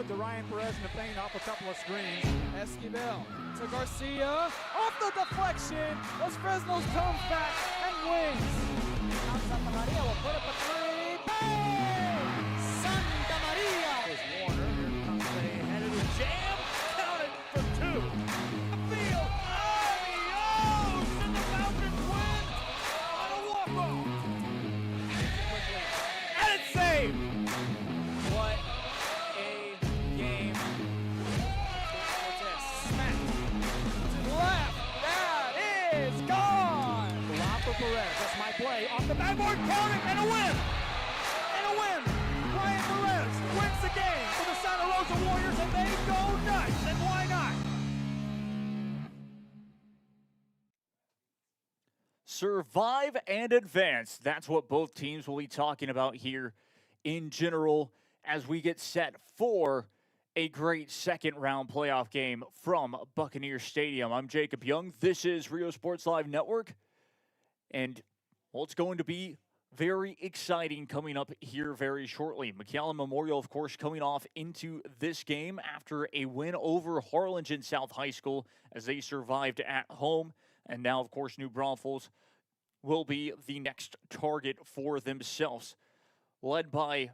it to Ryan Perez in the paint off a couple of screens. Esquivel to Garcia. Off the deflection. Los Fresnos comes back and wins. Santa Maria will put up a three. Bang! Santa Maria! There's Warner. Here comes a headed to jam. Counted for two. Field. Adios! And the Falcons win on a walk-off. And it's saved. What a game. What's this? Smack. To the left. That is gone. Lob for Perez. That's my play. Off the Backboard counting and a win. and a win. Ryan Perez wins the game for the Santa Rosa Warriors, and they go nuts. And why not? Survive and advance. That's what both teams will be talking about here in general as we get set for a great second round playoff game from Buccaneer Stadium. I'm Jacob Young. This is Rio Sports Live Network. And, well, it's going to be very exciting coming up here very shortly. McAllen Memorial, of course, coming off into this game after a win over Harlingen South High School as they survived at home. And now, of course, New Braunfels will be the next target for themselves. Led by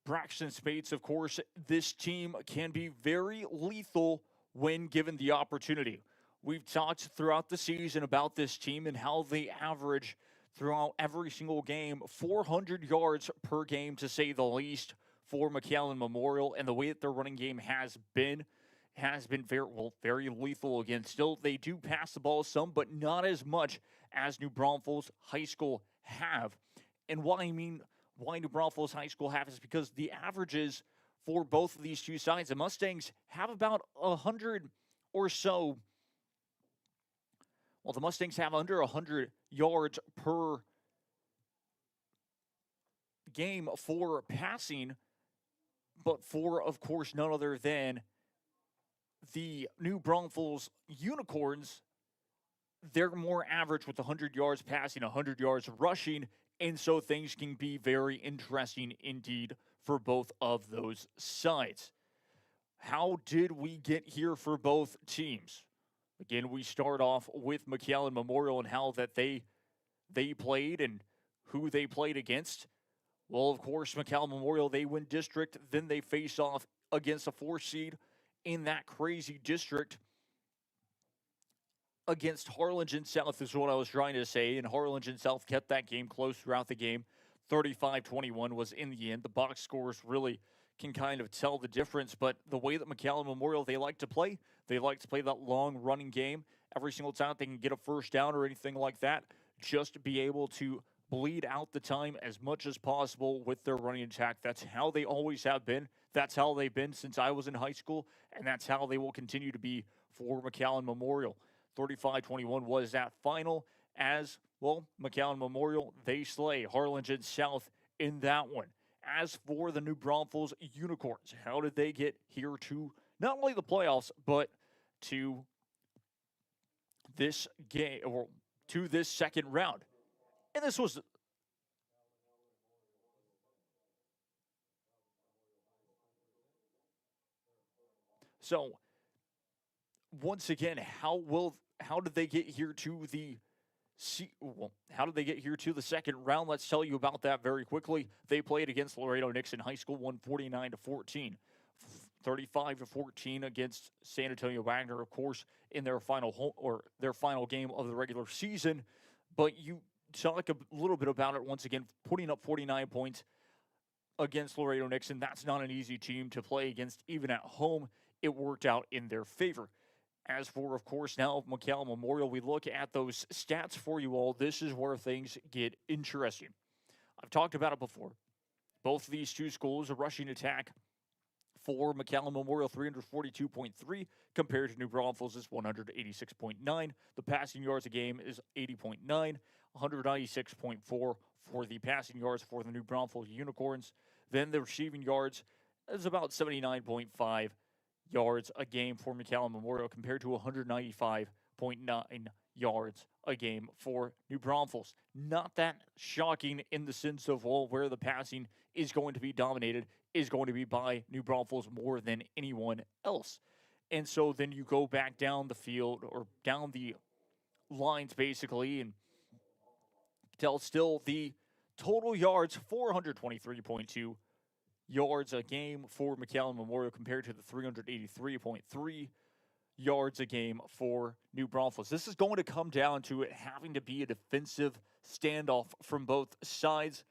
Braxton Spates, of course, this team can be very lethal when given the opportunity. We've talked throughout the season about this team and how they average throughout every single game 400 yards per game, to say the least, for McAllen Memorial, and the way that their running game has been very lethal again. Still, they do pass the ball some, but not as much as New Braunfels High School have. And why New Braunfels High School have is because the averages for both of these two sides, the Mustangs have about 100 or so. Well, the Mustangs have under 100 yards per game for passing, but for, of course, none other than the New Braunfels Unicorns. They're more average with 100 yards passing, 100 yards rushing, and so things can be very interesting indeed for both of those sides. How did we get here for both teams? Again, we start off with McAllen Memorial and how that they played and who they played against. Well, of course, McAllen Memorial, they win district, then they face off against a 4 seed in that crazy district against Harlingen South is what I was trying to say, and Harlingen South kept that game close throughout the game. 35-21 was in the end. The box scores really can kind of tell the difference, but the way that McAllen Memorial, they like to play that long running game. Every single time they can get a first down or anything like that, just to be able to bleed out the time as much as possible with their running attack. That's how they always have been. That's how they've been since I was in high school, and that's how they will continue to be for McAllen Memorial. 35-21 was that final as, well, McAllen Memorial, they slay Harlingen South in that one. As for the New Braunfels Unicorns, how did they get here to not only the playoffs, but to this game, or to this second round? And this was so once again, how did they get here to the second round? Let's tell you about that very quickly. They played against Laredo Nixon High School, won 49-14. 35-14 against San Antonio Wagner, of course, in their final game of the regular season. But you talk a little bit about it once again, putting up 49 points against Laredo Nixon. That's not an easy team to play against, even at home. It worked out in their favor. As for, of course, now McAllen Memorial, we look at those stats for you all. This is where things get interesting. I've talked about it before. Both of these two schools, a rushing attack for McAllen Memorial, 342.3, compared to New Braunfels is 186.9. The passing yards a game is 80.9, 196.4 for the passing yards for the New Braunfels Unicorns. Then the receiving yards is about 79.5 yards a game for McAllen Memorial compared to 195.9 yards a game for New Braunfels. Not that shocking in the sense of, well, where the passing is going to be dominated, is going to be by New Braunfels more than anyone else. And so then you go back down the field or down the lines basically and tell still the total yards 423.2 yards a game for McAllen Memorial compared to the 383.3 yards a game for New Braunfels. This is going to come down to it having to be a defensive standoff from both sides.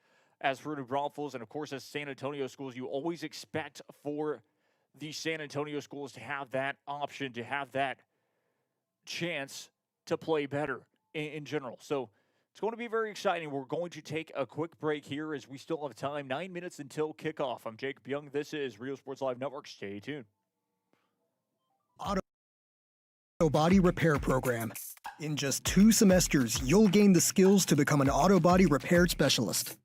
As for New Braunfels, and of course as San Antonio schools, you always expect for the San Antonio schools to have that option, to have that chance to play better in general. So it's going to be very exciting. We're going to take a quick break here as we still have time. 9 minutes until kickoff. I'm Jacob Young. This is Rio Sports Live Network. Stay tuned. Auto Body Repair Program. In just 2 semesters, you'll gain the skills to become an auto body repair specialist.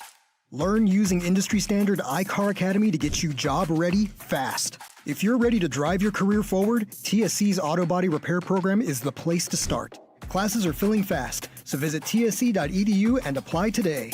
Learn using industry-standard iCar Academy to get you job-ready fast. If you're ready to drive your career forward, TSC's Auto Body Repair Program is the place to start. Classes are filling fast, so visit tsc.edu and apply today.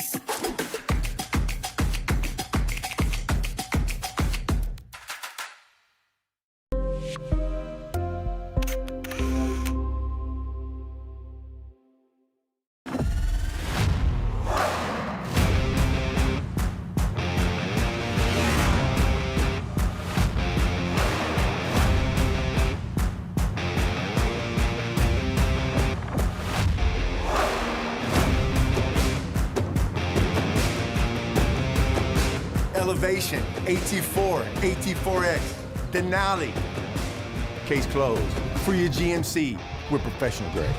Elevation, AT4, AT4X, Denali. Case closed. For your GMC, we're professional grade.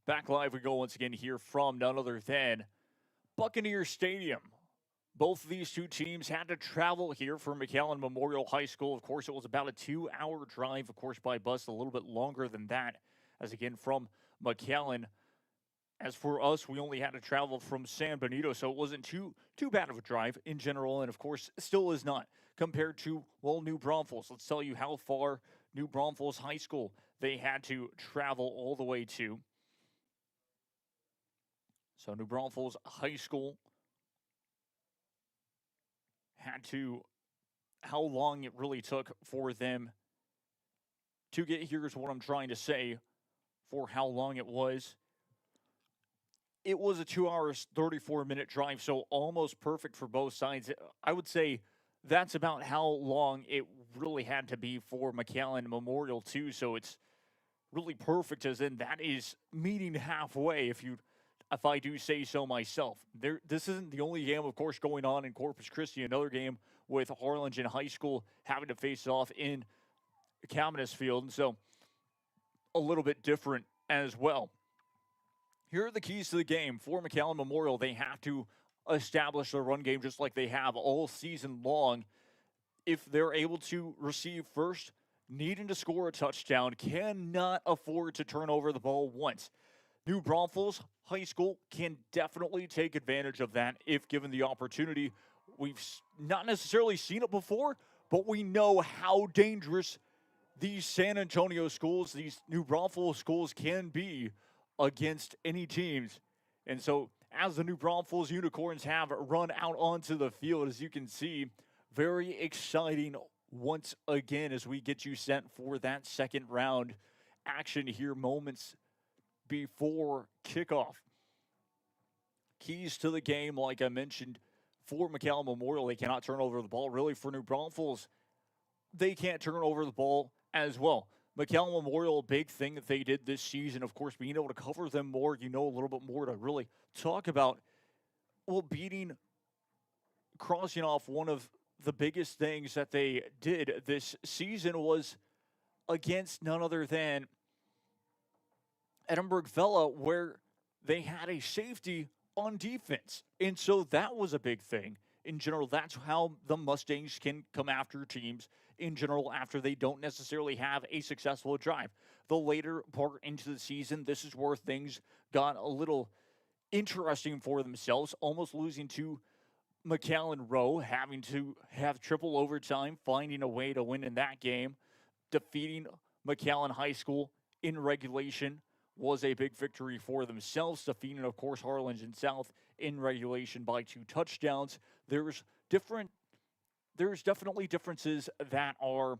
Back live we go once again here from none other than Buccaneer Stadium. Both of these two teams had to travel here for McAllen Memorial High School. Of course, it was about a 2-hour drive, of course, by bus, a little bit longer than that, as again from McAllen. As for us, we only had to travel from San Benito, so it wasn't too bad of a drive in general, and of course, still is not compared to, well, New Braunfels. Let's tell you how far New Braunfels High School they had to travel all the way to. So New Braunfels High School had to, how long it really took for them to get here is what I'm trying to say, for how long it was. It was a 2 hours, 34-minute drive, so almost perfect for both sides. I would say that's about how long it really had to be for McAllen Memorial, too, so it's really perfect, as in that is meeting halfway, if I do say so myself. This isn't the only game, of course, going on in Corpus Christi. Another game with Harlingen High School having to face off in Camadas Field. And so a little bit different as well. Here are the keys to the game. For McAllen Memorial, they have to establish their run game just like they have all season long. If they're able to receive first, needing to score a touchdown, cannot afford to turn over the ball once. New Braunfels High School can definitely take advantage of that if given the opportunity. We've not necessarily seen it before, but we know how dangerous these San Antonio schools, these New Braunfels schools can be against any teams. And so as the New Braunfels Unicorns have run out onto the field, as you can see, very exciting once again as we get you set for that second round action here moments before kickoff. Keys to the game, like I mentioned, for McAllen Memorial, they cannot turn over the ball. Really, for New Braunfels, they can't turn over the ball as well. McAllen Memorial, a big thing that they did this season, of course, being able to cover them more, a little bit more to really talk about, crossing off one of the biggest things that they did this season was against none other than Edinburgh Vella, where they had a safety on defense. And so that was a big thing. In general, that's how the Mustangs can come after teams in general after they don't necessarily have a successful drive. The later part into the season, this is where things got a little interesting for themselves, almost losing to McAllen Rowe, having to have triple overtime, finding a way to win in that game, defeating McAllen High School in regulation was a big victory for themselves, defeating, of course, Harlingen South in regulation by 2 touchdowns. There's definitely differences that are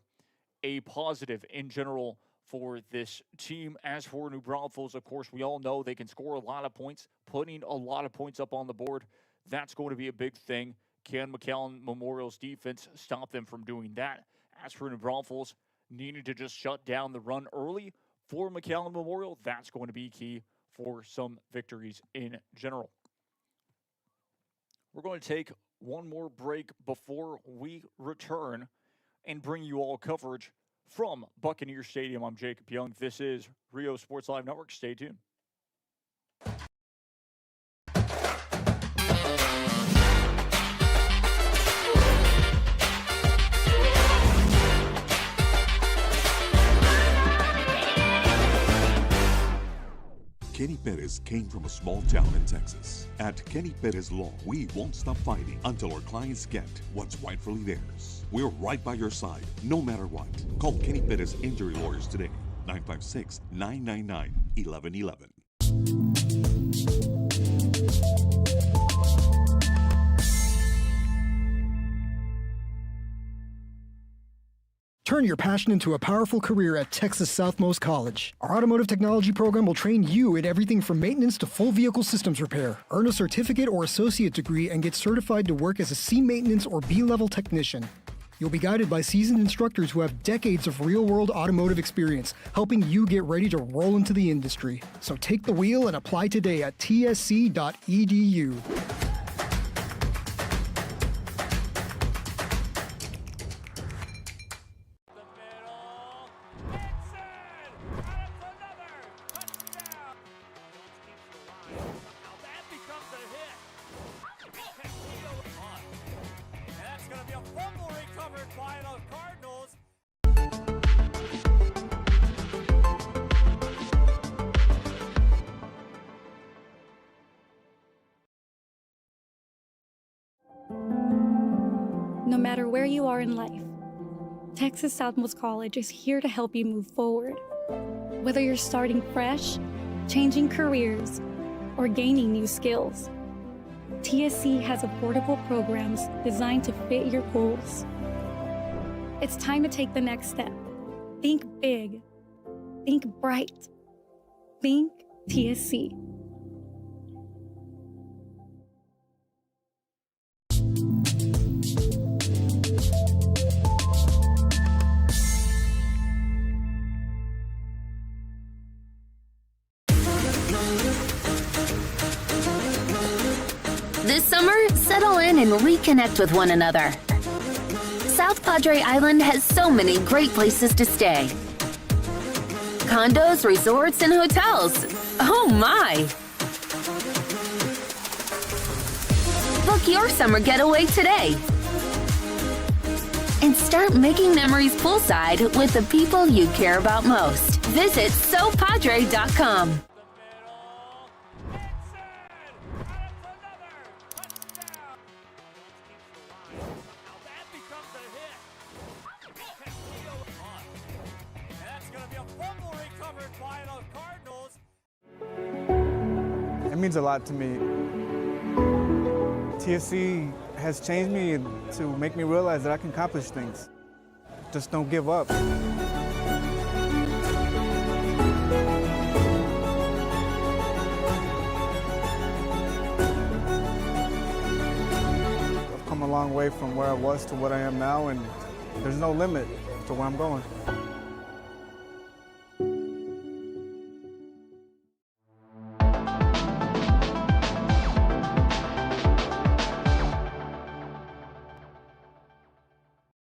a positive in general for this team. As for New Braunfels, of course, we all know they can score a lot of points, putting a lot of points up on the board. That's going to be a big thing. Can McAllen Memorial's defense stop them from doing that? As for New Braunfels, needing to just shut down the run early for McAllen Memorial, that's going to be key for some victories in general. We're going to take one more break before we return and bring you all coverage from Buccaneer Stadium. I'm Jacob Young. This is Rio Sports Live Network. Stay tuned. Kenny Perez came from a small town in Texas. At Kenny Perez Law, we won't stop fighting until our clients get what's rightfully theirs. We're right by your side, no matter what. Call Kenny Perez Injury Lawyers today, 956-999-1111. Turn your passion into a powerful career at Texas Southmost College. Our automotive technology program will train you in everything from maintenance to full vehicle systems repair. Earn a certificate or associate degree and get certified to work as a C maintenance or B-level technician. You'll be guided by seasoned instructors who have decades of real-world automotive experience, helping you get ready to roll into the industry. So take the wheel and apply today at tsc.edu. No matter where you are in life, Texas Southmost College is here to help you move forward. Whether you're starting fresh, changing careers, or gaining new skills, TSC has affordable programs designed to fit your goals. It's time to take the next step. Think big. Think bright. Think TSC. This summer, settle in and reconnect with one another. South Padre Island has so many great places to stay. Condos, resorts, and hotels. Oh my! Book your summer getaway today. And start making memories poolside with the people you care about most. Visit SoPadre.com. It means a lot to me. TSC has changed me to make me realize that I can accomplish things. Just don't give up. I've come a long way from where I was to what I am now, and there's no limit to where I'm going.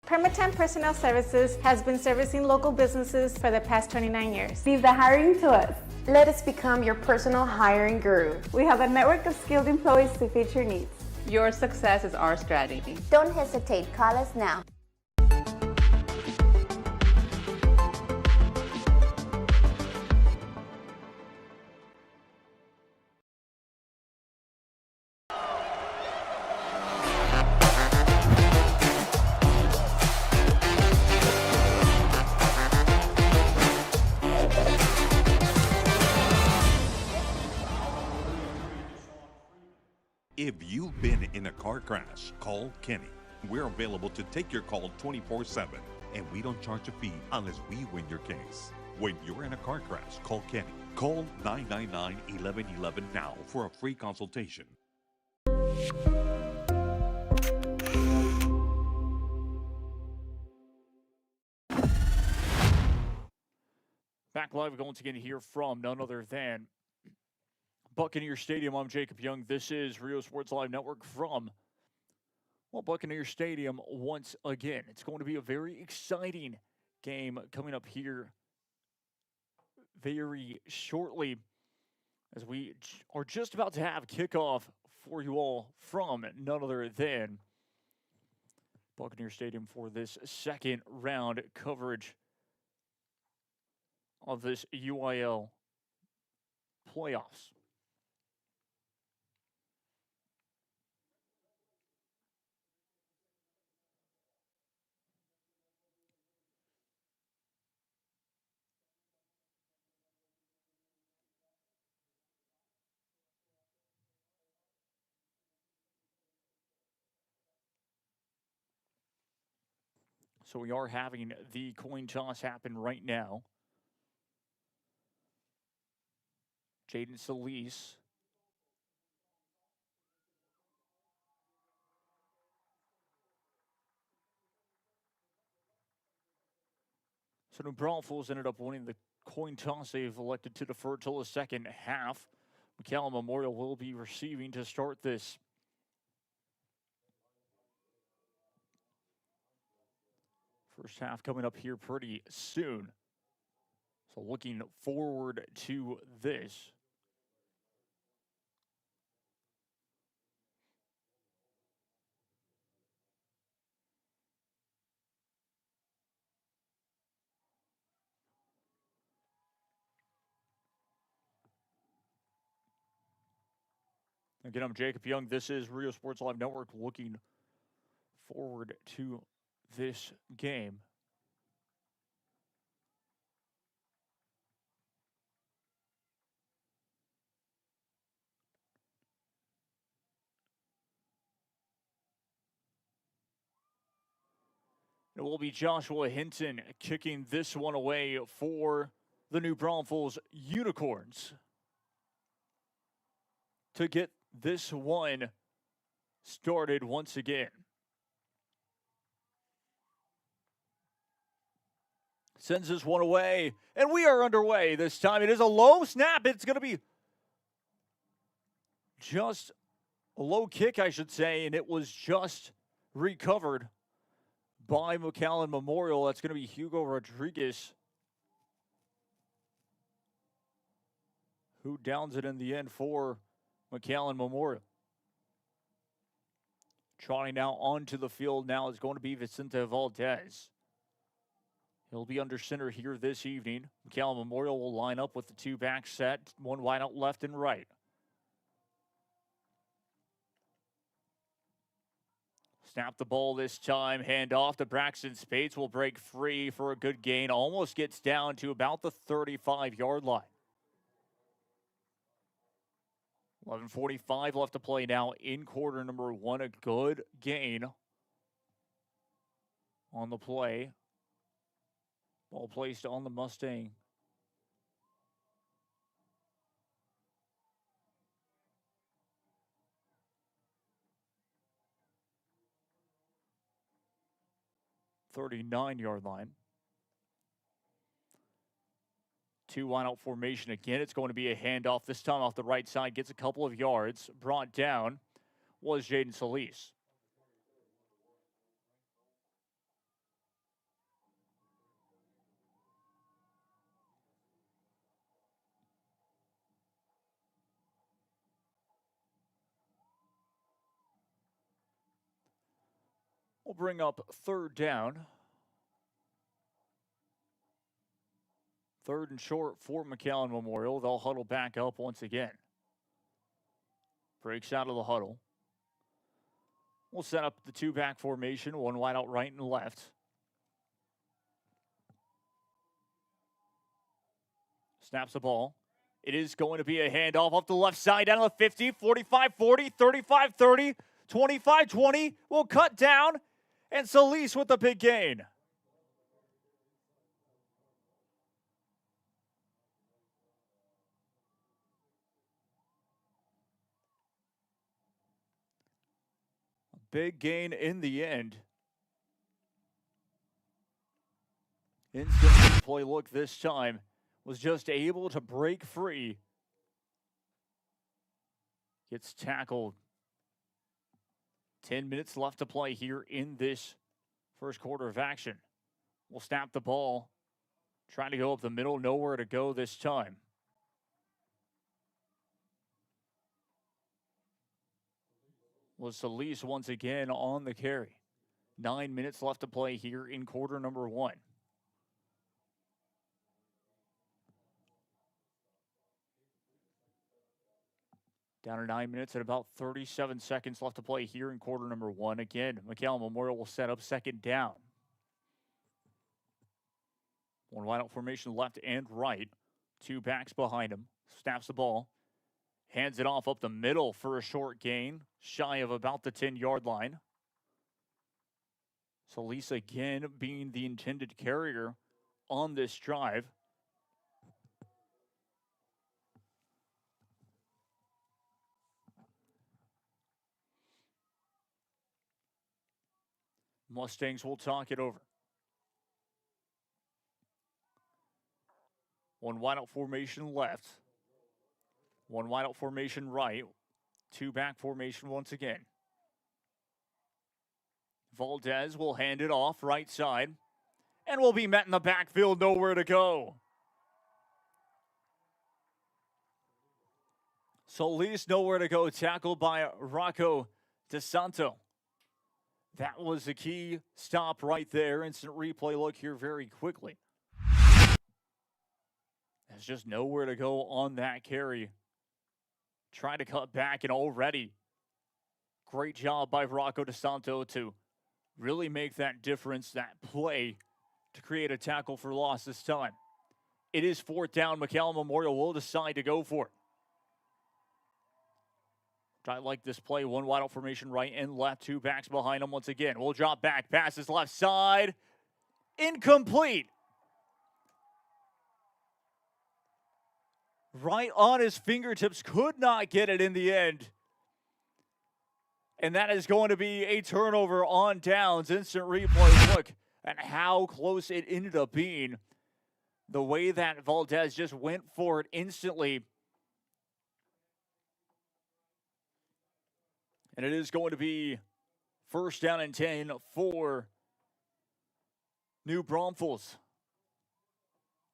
Permatemp Personnel Services has been servicing local businesses for the past 29 years. Leave the hiring to us. Let us become your personal hiring guru. We have a network of skilled employees to fit your needs. Your success is our strategy. Don't hesitate, call us now. If you've been in a car crash, call Kenny. We're available to take your call 24/7, and we don't charge a fee unless we win your case. When you're in a car crash, call Kenny. Call 999-1111 now for a free consultation. Back live once again here from none other than Buccaneer Stadium. I'm Jacob Young. This is Rio Sports Live Network from, well, Buccaneer Stadium once again. It's going to be a very exciting game coming up here very shortly, as we are just about to have kickoff for you all from none other than Buccaneer Stadium for this second round coverage of this UIL playoffs. So we are having the coin toss happen right now. Jaden Solis So New Braunfels ended up winning the coin toss. They've elected to defer till the second half. McAllen Memorial will be receiving to start this. First half coming up here pretty soon. So looking forward to this. Again, I'm Jacob Young. This is Rio Sports Live Network, looking forward to this game. It will be Joshua Hinton kicking this one away for the New Braunfels Unicorns to get this one started once again. Sends this one away, and we are underway this time. It is a low snap. It's going to be just a low kick, I should say, and it was just recovered by McAllen Memorial. That's going to be Hugo Rodriguez, who downs it in the end for McAllen Memorial. Trotting now onto the field now is going to be Vicente Valdez. He'll be under center here this evening. McAllen Memorial will line up with the two-back set, one wide out left and right. Snap the ball this time, hand off to Braxton Spates, will break free for a good gain. Almost gets down to about the 35-yard line. 11:45 left to play now in quarter number one. A good gain on the play. Ball placed on the Mustang. .39-yard line. Two wide out formation again. It's going to be a handoff, this time off the right side. Gets a couple of yards. Brought down was Jaden Solis. bring up third down. Third and short for McAllen Memorial. They'll huddle back up once again. Breaks out of the huddle. We'll set up the two-back formation, one wide out right and left. Snaps the ball. It is going to be a handoff off the left side, down to the 50, 45-40, 35-30, 25-20. We'll cut down, and Solis with the big gain. Big gain in the end. Instant play look this time. Was just able to break free. Gets tackled. 10 minutes left to play here in this first quarter of action. We'll snap the ball. Trying to go up the middle. Nowhere to go this time. Was Solis once again on the carry. 9 minutes left to play here in quarter number 1. Down to 9 minutes and about 37 seconds left to play here in quarter number 1. Again, McAllen Memorial will set up second down. One wide out formation left and right. Two backs behind him. Snaps the ball. Hands it off up the middle for a short gain, shy of about the 10-yard line. Solis again being the intended carrier on this drive. Mustangs will talk it over. One wide out formation left. One wide out formation right. Two back formation once again. Valdez will hand it off right side. And will be met in the backfield. Nowhere to go. Solis nowhere to go. Tackled by Rocco DeSanto. That was the key stop right there. Instant replay look here very quickly. There's just nowhere to go on that carry. Trying to cut back, and already great job by Rocco DeSanto to really make that difference, that play to create a tackle for loss this time. It is fourth down. McAllen Memorial will decide to go for it. I like this play. One wide out formation right and left. Two backs behind him once again. We'll drop back. Passes left side. Incomplete. Right on his fingertips. Could not get it in the end. And that is going to be a turnover on downs. Instant replay. Look at how close it ended up being. The way that Valdez just went for it instantly. And it is going to be first down and 10 for New Braunfels.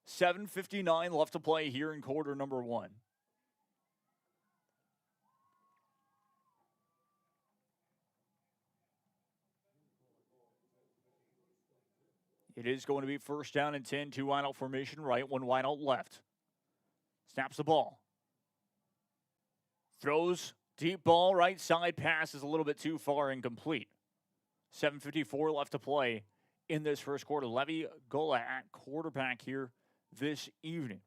7:59 left to play here in quarter number 1. It is going to be first down and 10. Two wide out formation right, one wide out left. Snaps the ball. Throws. Deep ball, right side pass is a little bit too far, incomplete. 7:54 left to play in this first quarter. Levy Gola at quarterback here this evening.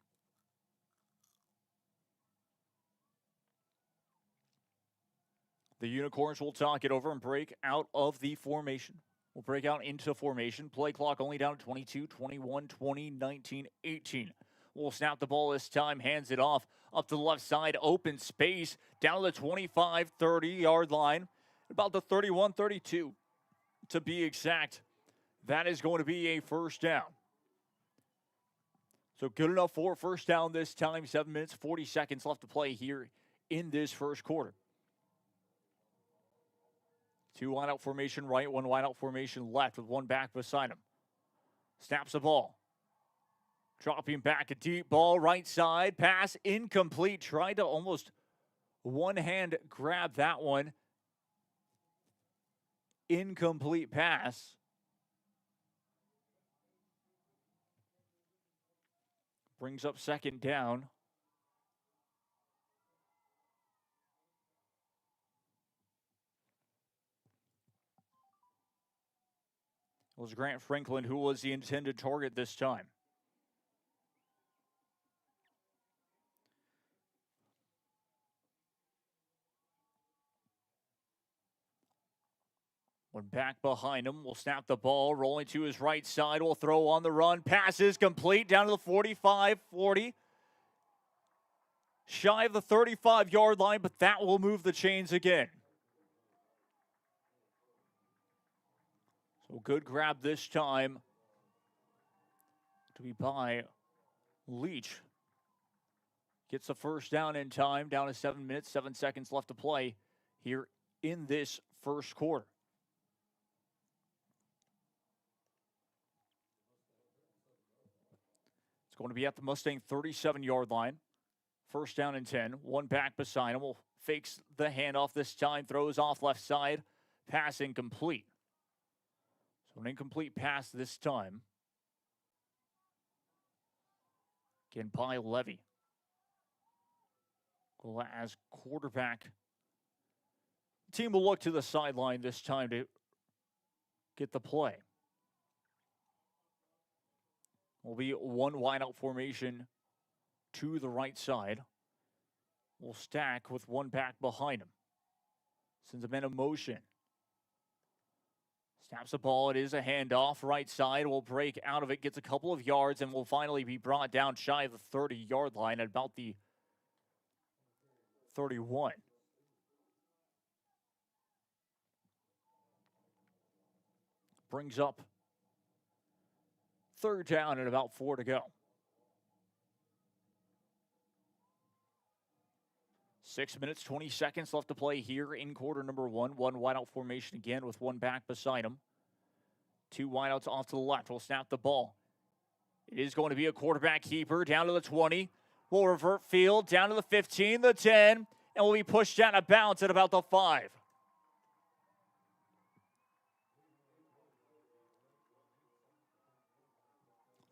The Unicorns will talk it over and break out of the formation. We'll break out into formation. Play clock only down to 22, 21, 20, 19, 18. We'll snap the ball this time, hands it off up to the left side, open space, down to the 25, 30-yard line, about the 31, 32 to be exact. That is going to be a first down. So good enough for first down this time. 7 minutes, 40 seconds left to play here in this first quarter. Two wide out formation right, one wide out formation left with one back beside him. Snaps the ball. Dropping back, a deep ball, right side, pass incomplete. Tried to almost one-hand grab that one. incomplete pass. Brings up second down. It was Grant Franklin who was the intended target this time. One back behind him, will snap the ball, rolling to his right side, will throw on the run, passes complete down to the 45, 40. Shy of the 35-yard line, but that will move the chains again. So good grab this time to be by Leach. Gets the first down in time, down to 7 minutes, 7 seconds left to play here in this first quarter. It's going to be at the Mustang 37-yard line. First down and 10. One back beside him. Will fakes the handoff this time. Throws off left side. Pass incomplete. So an incomplete pass this time. Again by Levy. Well, as quarterback. Team will look to the sideline this time to get the play. Will be one wideout formation to the right side. Will stack with one back behind him. Sends him in motion. Snaps the ball. It is a handoff. Right side will break out of it. Gets a couple of yards and will finally be brought down shy of the 30-yard line at about the 31. Brings up third down and about 4 to go. 6 minutes, 20 seconds left to play here in quarter number one. One wideout formation again with one back beside him. Two wideouts off to the left. Will snap the ball. It is going to be a quarterback keeper down to the 20. Will revert field down to the 15, the 10, and will be pushed out of bounds at about the 5.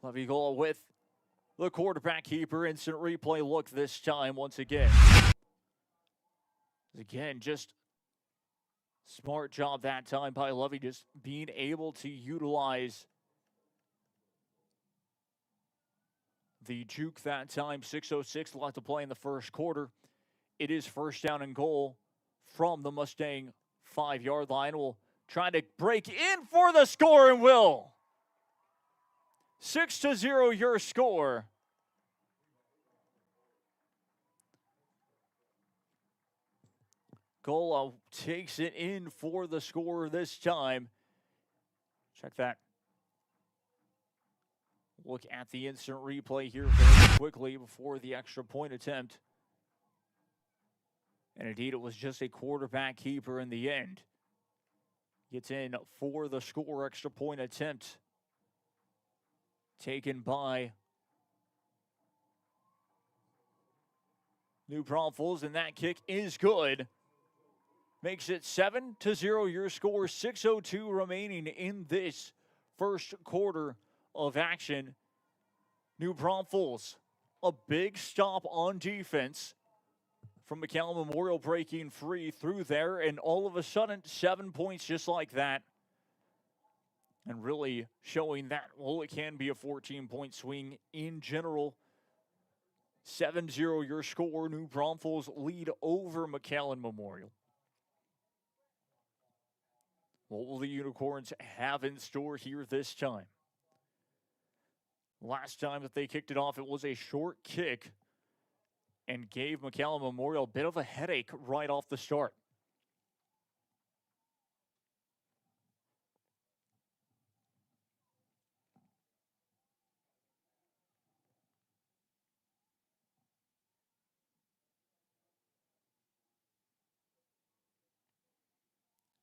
Levy goal with the quarterback keeper. Instant replay look this time once again. Again, just smart job that time by Levy, just being able to utilize the juke that time. 6:06 left to play in the first quarter. It is first down and goal from the Mustang 5-yard line. Will try to break in for the score and will. 6-0 your score. Gola takes it in for the score this time. Check that. Look at the instant replay here very quickly before the extra point attempt. And indeed, it was just a quarterback keeper in the end. Gets in for the score. Extra point attempt taken by New Braunfels, and that kick is good. Makes it 7-0 your score. 6:02 remaining in this first quarter of action. New Braunfels, a big stop on defense from McAllen Memorial, breaking free through there, and all of a sudden 7 points just like that. And really showing that, well, it can be a 14-point swing in general. 7-0 your score. New Braunfels lead over McAllen Memorial. What will the Unicorns have in store here this time? Last time that they kicked it off, it was a short kick and gave McAllen Memorial a bit of a headache right off the start.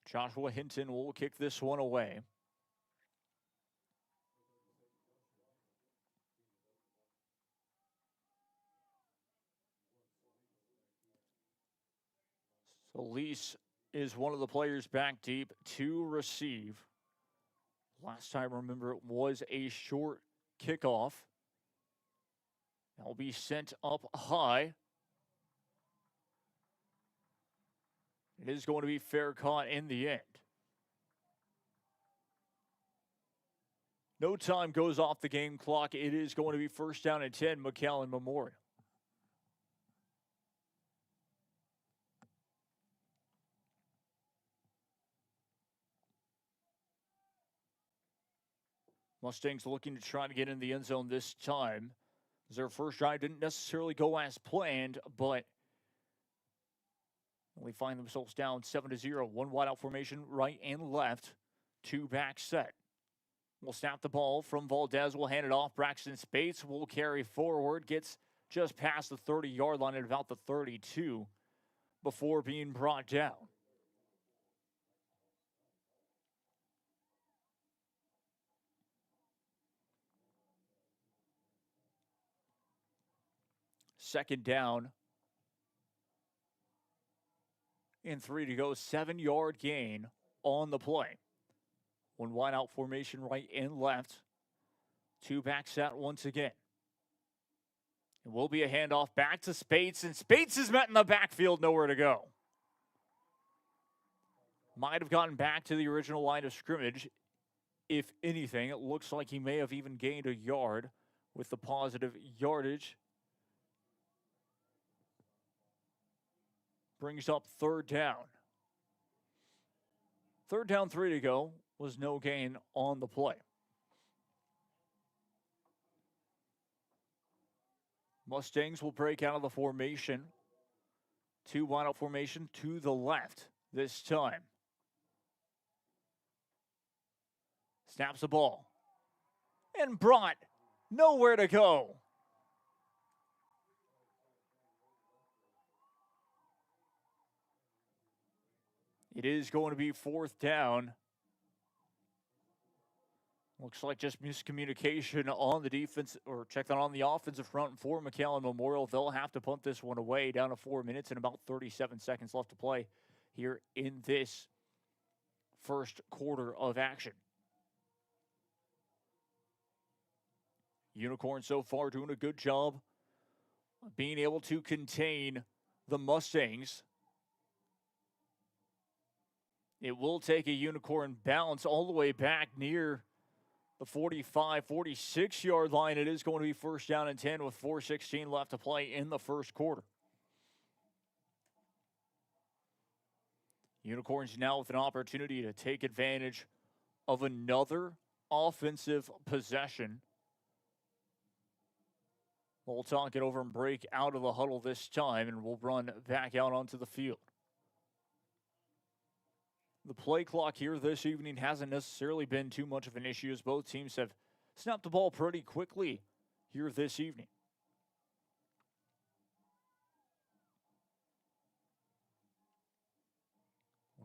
Joshua Hinton will kick this one away. So Lease is one of the players back deep to receive. Last time, remember, it was a short kickoff. That'll be sent up high. It is going to be fair caught in the end. No time goes off the game clock. It is going to be first down and 10, McAllen Memorial. Mustangs looking to try to get in the end zone this time. Their first drive didn't necessarily go as planned, but they find themselves down 7-0. One wide out formation, right and left. Two back set. We'll snap the ball from Valdez. We'll hand it off. Braxton Spates will carry forward. Gets just past the 30-yard line at about the 32 before being brought down. Second down. And 3 to go. 7-yard gain on the play. One wide out formation, right and left. Two back set once again. It will be a handoff back to Spates, and Spates is met in the backfield, nowhere to go. Might have gotten back to the original line of scrimmage. If anything, it looks like he may have even gained a yard with the positive yardage. Brings up third down. Third down, 3 to go. Was no gain on the play. Mustangs will break out of the formation. Two wide out formation to the left this time. Snaps the ball. And brought nowhere to go. It is going to be fourth down. Looks like just miscommunication on the defense, or check that on the offensive front for McAllen Memorial. They'll have to punt this one away, down to 4 minutes and about 37 seconds left to play here in this first quarter of action. Unicorns so far doing a good job of being able to contain the Mustangs. It will take a Unicorn bounce all the way back near the 45, 46-yard line. It is going to be first down and 10 with 4:16 left to play in the first quarter. Unicorns now with an opportunity to take advantage of another offensive possession. We'll talk it over and break out of the huddle this time, and we'll run back out onto the field. The play clock here this evening hasn't necessarily been too much of an issue, as both teams have snapped the ball pretty quickly here this evening.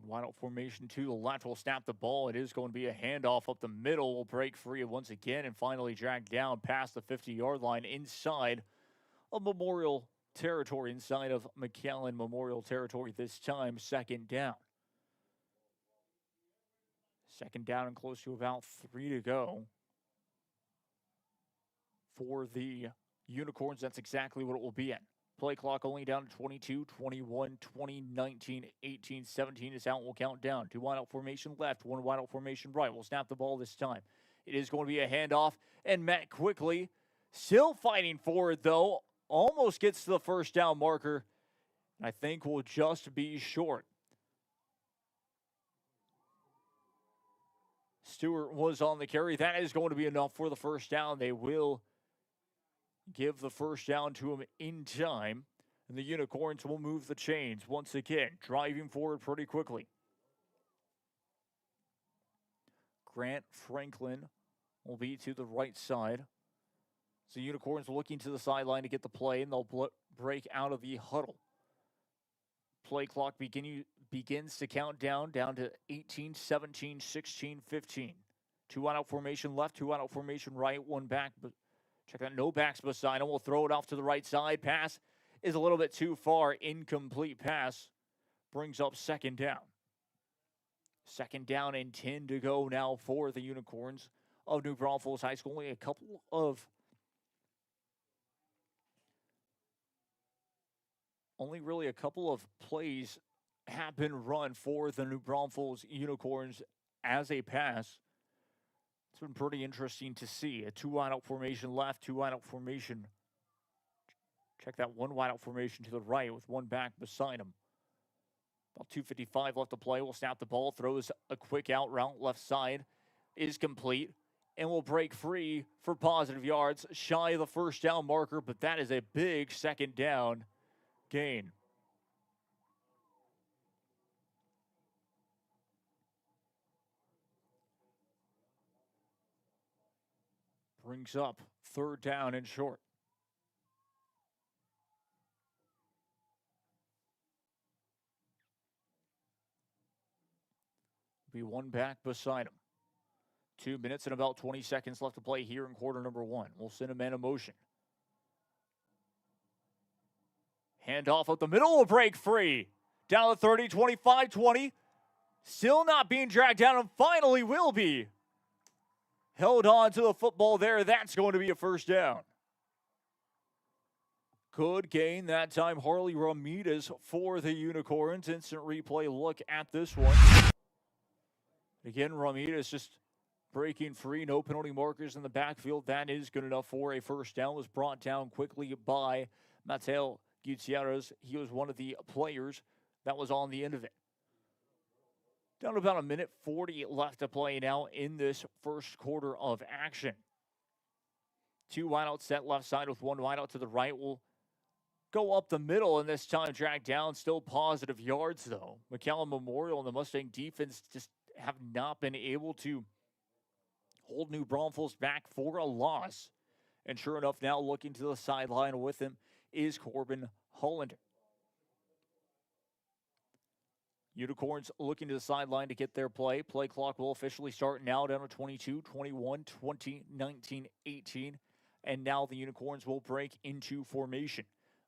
Wide out formation to the left will snap the ball. It is going to be a handoff up the middle. Will break free once again and finally drag down past the 50-yard line inside of Memorial territory, inside of McAllen Memorial territory this time, second down. Second down and close to about 3 to go for the Unicorns. That's exactly what it will be in. Play clock only down to 22, 21, 20, 19, 18, 17 is out. We'll count down. Two wide out formation left, one wide out formation right. We'll snap the ball this time. It is going to be a handoff and met quickly. Still fighting for it, though. Almost gets to the first down marker. I think will just be short. Stewart was on the carry. That is going to be enough for the first down. They will give the first down to him in time. And the Unicorns will move the chains once again, driving forward pretty quickly. Grant Franklin will be to the right side. So Unicorns looking to the sideline to get the play, and they'll break out of the huddle. Play clock begins to count down to 18, 17, 16, 15. Two wide out formation left, two wide out formation right, one back. But check that, no backs beside him. We'll throw it off to the right side. Pass is a little bit too far. Incomplete pass brings up second down. Second down and 10 to go now for the Unicorns of New Braunfels High School. Only really a couple of plays have been run for the New Braunfels Unicorns as a pass. It's been pretty interesting to see. A 2 wide out formation left, 2 wide out formation. Check that 1 wide out formation to the right with 1 back beside him. About 2:55 left to play. We'll snap the ball, throws a quick out route left side. Is complete and will break free for positive yards. Shy of the first down marker, but that is a big second down gain. Brings up third down and short. Be 1 back beside him. 2 minutes and about 20 seconds left to play here in quarter number 1. We'll send a man in motion. Handoff up the middle will break free. Down to 30, 25, 20. Still not being dragged down and finally will be. Held on to the football there. That's going to be a first down. Good gain that time. Harley Ramirez for the Unicorns. Instant replay look at this one. Again, Ramirez just breaking free. No penalty markers in the backfield. That is good enough for a first down. Was brought down quickly by Mateo Gutierrez. He was one of the players that was on the end of it. Down to about 1:40 left to play now in this first quarter of action. 2 wideouts set left side with 1 wideout to the right. Will go up the middle and this time dragged down. Still positive yards though. McAllen Memorial and the Mustang defense just have not been able to hold New Braunfels back for a loss. And sure enough, now looking to the sideline with him is Corbin Hollander. Unicorns looking to the sideline to get their play. Play clock will officially start now down to 22, 21, 20, 19, 18. And now the Unicorns will break into formation.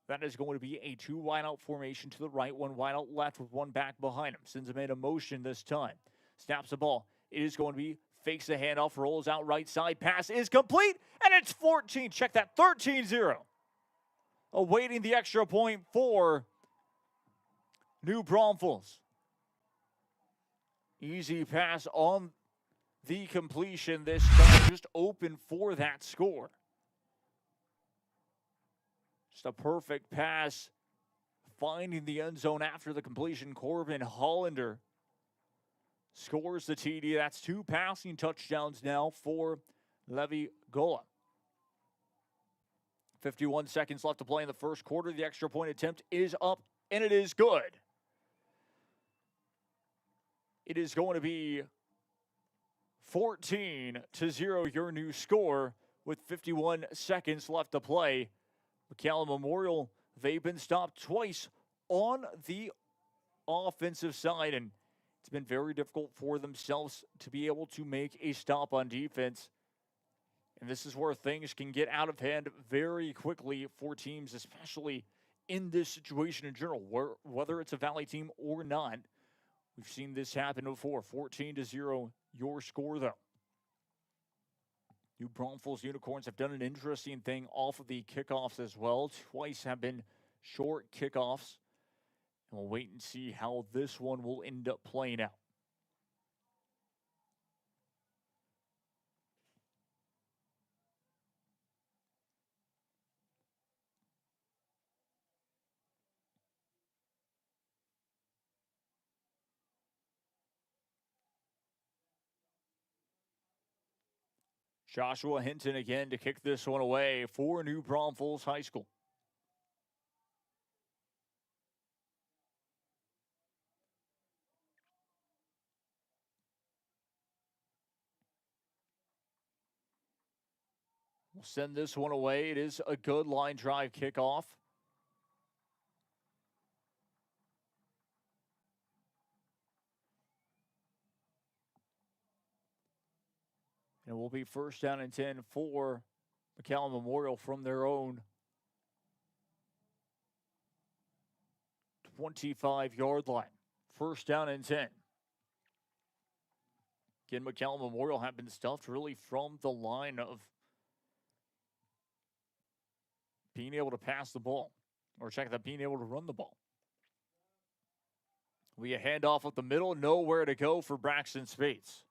That is going to be a 2 wideout formation to the right, 1 wideout left with 1 back behind him. Sends him in a motion this time. Snaps the ball. It is going to be fakes the handoff, rolls out right side. Pass is complete, and it's 14. Check that, 13-0. Awaiting the extra point for New Braunfels. Easy pass on the completion this time. Just open for that score. Just a perfect pass. Finding the end zone after the completion. Corbin Hollander scores the TD. That's 2 passing touchdowns now for Levi Gola. 51 seconds left to play in the first quarter. The extra point attempt is up, and it is good. It is going to be 14-0, your new score, with 51 seconds left to play. McAllen Memorial, they've been stopped twice on the offensive side, and it's been very difficult for themselves to be able to make a stop on defense. And this is where things can get out of hand very quickly for teams, especially in this situation in general, whether it's a Valley team or not. We've seen this happen before. 14-0, your score, though. New Braunfels Unicorns have done an interesting thing off of the kickoffs as well. Twice have been short kickoffs. And we'll wait and see how this one will end up playing out. Joshua Hinton again to kick this one away for New Braunfels High School. We'll send this one away. It is a good line drive kickoff. And it will be first down and 10 for McAllen Memorial from their own 25-yard line. First down and 10. Again, McAllen Memorial have been stuffed really from the line of being able to pass the ball, or check that, being able to run the ball. We a handoff up the middle, nowhere to go for Braxton Spates.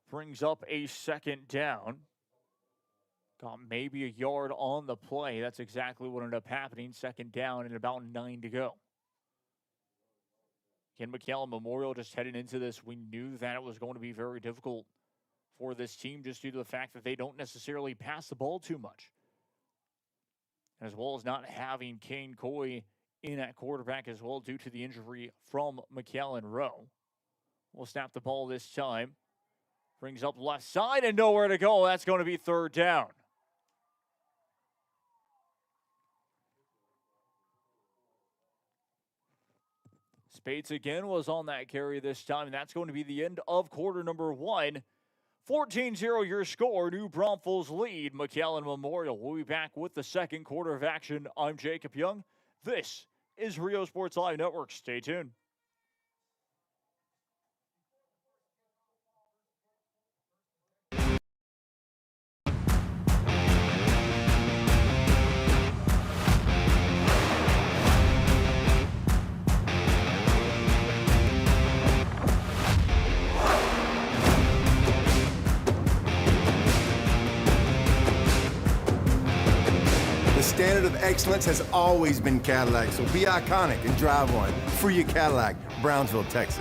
Brings up a second down. Got maybe a yard on the play. That's exactly what ended up happening. Second down and about 9 to go. Again, McAllen Memorial just heading into this, we knew that it was going to be very difficult for this team just due to the fact that they don't necessarily pass the ball too much. As well as not having Kane Coy in at quarterback as well due to the injury from McAllen Rowe. We'll snap the ball this time. Brings up left side and nowhere to go. That's going to be third down. Spates again was on that carry this time, and that's going to be the end of quarter number 1. 14-0 your score. New Braunfels lead McAllen Memorial. We'll be back with the second quarter of action. I'm Jacob Young. This is Rio Sports Live Network. Stay tuned. The standard of excellence has always been Cadillac, so be iconic and drive one. Free your Cadillac, Brownsville, Texas.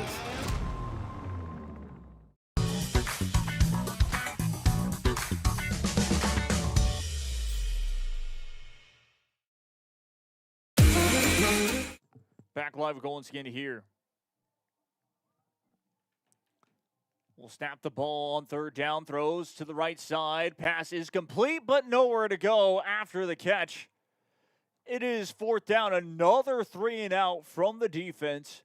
Back live with Golden Skin here. We'll snap the ball on third down, throws to the right side. Pass is complete, but nowhere to go after the catch. It is fourth down, another 3 and out from the defense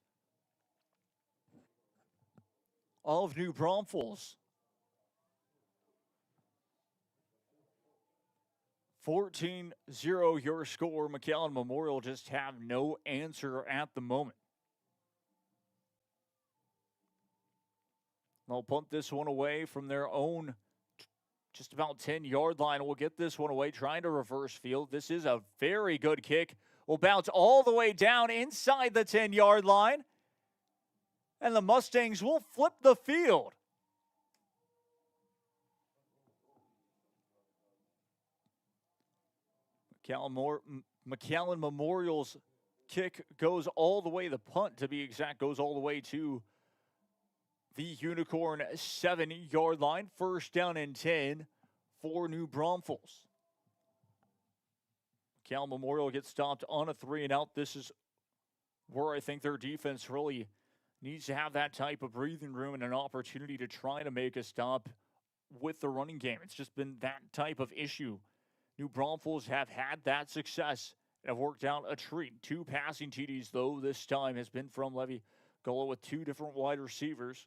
of New Braunfels. 14-0 your score. McAllen Memorial just have no answer at the moment. They'll punt this one away from their own just about 10-yard line. We'll get this one away, trying to reverse field. This is a very good kick. Will bounce all the way down inside the 10-yard line. And the Mustangs will flip the field. McAllen Memorial's kick goes all the way, the punt to be exact, goes all the way to the Unicorn 7-yard line. First down and 10 for New Braunfels. McAllen Memorial gets stopped on a 3 and out. This is where I think their defense really needs to have that type of breathing room and an opportunity to try to make a stop with the running game. It's just been that type of issue. New Braunfels have had that success and have worked out a treat. 2 passing TDs, though, this time has been from Levy Gullo with 2 different wide receivers.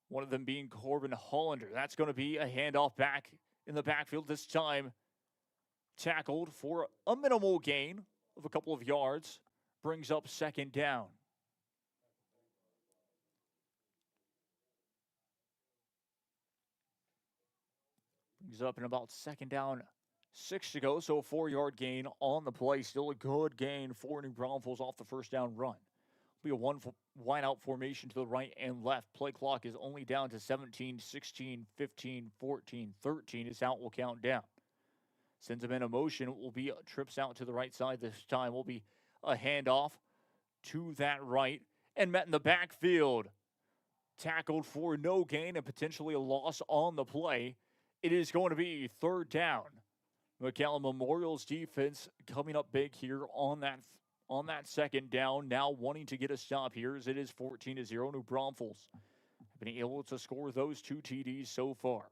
One of them being Corbin Hollander. That's going to be a handoff back in the backfield this time. Tackled for a minimal gain of a couple of yards. Brings up second down. Brings up in about second down, 6 to go. So a 4-yard gain on the play. Still a good gain for New Braunfels off the first down run. Be a 1 wide out formation to the right and left. Play clock is only down to 17, 16, 15, 14, 13. His out will count down. Sends him in a motion. It will be trips out to the right side this time. Will be a handoff to that right and met in the backfield. Tackled for no gain and potentially a loss on the play. It is going to be third down. McAllen Memorial's defense coming up big here on that second down, now wanting to get a stop here as it is 14-0. New Braunfels have been able to score those 2 TDs so far.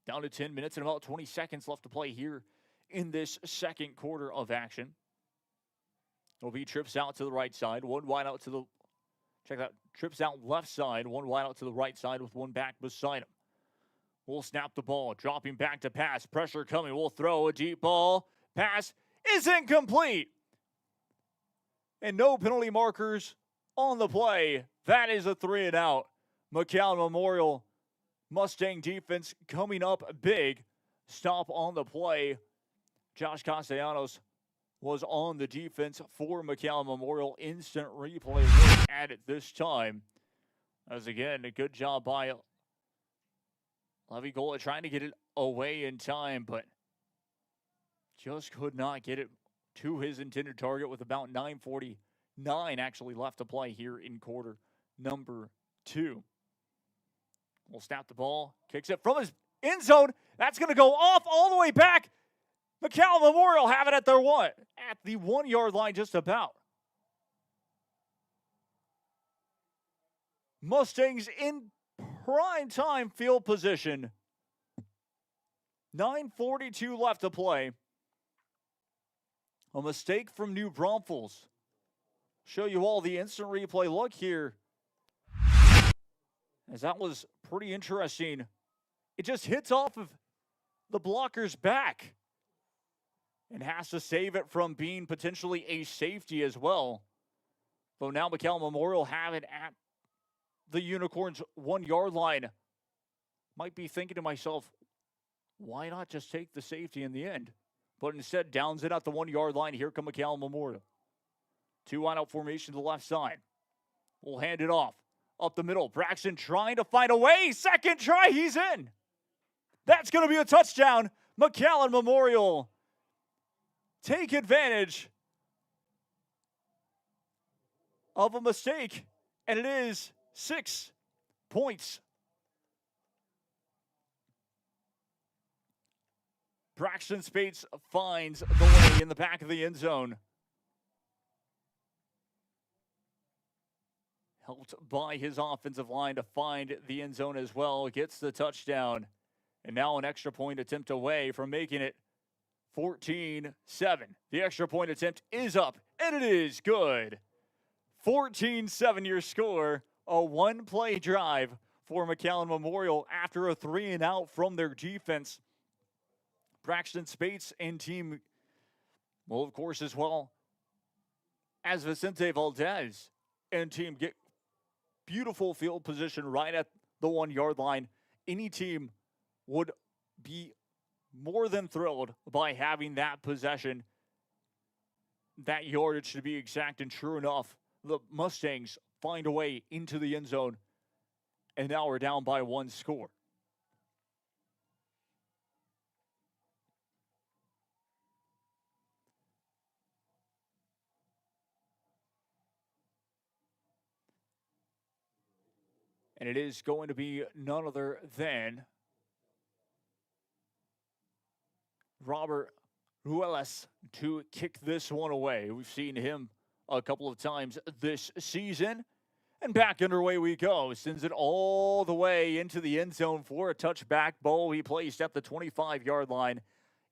Down to 10 minutes and about 20 seconds left to play here in this second quarter of action. It'll be trips out to the right side, 1 wide out to the, check that, trips out left side, 1 wide out to the right side with 1 back beside him. We'll snap the ball, dropping back to pass, pressure coming, we'll throw a deep ball, pass is incomplete. And no penalty markers on the play. That is a 3 and out. McAllen Memorial Mustang defense coming up big. Stop on the play. Josh Castellanos was on the defense for McAllen Memorial. Instant replay look at it this time. As again, a good job by Levy Gola trying to get it away in time, but just could not get it to his intended target with about 9:49 actually left to play here in quarter number 2. We'll snap the ball, kicks it from his end zone. That's going to go off all the way back. McAllen Memorial have it at their at the 1 yard line just about. Mustangs in prime time field position. 9:42 left to play. A mistake from New Braunfels. Show you all the instant replay look here. As that was pretty interesting. It just hits off of the blocker's back and has to save it from being potentially a safety as well. But now McAllen Memorial have it at the Unicorns' 1 yard line. Might be thinking to myself, why not just take the safety in the end? But instead downs it at the 1 yard line. Here come McAllen Memorial. 2 wide out formation to the left side. We'll hand it off. Up the middle. Braxton trying to find a way. Second try. He's in. That's going to be a touchdown. McAllen Memorial take advantage of a mistake. And it is 6 points. Braxton Spates finds the way in the back of the end zone. Helped by his offensive line to find the end zone as well. Gets the touchdown. And now an extra point attempt away from making it 14-7. The extra point attempt is up, and it is good. 14-7 your score. A one-play drive for McAllen Memorial after a 3 and out from their defense. Braxton Spates and team, well, of course, as well as Vicente Valdez and team get beautiful field position right at the 1 yard line. Any team would be more than thrilled by having that possession, that yardage to be exact. And true enough, the Mustangs find a way into the end zone, and now we're down by 1 score. And it is going to be none other than Robert Ruelas to kick this one away. We've seen him a couple of times this season. And back underway we go. Sends it all the way into the end zone for a touchback. Ball he placed at the 25-yard line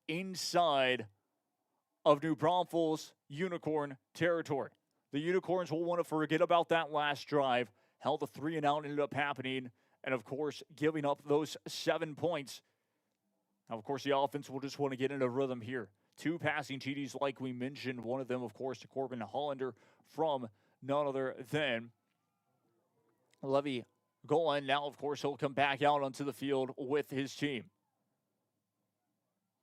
inside of New Braunfels Unicorn territory. The Unicorns will want to forget about that last drive. Held a 3 and out, ended up happening. And, of course, giving up those 7 points. Now, of course, the offense will just want to get into rhythm here. 2 passing TDs like we mentioned. One of them, of course, to Corbin Hollander from none other than Levy Golan. Now, of course, he'll come back out onto the field with his team.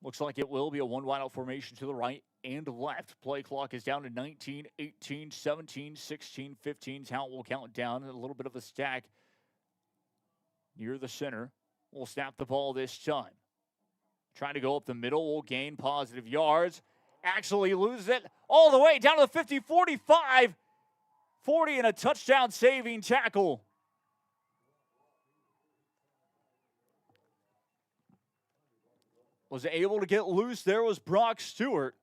Looks like it will be a 1 wide out formation to the right and left. Play clock is down to 19, 18, 17, 16, 15. How it will count down. A little bit of a stack near the center. We'll snap the ball this time. Trying to go up the middle. Will gain positive yards. Actually loses it all the way down to the 50, 45, 40, and a touchdown saving tackle. Was able to get loose. There was Brock Stewart.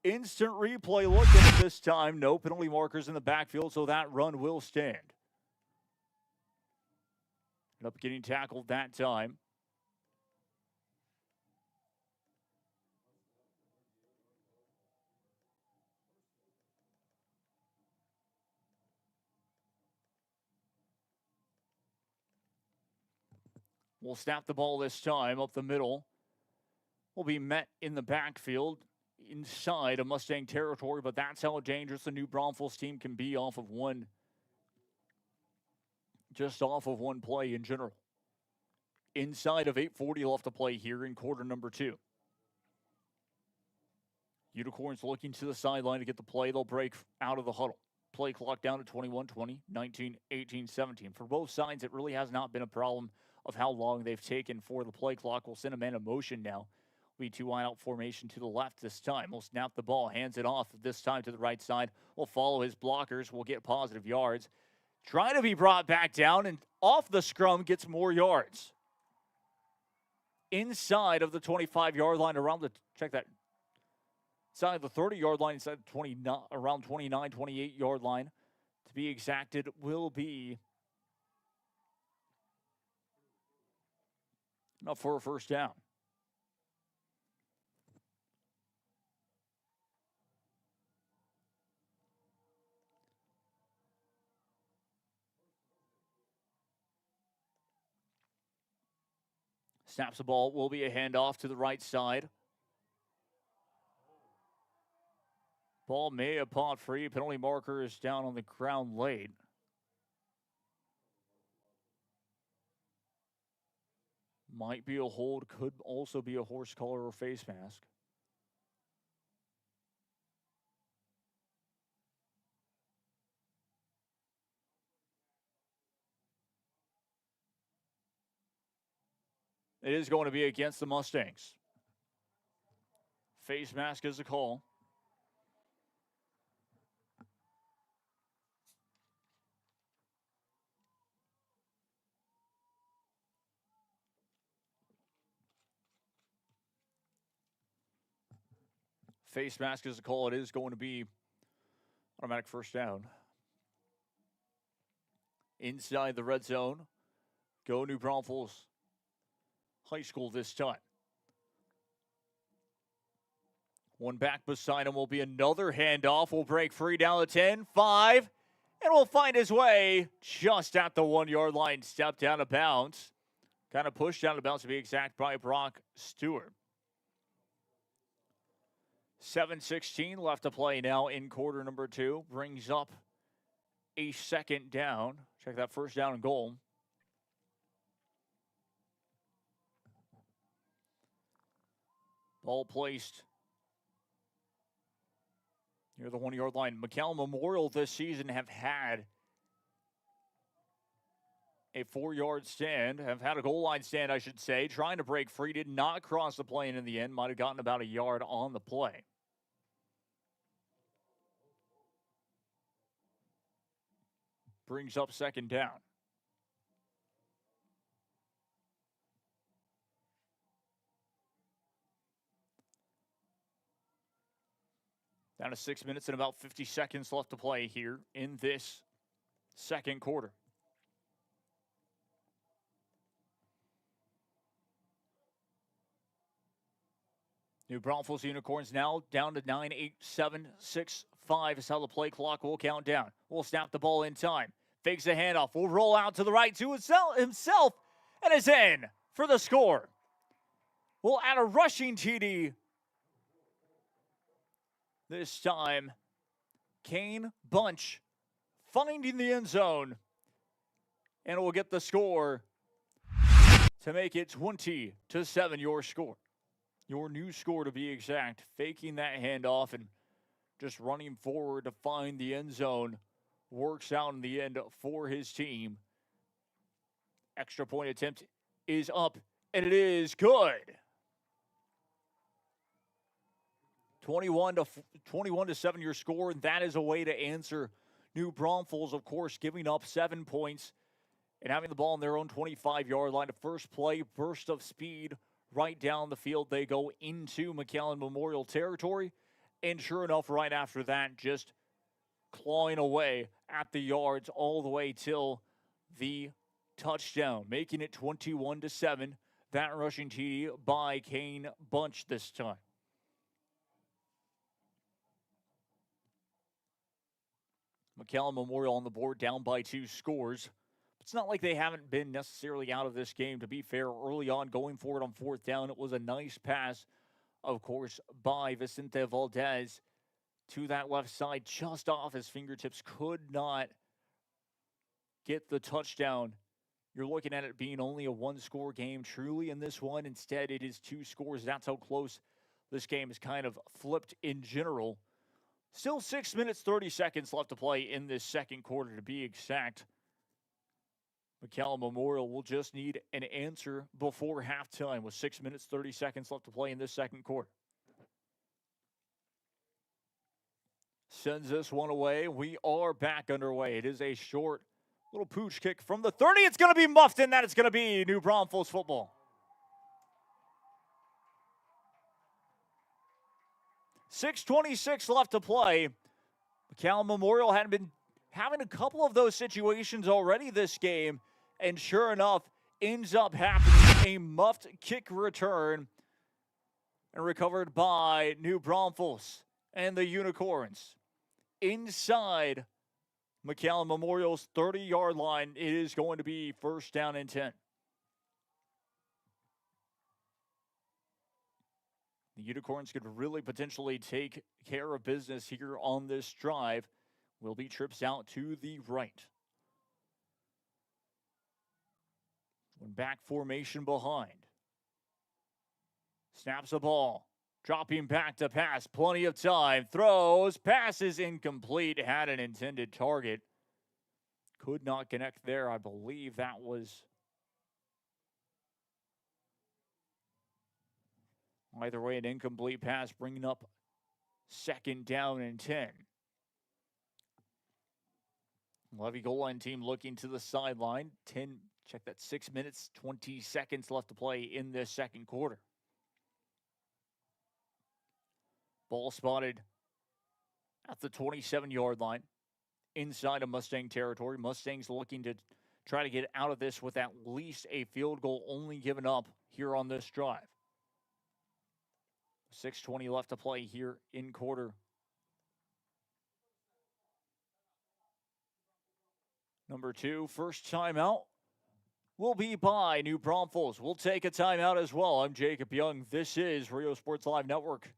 Instant replay look at it this time. No penalty markers in the backfield, so that run will stand. Ended up getting tackled that time. We'll snap the ball this time up the middle. Will be met in the backfield. inside of Mustang territory, but that's how dangerous the new Braunfels team can be off of one play in general. Inside of 8:40 left to play here in quarter number 2. Unicorns looking to the sideline to get the play. They'll break out of the huddle. Play clock down to 21, 20, 19, 18, 17. For both sides, it really has not been a problem of how long they've taken for the play clock. We'll send a man in motion now. Be 2 wide out formation to the left this time. We'll snap the ball, hands it off this time to the right side. We'll follow his blockers. We'll get positive yards. Trying to be brought back down, and off the scrum gets more yards. Inside of the 25-yard line, around the, check that, inside the 30-yard line, inside the 29, around 29, 28-yard line, to be exacted, will be enough for a first down. Snaps the ball, will be a handoff to the right side. Ball may have popped free. Penalty marker is down on the ground late. Might be a hold, could also be a horse collar or face mask. It is going to be against the Mustangs. Face mask is a call. Face mask is a call. It is going to be automatic first down. Inside the red zone. Go New Braunfels High School this time. One back beside him will be another handoff. Will break free down the 10, 5, and will find his way just at the 1-yard line. Stepped out of bounds. Kind of pushed out of bounds to be exact by Brock Stewart. 7:16 left to play now in quarter number 2. Brings up a second down. Check that, first down and goal. Ball placed near the 1-yard line. McAllen Memorial this season have had a 4-yard stand, have had a goal line stand, I should say, trying to break free. Did not cross the plane in the end. Might have gotten about a yard on the play. Brings up second down. Down to 6 minutes and about 50 seconds left to play here in this second quarter. New Braunfels Unicorns now down to 9, 8, 7, 6, 5 is how the play clock will count down. We'll snap the ball in time. Fakes a handoff. Will roll out to the right to himself and is in for the score. We'll add a rushing TD. This time, Kane Bunch finding the end zone. And will get the score to make it 20-7 your score. Your new score to be exact. Faking that handoff and just running forward to find the end zone. Works out in the end for his team. Extra point attempt is up, and it is good. 21-7 your score, and that is a way to answer New Braunfels, of course, giving up 7 points and having the ball on their own 25-yard line. A first play, burst of speed right down the field. They go into McAllen Memorial territory, and sure enough, right after that, just clawing away at the yards all the way till the touchdown, making it 21-7. That rushing TD by Kane Bunch this time. McAllen Memorial on the board, down by 2 scores. It's not like they haven't been necessarily out of this game. To be fair, early on, going forward on 4th down, it was a nice pass of course, by Vicente Valdez to that left side, just off his fingertips. Could not get the touchdown. You're looking at it being only a one-score game truly in this one. Instead, it is 2 scores. That's how close this game is kind of flipped in general. Still 6 minutes, 30 seconds left to play in this second quarter, to be exact. McAllen Memorial will just need an answer before halftime with 6 minutes, 30 seconds left to play in this second quarter. Sends this one away. We are back underway. It is a short little pooch kick from the 30. It's going to be muffed in that. It's going to be New Braunfels football. 6:26 left to play. McAllen Memorial had been having a couple of those situations already this game, and sure enough, ends up happening. A muffed kick return and recovered by New Braunfels and the Unicorns. Inside McAllen Memorial's 30-yard line, it is going to be first down and 10. The Unicorns could really potentially take care of business here on this drive. Will be trips out to the right. One back formation behind. Snaps the ball. Dropping back to pass. Plenty of time. Throws. Passes incomplete. Had an intended target. Could not connect there. I believe that was... Either way, an incomplete pass bringing up second down and 10. Levy goal line team looking to the sideline. 6 minutes, 20 seconds left to play in this second quarter. Ball spotted at the 27-yard line inside of Mustang territory. Mustangs looking to try to get out of this with at least a field goal only given up here on this drive. 6:20 left to play here in quarter number 2. First timeout will be by New Braunfels. We'll take a timeout as well. I'm Jacob Young. This is Rio Sports Live Network.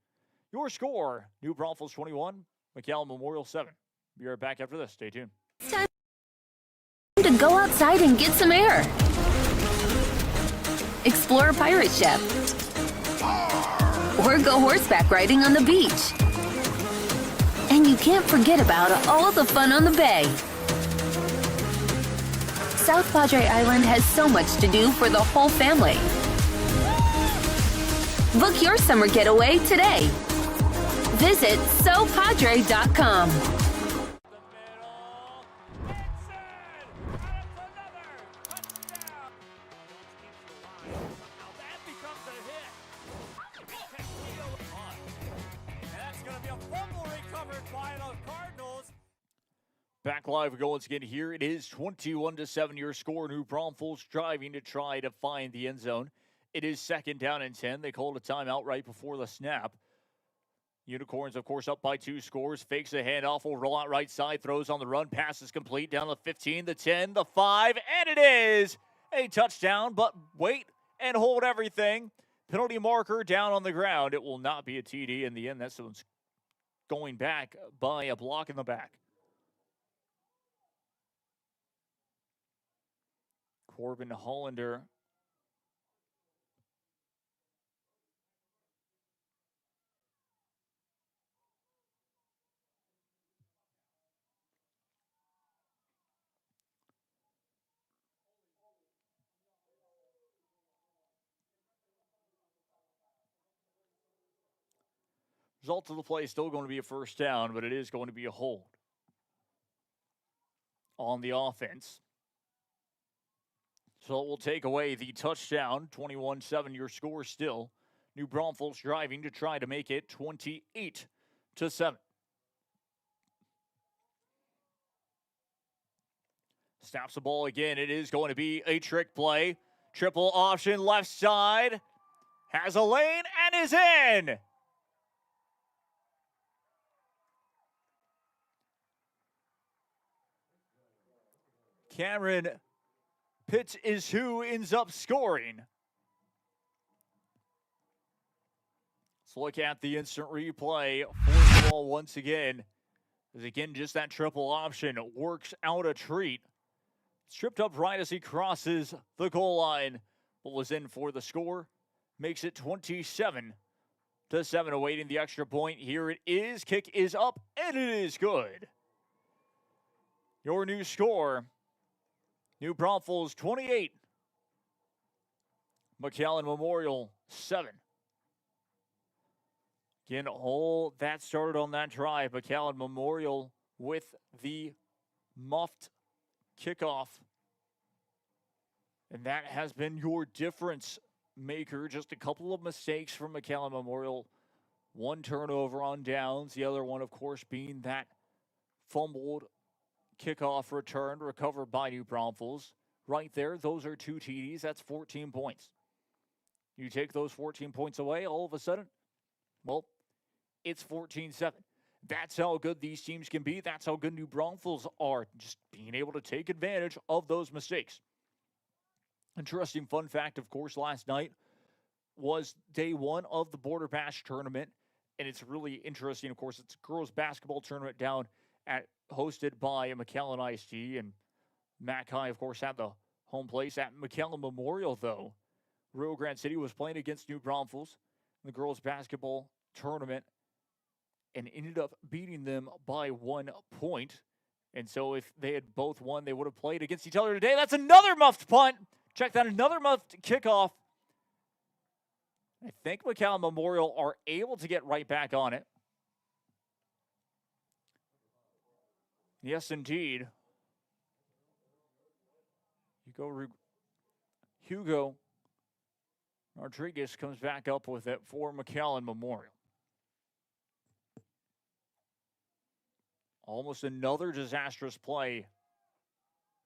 Your score, New Braunfels 21, McAllen Memorial 7. Be right back after this. Stay tuned. It's time to go outside and get some air. Explore a pirate ship. Or go horseback riding on the beach. And you can't forget about all the fun on the bay. South Padre Island has so much to do for the whole family. Book your summer getaway today. Visit SoPadre.com. Back live, we go once again here. It is 21-7 your score. New Braunfels driving to try to find the end zone. It is second down and 10. They called a timeout right before the snap. Unicorns, of course, up by 2 scores. Fakes a handoff, will roll out right side, throws on the run. Pass is complete down the 15, the 10, the 5, and it is a touchdown. But wait and hold everything. Penalty marker down on the ground. It will not be a TD in the end. That's one's going back by a block in the back. Corbin Hollander result of the play is still going to be a first down, but it is going to be a hold on the offense. So it will take away the touchdown. 21-7 your score still. New Braunfels driving to try to make it 28-7. Snaps the ball again. It is going to be a trick play. Triple option left side. Has a lane and is in. Cameron Pitts is who ends up scoring. Let's look at the instant replay. Fourth ball once again. As again, just that triple option works out a treat. Stripped up right as he crosses the goal line. Ball is in for the score. Makes it 27-7, awaiting the extra point. Here it is. Kick is up, and it is good. Your new score, New Braunfels 28, McAllen Memorial 7. Again, all that started on that drive. McAllen Memorial with the muffed kickoff. And that has been your difference maker. Just a couple of mistakes from McAllen Memorial. One turnover on downs. The other one, of course, being that fumbled kickoff return recovered by New Braunfels. Right there, those are 2 TDs. That's 14 points. You take those 14 points away, all of a sudden, well, it's 14-7. That's how good these teams can be. That's how good New Braunfels are. Just being able to take advantage of those mistakes. Interesting fun fact, of course, last night was day 1 of the Border Bash tournament. And it's really interesting, of course, it's a girls basketball tournament down at hosted by McAllen ISD. And Mac High, of course, had the home place at McAllen Memorial, though. Rio Grande City was playing against New Braunfels in the girls basketball tournament and ended up beating them by 1 point. And so if they had both won, they would have played against each other today. That's another muffed punt. Check that, another muffed kickoff. I think McAllen Memorial are able to get right back on it. Yes, indeed. Hugo Rodriguez comes back up with it for McAllen Memorial. Almost another disastrous play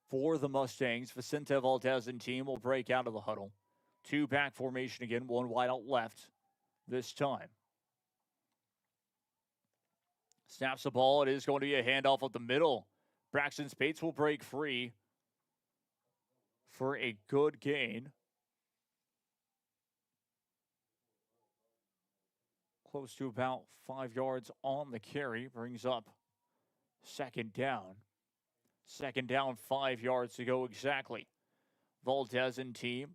for the Mustangs. Vicente Valdez and team will break out of the huddle. 2 back formation again, 1 wide out left this time. Snaps the ball. It is going to be a handoff up the middle. Braxton Spates will break free for a good gain. Close to about 5 yards on the carry. Brings up second down. Second down, 5 yards to go exactly. Valdez and team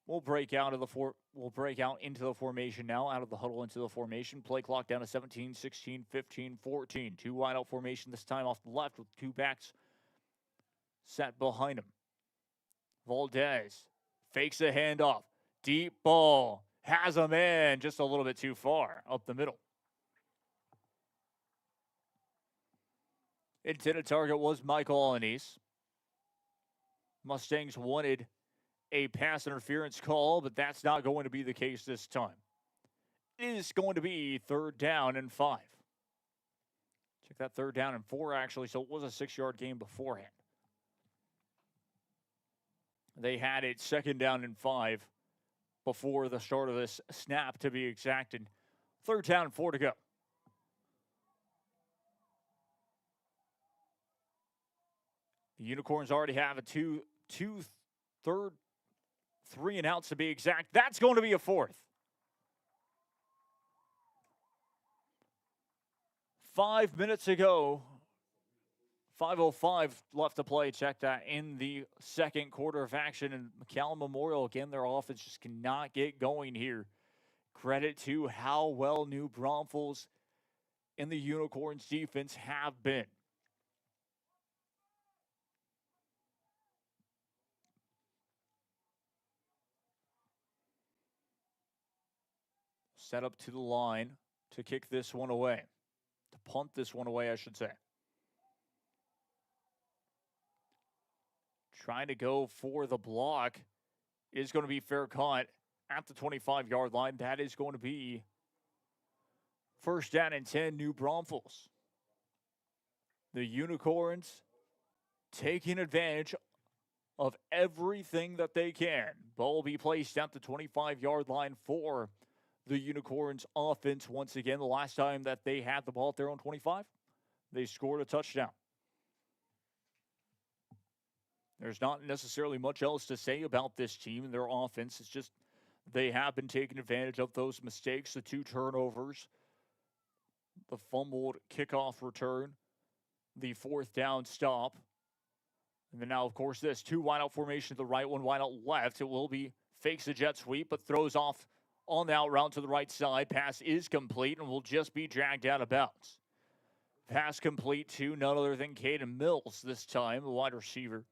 will break out into the formation now, out of the huddle into the formation. Play clock down to 17, 16, 15, 14. 2 wide out formation this time off the left with 2 backs set behind him. Valdez fakes a handoff. Deep ball. Has a man just a little bit too far up the middle. Intended target was Michael Alanis. Mustangs wanted a pass interference call, but that's not going to be the case this time. It is going to be 3rd down and 5. Check that, 3rd down and 4, actually, so it was a 6-yard gain beforehand. They had it 2nd down and 5 before the start of this snap, to be exact, and 3rd down and 4 to go. The Unicorns already have a 3 and outs to be exact. That's going to be a 4th. 5 minutes ago, 5:05 left to play. Check that in the second quarter of action. And McAllen Memorial, again, their offense just cannot get going here. Credit to how well New Braunfels and the Unicorns defense have been. Set up to the line to kick this one away. To punt this one away, I should say. Trying to go for the block is going to be fair caught at the 25-yard line. That is going to be 1st down and 10, New Braunfels. The Unicorns taking advantage of everything that they can. Ball will be placed at the 25-yard line for the Unicorns offense once again. The last time that they had the ball at their own 25, they scored a touchdown. There's not necessarily much else to say about this team and their offense. It's just they have been taking advantage of those mistakes, the 2 turnovers, the fumbled kickoff return, the 4th down stop. And then now, of course, this 2 wideout formation to the right, 1 wideout left. It will be fakes the jet sweep, but throws off on the out route to the right side. Pass is complete and will just be dragged out of bounds. Pass complete to none other than Caden Mills this time, the wide receiver.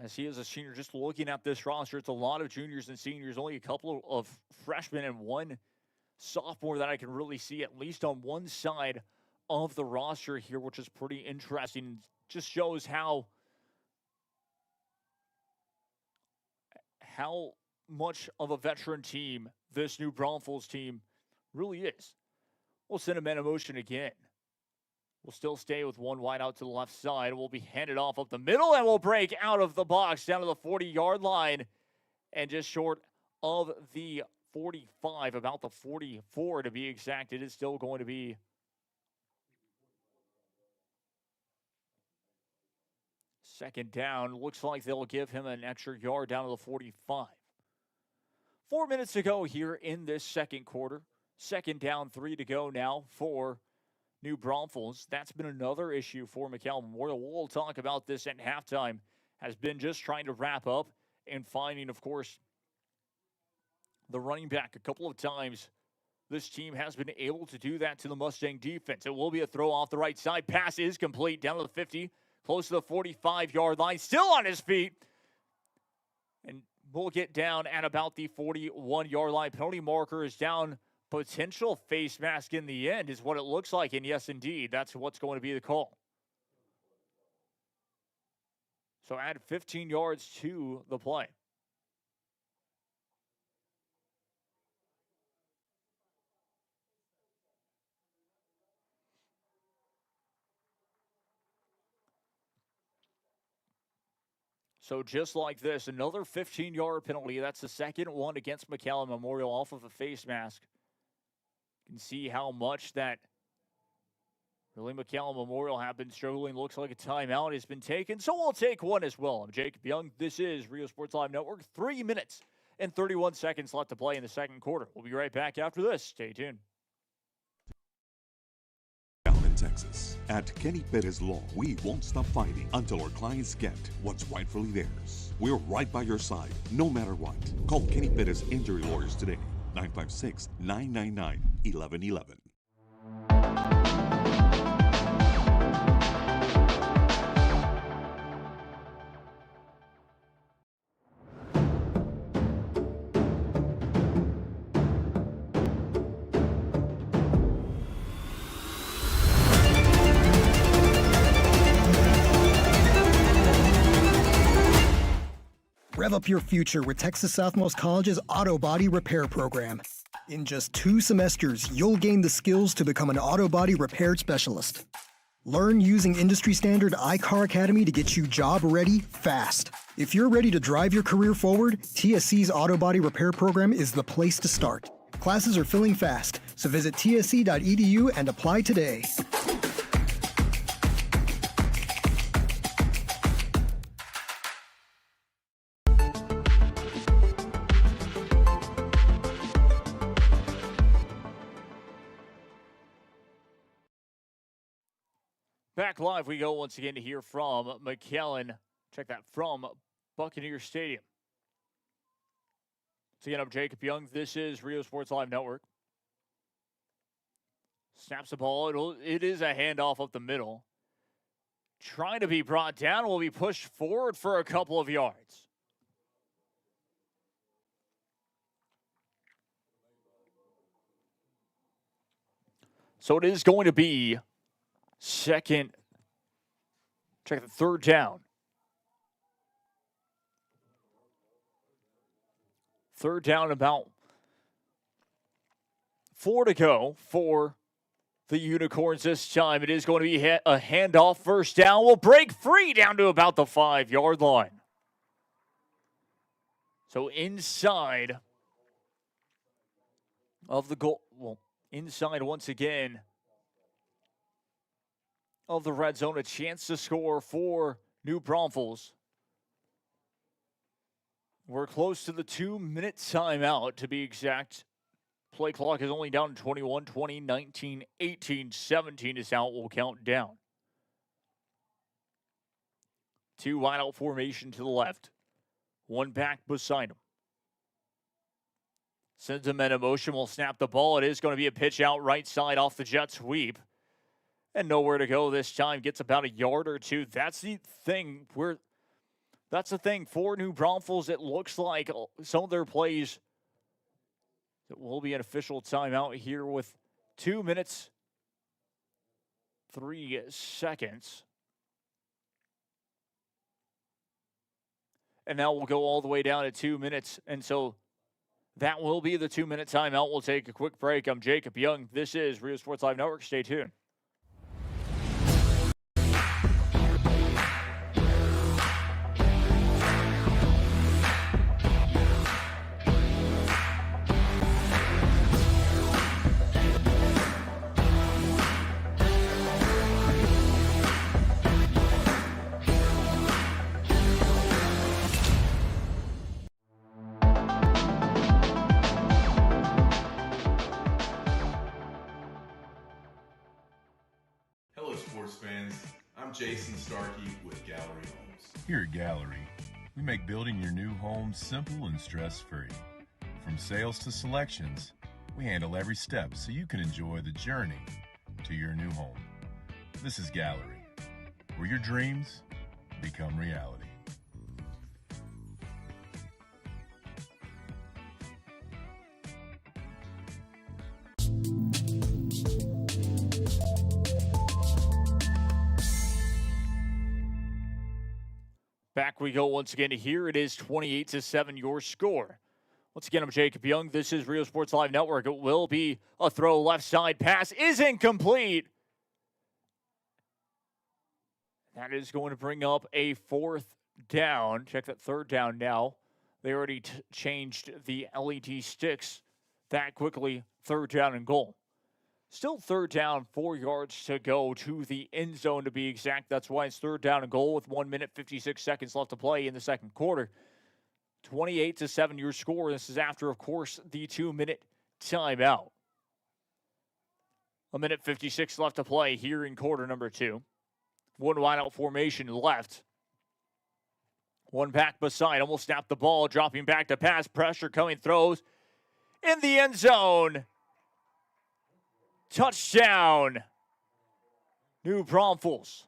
As he is a senior, just looking at this roster, it's a lot of juniors and seniors, only a couple of freshmen and 1 sophomore that I can really see, at least on one side of the roster here, which is pretty interesting. Just shows how much of a veteran team this new Braunfels team really is. We'll send a man in motion again. We'll still stay with 1 wide out to the left side. We'll be handed off up the middle, and we'll break out of the box down to the 40-yard line. And just short of the 45, about the 44 to be exact. It is still going to be second down. Looks like they'll give him an extra yard down to the 45. 4 minutes to go here in this second quarter. Second down, 3 to go now for New Braunfels. That's been another issue for McAllen Memorial. We'll talk about this at halftime. Has been just trying to wrap up and finding, of course, the running back a couple of times. This team has been able to do that to the Mustang defense. It will be a throw off the right side. Pass is complete down to the 50, close to the 45-yard line. Still on his feet. And we'll get down at about the 41-yard line. Penalty marker is down. Potential face mask in the end is what it looks like. And yes, indeed, that's what's going to be the call. So add 15 yards to the play. So just like this, another 15-yard penalty. That's the second one against McAllen Memorial off of a face mask. You can see how much that really McAllen Memorial have been struggling. Looks like a timeout has been taken, so we'll take one as well. I'm Jacob Young. This is Rio Sports Live Network. 3 minutes and 31 seconds left to play in the second quarter. We'll be right back after this. Stay tuned. Texas. At Kenny Perez Law, we won't stop fighting until our clients get what's rightfully theirs. We're right by your side, no matter what. Call Kenny Perez Injury Lawyers today, 956-999-1111. Rev up your future with Texas Southmost College's Auto Body Repair Program. In just 2 semesters, you'll gain the skills to become an auto body repair specialist. Learn using industry standard iCar Academy to get you job ready fast. If you're ready to drive your career forward, TSC's Auto Body Repair Program is the place to start. Classes are filling fast, so visit tsc.edu and apply today. Back live we go once again to hear from McAllen. Check that, from Buccaneer Stadium. So again, I'm Jacob Young. This is Rio Sports Live Network. Snaps the ball. It is a handoff up the middle. Trying to be brought down. Will be pushed forward for a couple of yards. So it is going to be third down. Third down, about 4 to go for the Unicorns this time. It is going to be a handoff. First down will break free down to about the 5-yard line. So inside of the goal, inside once again of the red zone, a chance to score for New Braunfels. We're close to the 2-minute timeout, to be exact. Play clock is only down to 21, 20, 19, 18, 17 is how it will count down. 2 wide out formation to the left. 1 back beside him. Sends him in motion, will snap the ball. It is going to be a pitch out right side off the jet sweep. And nowhere to go this time. Gets about a yard or two. That's the thing. That's the thing for New Braunfels. It looks like some of their plays, it will be an official timeout here with 2 minutes, 3 seconds. And now we'll go all the way down to 2 minutes. And so that will be the 2-minute timeout. We'll take a quick break. I'm Jacob Young. This is Rio Sports Live Network. Stay tuned. Fans, I'm Jason Starkey with Gallery Homes. Here at Gallery, we make building your new home simple and stress-free. From sales to selections, we handle every step so you can enjoy the journey to your new home. This is Gallery, where your dreams become reality. Back we go once again. Here it is 28-7, your score. Once again, I'm Jacob Young. This is Rio Sports Live Network. It will be a throw left side. Pass is incomplete. That is going to bring up a 4th down. Check that 3rd down now. They already changed the LED sticks that quickly. 3rd down and goal. Still 3rd down, 4 yards to go to the end zone to be exact. That's why it's 3rd down and goal with 1 minute, 56 seconds left to play in the second quarter. 28-7 your score. This is after, of course, the 2-minute timeout. 1 minute, 56 left to play here in quarter number 2. 1 wide out formation left. 1 back beside him will snap the ball, dropping back to pass. Pressure coming, throws in the end zone. Touchdown, New Braunfels.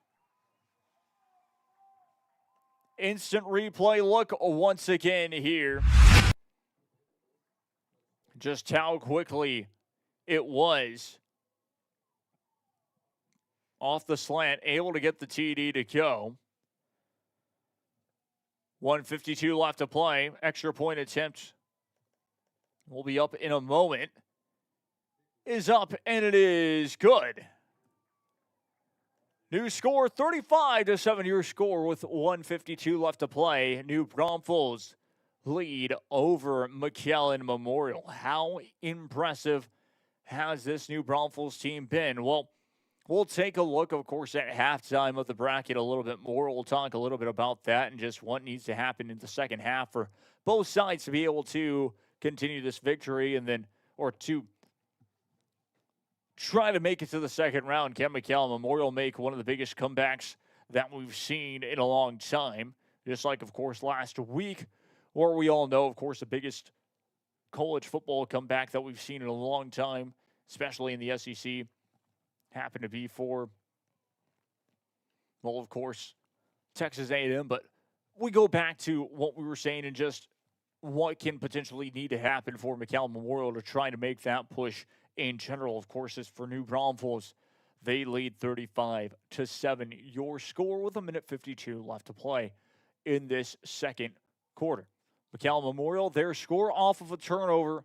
Instant replay look once again here. Just how quickly it was. Off the slant, able to get the TD to go. 1:52 left to play. Extra point attempt will be up in a moment. Is up, and it is good. New score, 35-7 your score with 1:52 left to play. New Braunfels lead over McAllen Memorial. How impressive has this New Braunfels team been? Well, we'll take a look, of course, at halftime of the bracket a little bit more. We'll talk a little bit about that and just what needs to happen in the second half for both sides to be able to continue this victory and then, or to try to make it to the second round. Can McAllen Memorial make one of the biggest comebacks that we've seen in a long time? Just like, of course, last week, or we all know, of course, the biggest college football comeback that we've seen in a long time, especially in the SEC, happened to be for, well, of course, Texas A&M. But we go back to what we were saying and just what can potentially need to happen for McAllen Memorial to try to make that push in general. Of course, is for New Braunfels. They lead 35-7. Your score with 1:52 left to play in this second quarter. McAllen Memorial, their score off of a turnover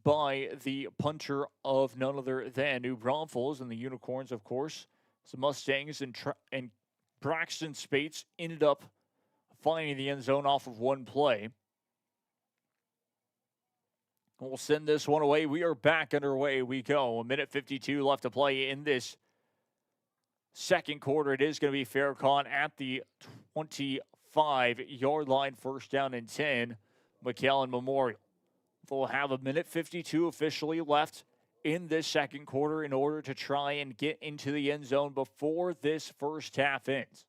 by the punter of none other than New Braunfels, and the Unicorns, of course. The Mustangs and Braxton Spates ended up finding the end zone off of one play. We'll send this one away. We are back underway. We go. 1:52 left to play in this second quarter. It is going to be fair count at the 25. 35-yard line, first down and 10, McAllen Memorial. They'll have 1:52 officially left in this second quarter in order to try and get into the end zone before this first half ends.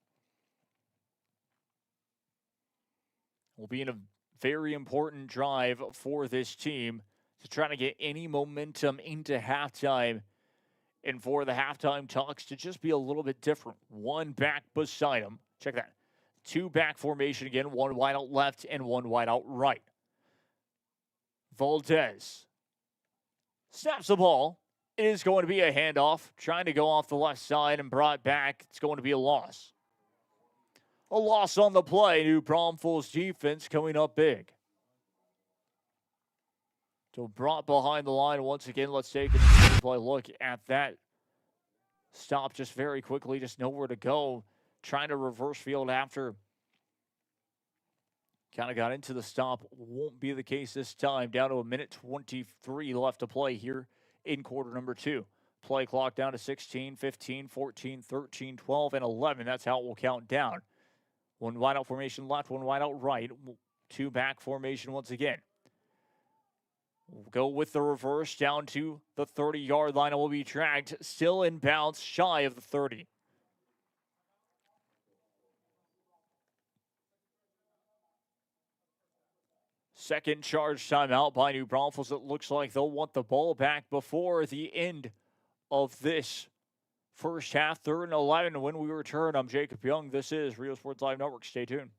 Will be in a very important drive for this team to try to get any momentum into halftime and for the halftime talks to just be a little bit different. One back beside him. Check that. Two back formation again, one wide out left and one wide out right. Valdez snaps the ball. It is going to be a handoff. Trying to go off the left side and brought back. It's going to be a loss. A loss on the play. New Braunfels defense coming up big. So brought behind the line once again. Let's take a look at that stop just very quickly. Just nowhere to go. Trying to reverse field after. Kind of got into the stop. Won't be the case this time. Down to 1:23 left to play here in quarter number 2. Play clock down to 16, 15, 14, 13, 12, and 11. That's how it will count down. One wide out formation left, one wide out right. Two back formation once again. We'll go with the reverse down to the 30-yard line. It will be tracked. Still in bounds, shy of the 30. Second charge timeout by New Braunfels. It looks like they'll want the ball back before the end of this first half. 3rd and 11 when we return. I'm Jacob Young. This is Rio Sports Live Network. Stay tuned.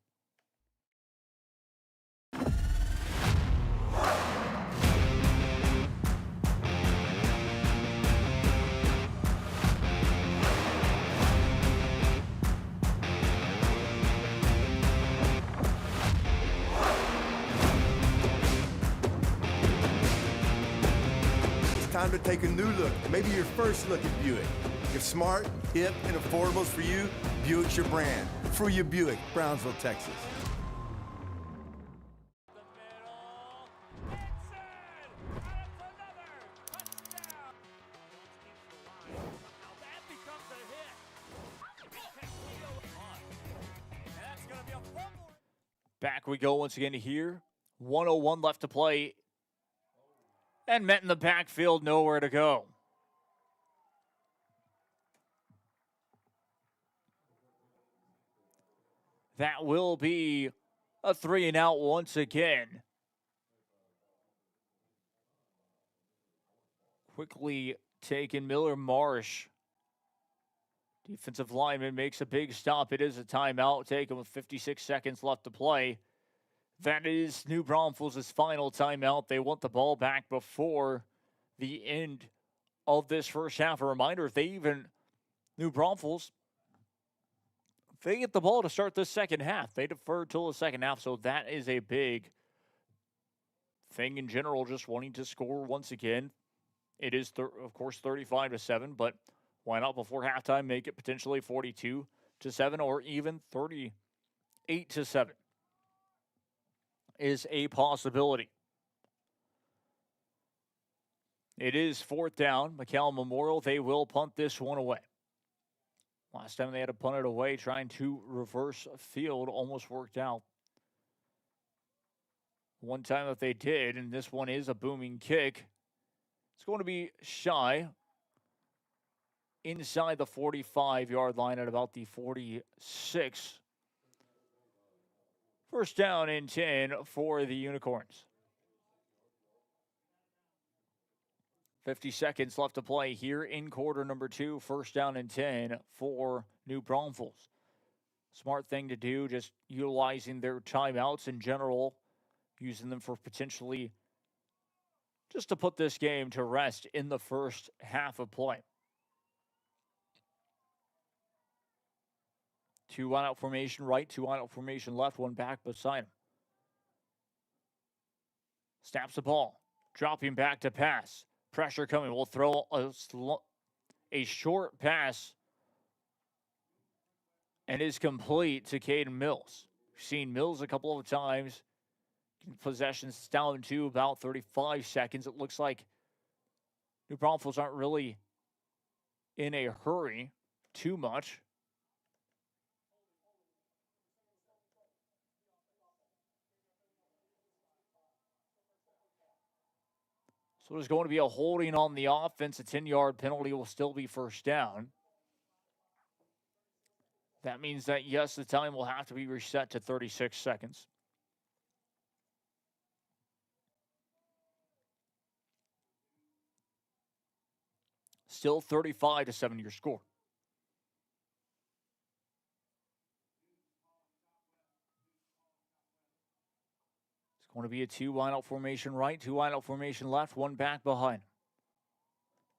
Time to take a new look, maybe your first look at Buick. If smart, hip, and affordable is for you, Buick's your brand. For your Buick, Brownsville, Texas. Back we go once again here. 1:01 left to play. And met in the backfield, nowhere to go. That will be a 3 and out once again. Quickly taken Miller Marsh. Defensive lineman makes a big stop. It is a timeout taken with 56 seconds left to play. That is New Braunfels' final timeout. They want the ball back before the end of this first half. A reminder, if New Braunfels, they get the ball to start this second half. They defer till the second half, so that is a big thing in general, just wanting to score once again. It is, of course, 35-7, but why not before halftime make it potentially 42-7 or even 38-7? Is a possibility. It is 4th down. McAllen Memorial, they will punt this one away. Last time they had to punt it away, trying to reverse field, almost worked out. One time that they did, and this one is a booming kick. It's going to be shy. Inside the 45-yard line at about the 46. First down and 10 for the Unicorns. 50 seconds left to play here in quarter number 2. First down and 10 for New Braunfels. Smart thing to do, just utilizing their timeouts in general, using them for potentially just to put this game to rest in the first half of play. 2 wide out formation right, 2 wide out formation left, one back beside him. Snaps the ball, dropping back to pass. Pressure coming. We'll throw a short pass and is complete to Caden Mills. We've seen Mills a couple of times. Possessions down to about 35 seconds. It looks like New Braunfels aren't really in a hurry too much. So there's going to be a holding on the offense. A 10-yard penalty will still be first down. That means that, yes, the time will have to be reset to 36 seconds. Still 35-7 your score. It's going to be a 2 wideout formation right, 2 wideout formation left, 1 back behind.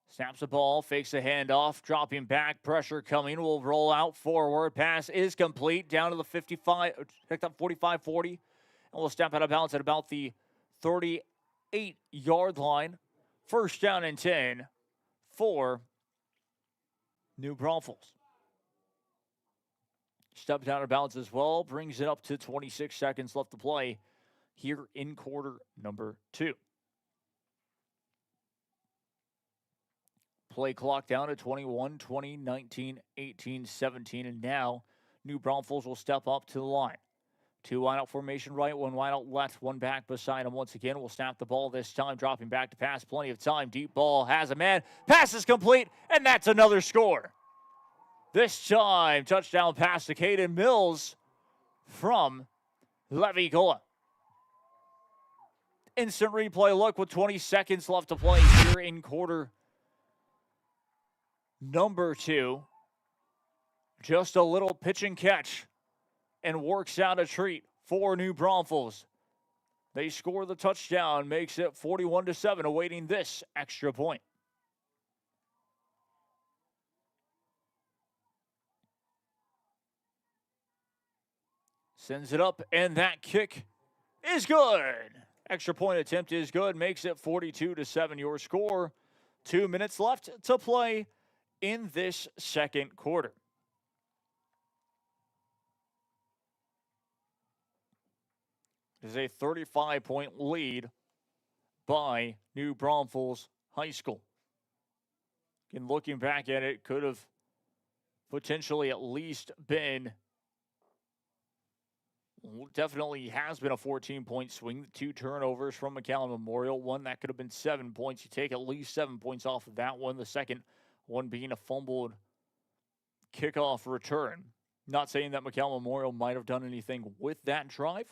Snaps the ball, fakes the handoff, dropping back, pressure coming, will roll out forward. Pass is complete, down to the 55, picked up 45-40, and we'll step out of bounds at about the 38-yard line. First down and 10 for New Braunfels. Steps out of bounds as well, brings it up to 26 seconds left to play here in quarter number 2. Play clock down to 21, 20, 19, 18, 17, and now New Braunfels will step up to the line. 2 wideout formation right, 1 wideout left, 1 back beside him once again. We'll snap the ball this time, dropping back to pass. Plenty of time. Deep ball has a man. Pass is complete, and that's another score. This time, touchdown pass to Caden Mills from Levy Gola. Instant replay look with 20 seconds left to play here in quarter number 2. Just a little pitch and catch and works out a treat for New Braunfels. They score the touchdown, makes it 41-7, awaiting this extra point. Sends it up, and that kick is good. Extra point attempt is good, makes it 42-7 your score. 2 minutes left to play in this second quarter. It is a 35-point lead by New Braunfels High School. And looking back at it, could have potentially at least been, definitely has been a 14-point swing. 2 turnovers from McAllen Memorial. 1 that could have been 7 points. You take at least 7 points off of that one. The second one being a fumbled kickoff return. Not saying that McAllen Memorial might have done anything with that drive,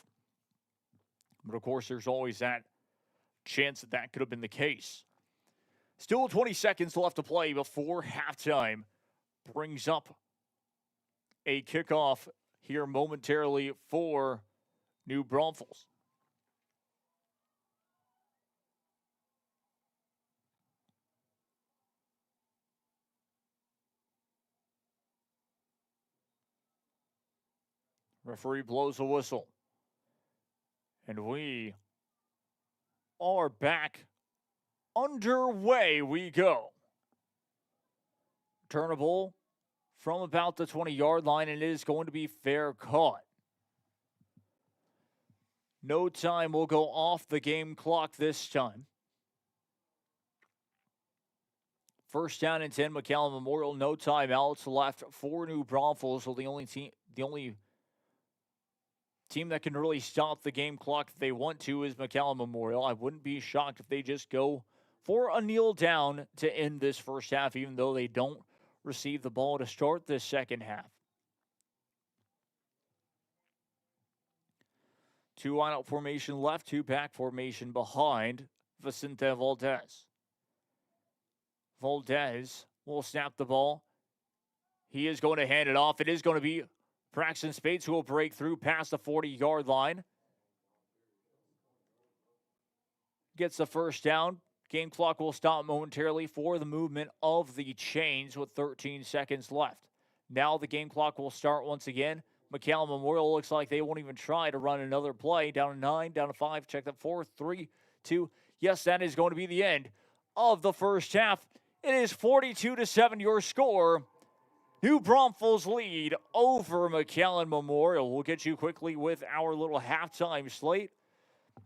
but of course there's always that chance that that could have been the case. Still 20 seconds left to play before halftime. Brings up a kickoff here momentarily for New Braunfels. Referee blows a whistle. And we are back. Underway we go. Returnable from about the 20-yard line, and it is going to be fair caught. No time will go off the game clock this time. First down and 10, McAllen Memorial. No timeouts left for New Braunfels. So the only team that can really stop the game clock if they want to is McAllen Memorial. I wouldn't be shocked if they just go for a kneel down to end this first half, even though they don't receive the ball to start this second half. 2 wideout formation left, 2 back formation behind Vicente Valdez. Valdez will snap the ball. He is going to hand it off. It is going to be Braxton Spates who will break through past the 40-yard line. Gets the first down. Game clock will stop momentarily for the movement of the chains with 13 seconds left. Now the game clock will start once again. McAllen Memorial looks like they won't even try to run another play. Down to 9, down to 5, check that 4, 3, 2. Yes, that is going to be the end of the first half. It is 42-7 your score. New Braunfels lead over McAllen Memorial. We'll get you quickly with our little halftime slate.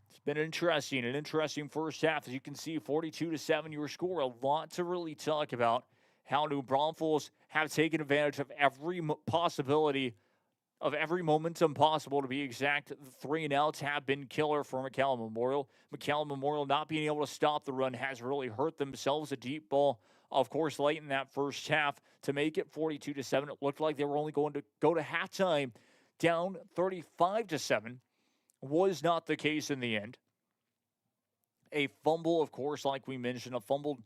It's been an interesting first half. As you can see, 42-7 your score. A lot to really talk about. How New Braunfels have taken advantage of every possibility of every momentum possible, to be exact. The 3 and outs have been killer for McAllen Memorial. McAllen Memorial not being able to stop the run has really hurt themselves. A deep ball, of course, late in that first half to make it 42-7. It looked like they were only going to go to halftime down 35-7. Was not the case in the end. A fumble, of course, like we mentioned, a fumbled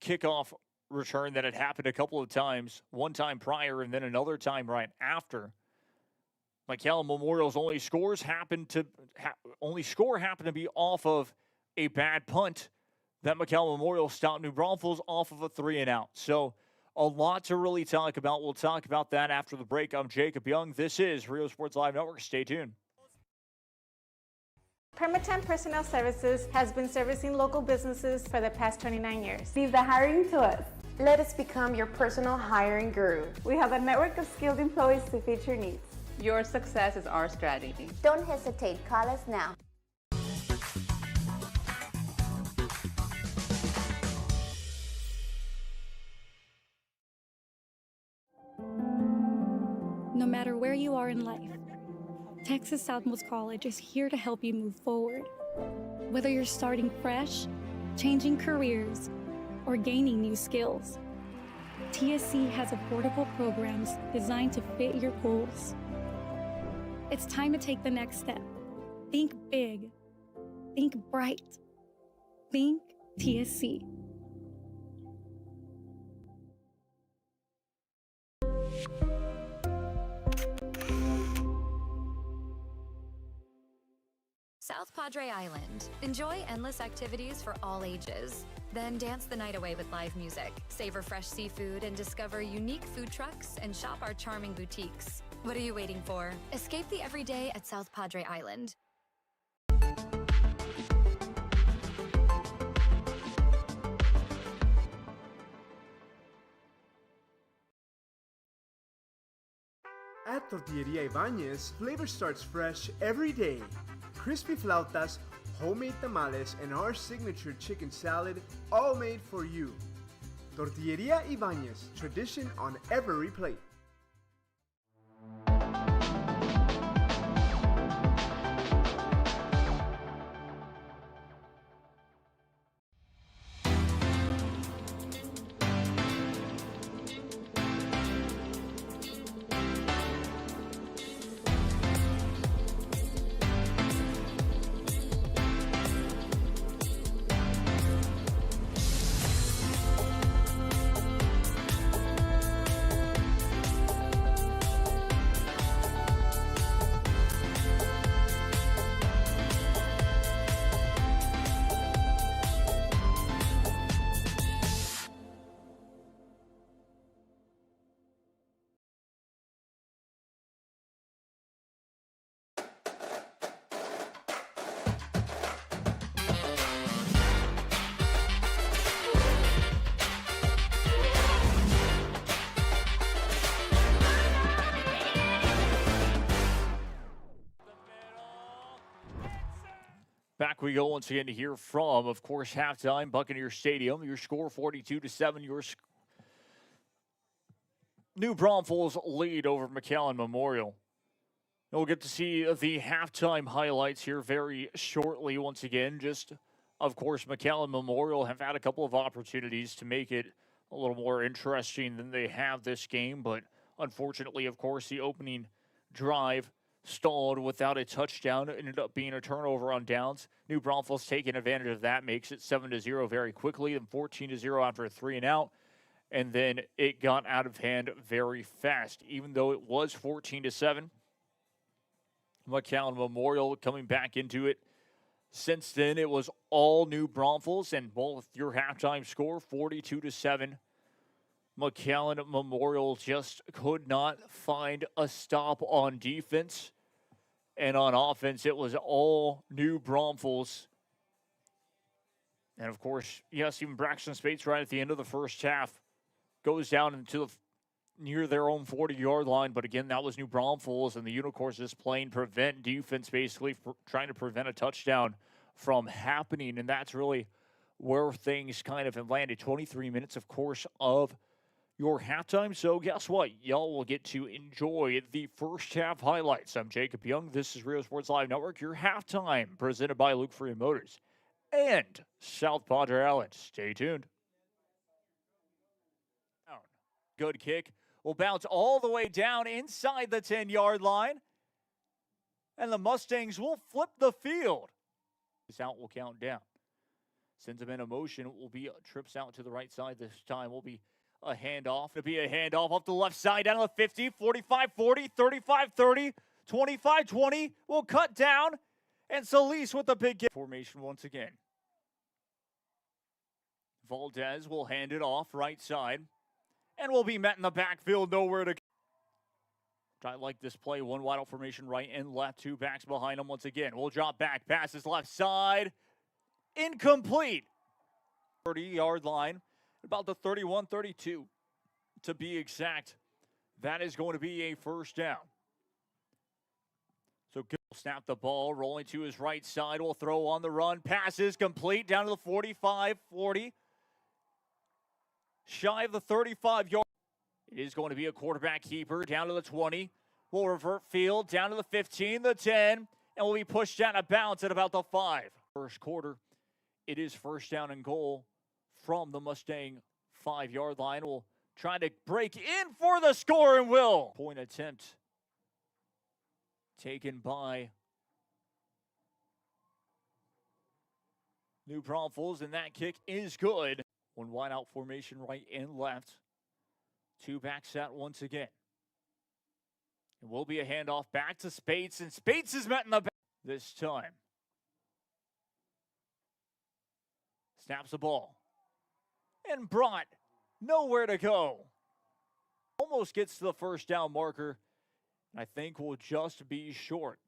kickoff return that had happened a couple of times, one time prior and then another time right after. McAllen Memorial's only score happened to be off of a bad punt that McAllen Memorial stopped New Braunfels off of a 3 and out. So a lot to really talk about. We'll talk about that after the break. I'm Jacob Young. This is Rio Sports Live Network. Stay tuned. Permatemp Personnel Services has been servicing local businesses for the past 29 years. Leave the hiring to us. Let us become your personal hiring guru. We have a network of skilled employees to fit your needs. Your success is our strategy. Don't hesitate, call us now. No matter where you are in life, Texas Southmost College is here to help you move forward. Whether you're starting fresh, changing careers, or gaining new skills, TSC has affordable programs designed to fit your goals. It's time to take the next step. Think big. Think bright. Think TSC. South Padre Island. Enjoy endless activities for all ages. Then dance the night away with live music. Savor fresh seafood and discover unique food trucks and shop our charming boutiques. What are you waiting for? Escape the everyday at South Padre Island. At Tortilleria Ibañez, flavor starts fresh every day. Crispy flautas, homemade tamales, and our signature chicken salad, all made for you. Tortilleria Ibañez, tradition on every plate. Back we go once again to hear from, of course, halftime, Buccaneer Stadium. Your score 42-7. Your New Braunfels lead over McAllen Memorial. We'll get to see the halftime highlights here very shortly once again. Just, of course, McAllen Memorial have had a couple of opportunities to make it a little more interesting than they have this game. But unfortunately, of course, the opening drive stalled without a touchdown. It ended up being a turnover on downs. New Braunfels taking advantage of that, makes it 7-0 very quickly, and 14-0 after a 3 and out. And then it got out of hand very fast. Even though it was 14-7, McAllen Memorial coming back into it. Since then, it was all New Braunfels, and both your halftime score, 42-7. McAllen Memorial just could not find a stop on defense. And on offense, it was all New Braunfels. And, of course, yes, even Braxton Spates right at the end of the first half goes down into near their own 40-yard line. But, again, that was New Braunfels, and the Unicorns just playing prevent defense, basically trying to prevent a touchdown from happening. And that's really where things kind of landed. 23 minutes, of course, of your halftime. So guess what? Y'all will get to enjoy the first half highlights. I'm Jacob Young. This is Rio Sports Live Network, your halftime presented by Luke Freeman Motors and South Padre Island. Stay tuned. Good kick. Will bounce all the way down inside the 10-yard line. And the Mustangs will flip the field. This out will count down. Sends him in motion. It will be trips out to the right side this time. Will be a handoff. It'll be a handoff off the left side down to the 50, 45-40, 35-30, 25-20. Will cut down. And Solis with the big get. Formation once again. Valdez will hand it off right side. And will be met in the backfield. Nowhere to go. I like this play. One wide out formation right and left. Two backs behind him once again. We'll drop back. Passes left side. Incomplete. 30-yard line. About the 31-32 to be exact. That is going to be a first down. So Gill will snap the ball. Rolling to his right side. Will throw on the run. Passes complete down to the 45-40. Shy of the 35-yard. It is going to be a quarterback keeper down to the 20. Will revert field down to the 15, the 10, and will be pushed out of bounds at about the 5. First quarter, it is first down and goal from the Mustang 5-yard line. Will try to break in for the score and will. Point attempt taken by New Braunfels, and that kick is good. One wide out formation right and left. Two back set once again. It will be a handoff back to Spates, and Spates is met in the back this time. Snaps the ball. And brought nowhere to go. Almost gets to the first down marker. I think will just be short.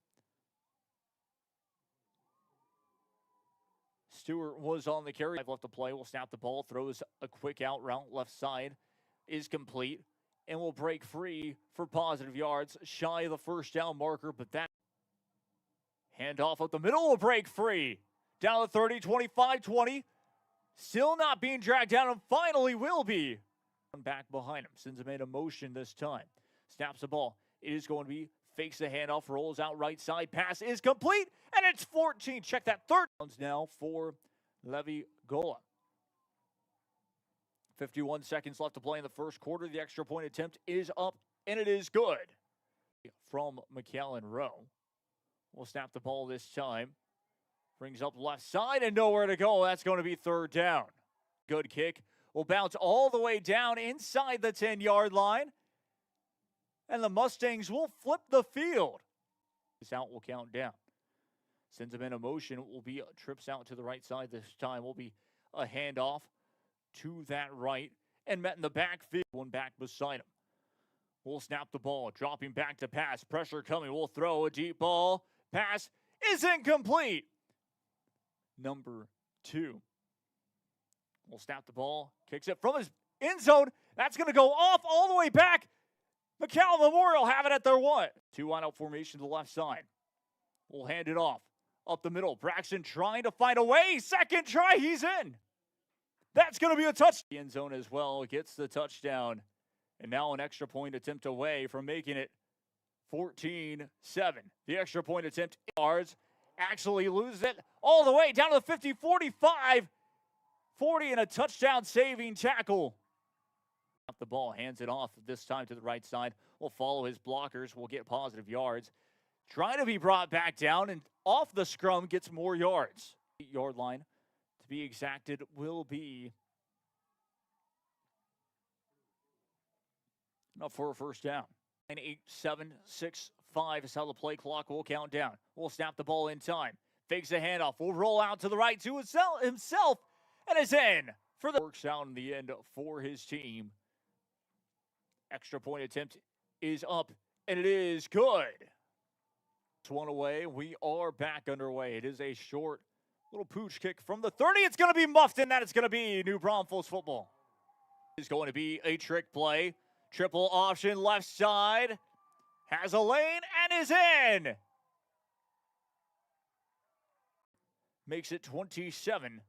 Stewart was on the carry. Left to play. Will snap the ball. Throws a quick out route left side. Is complete. And will break free for positive yards. Shy of the first down marker. But that handoff up the middle will break free. Down to the 30, 25, 20. Still not being dragged down and finally will be. Back behind him. Sends him in motion this time. Snaps the ball. It is going to be fakes the handoff. Rolls out right side. Pass is complete. And it's 14. Check that third. Now for Levi Gola. 51 seconds left to play in the first quarter. The extra point attempt is up, and it is good. From McAllen Rowe. We'll snap the ball this time. Brings up left side and nowhere to go. That's going to be third down. Good kick. Will bounce all the way down inside the 10-yard line. And the Mustangs will flip the field. This out will count down. Sends him in motion. It will be trips out to the right side this time. Will be a handoff to that right and met in the backfield. One back beside him. We'll snap the ball. Dropping back to pass. Pressure coming. We'll throw a deep ball. Pass is incomplete. Number 2. We'll snap the ball. Kicks it from his end zone. That's going to go off all the way back. McAllen Memorial have it at their 1. 2 wide out formation to the left side. We'll hand it off. Up the middle. Braxton trying to find a way. Second try. He's in. That's going to be a touch. The end zone as well. Gets the touchdown. And now an extra point attempt away from making it 14-7. The extra point attempt yards. Actually loses it all the way down to the 50, 45, 40, and a touchdown saving tackle. The ball, hands it off this time to the right side. Will follow his blockers. Will get positive yards. Trying to be brought back down, and off the scrum gets more yards. 8-yard line, to be exacted, will be enough for a first down. 9, 8, 7, 6, 5 is how the play clock will count down. We'll snap the ball in time. Fakes a handoff. Will roll out to the right to himself, and is in for the works out in the end for his team. Extra point attempt is up, and it is good. It's one away. We are back underway. It is a short little pooch kick from the 30. It's going to be muffed, and that it's going to be New Braunfels football. It's going to be a trick play. Triple option left side. Has a lane and is in. Makes it 27-7.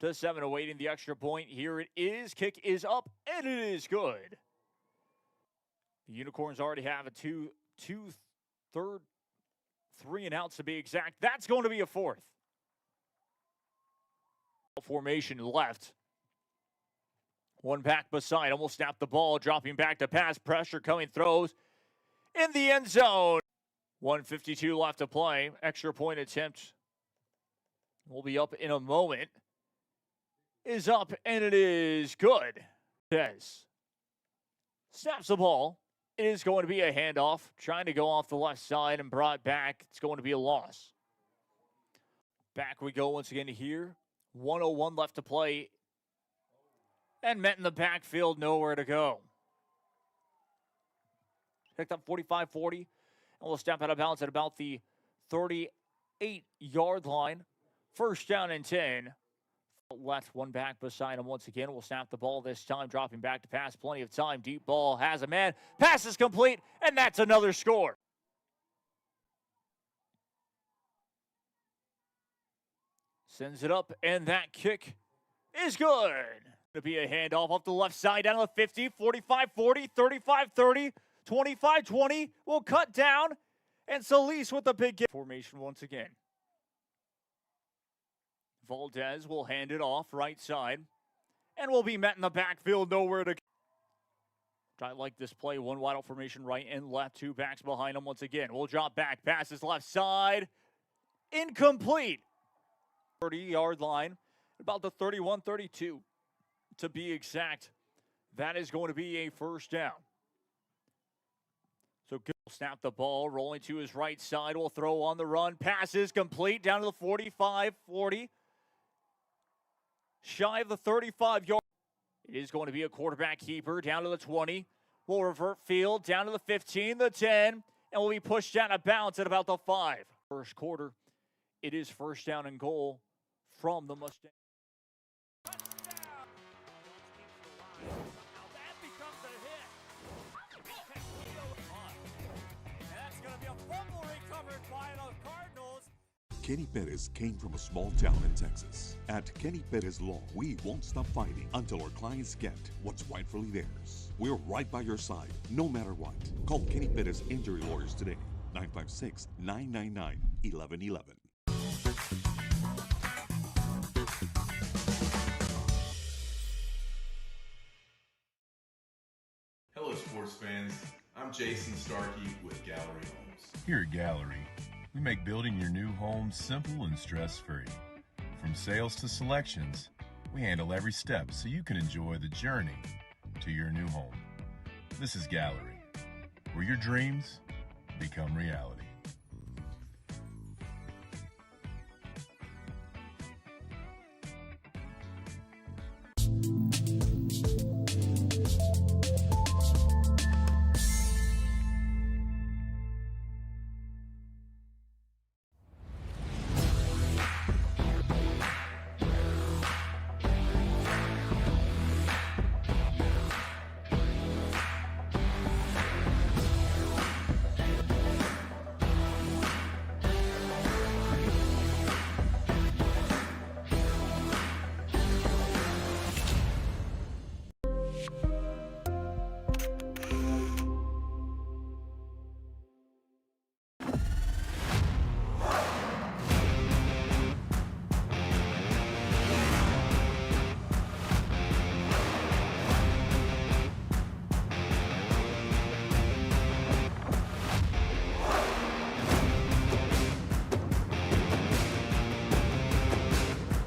7 awaiting the extra point. Here it is. Kick is up, and it is good. The Unicorns already have a 3 and outs to be exact. That's going to be a 4th. Formation left. 1 back beside. Almost snapped the ball. Dropping back to pass. Pressure coming. Throws in the end zone. 1:52 left to play. Extra point attempt will be up in a moment. Is up, and it is good. Says snaps the ball. It is going to be a handoff. Trying to go off the left side and brought back. It's going to be a loss. Back we go once again here. 1:01 left to play. And met in the backfield, nowhere to go. Picked up 45-40. And we'll step out of bounds at about the 38-yard line. First down and 10. Left, 1 back beside him once again. We'll snap the ball this time, dropping back to pass. Plenty of time. Deep ball has a man. Pass is complete, and that's another score. Sends it up, and that kick is good. To be a handoff off the left side down to the 50, 45-40, 35-30, 25-20. Will cut down, and Solis with the big get. Formation once again. Valdez will hand it off right side, and will be met in the backfield, nowhere to go. I like this play. 1 wide out formation, right and left. 2 backs behind him once again. We'll drop back. Passes left side. Incomplete. 30-yard line. About the 31-32 to be exact. That is going to be a first down. So Gill snap the ball. Rolling to his right side. Will throw on the run. Passes complete down to the 45-40. Shy of the 35-yard. It is going to be a quarterback keeper down to the 20. Will revert field down to the 15, the 10, and will be pushed out of bounds at about the 5. First quarter, it is first down and goal from the Mustang. Kenny Perez came from a small town in Texas. At Kenny Perez Law, we won't stop fighting until our clients get what's rightfully theirs. We're right by your side, no matter what. Call Kenny Perez Injury Lawyers today, 956-999-1111. Hello, sports fans. I'm Jason Starkey with Gallery Homes. Here at Gallery, we make building your new home simple and stress-free. From sales to selections, we handle every step so you can enjoy the journey to your new home. This is Gallery, where your dreams become reality.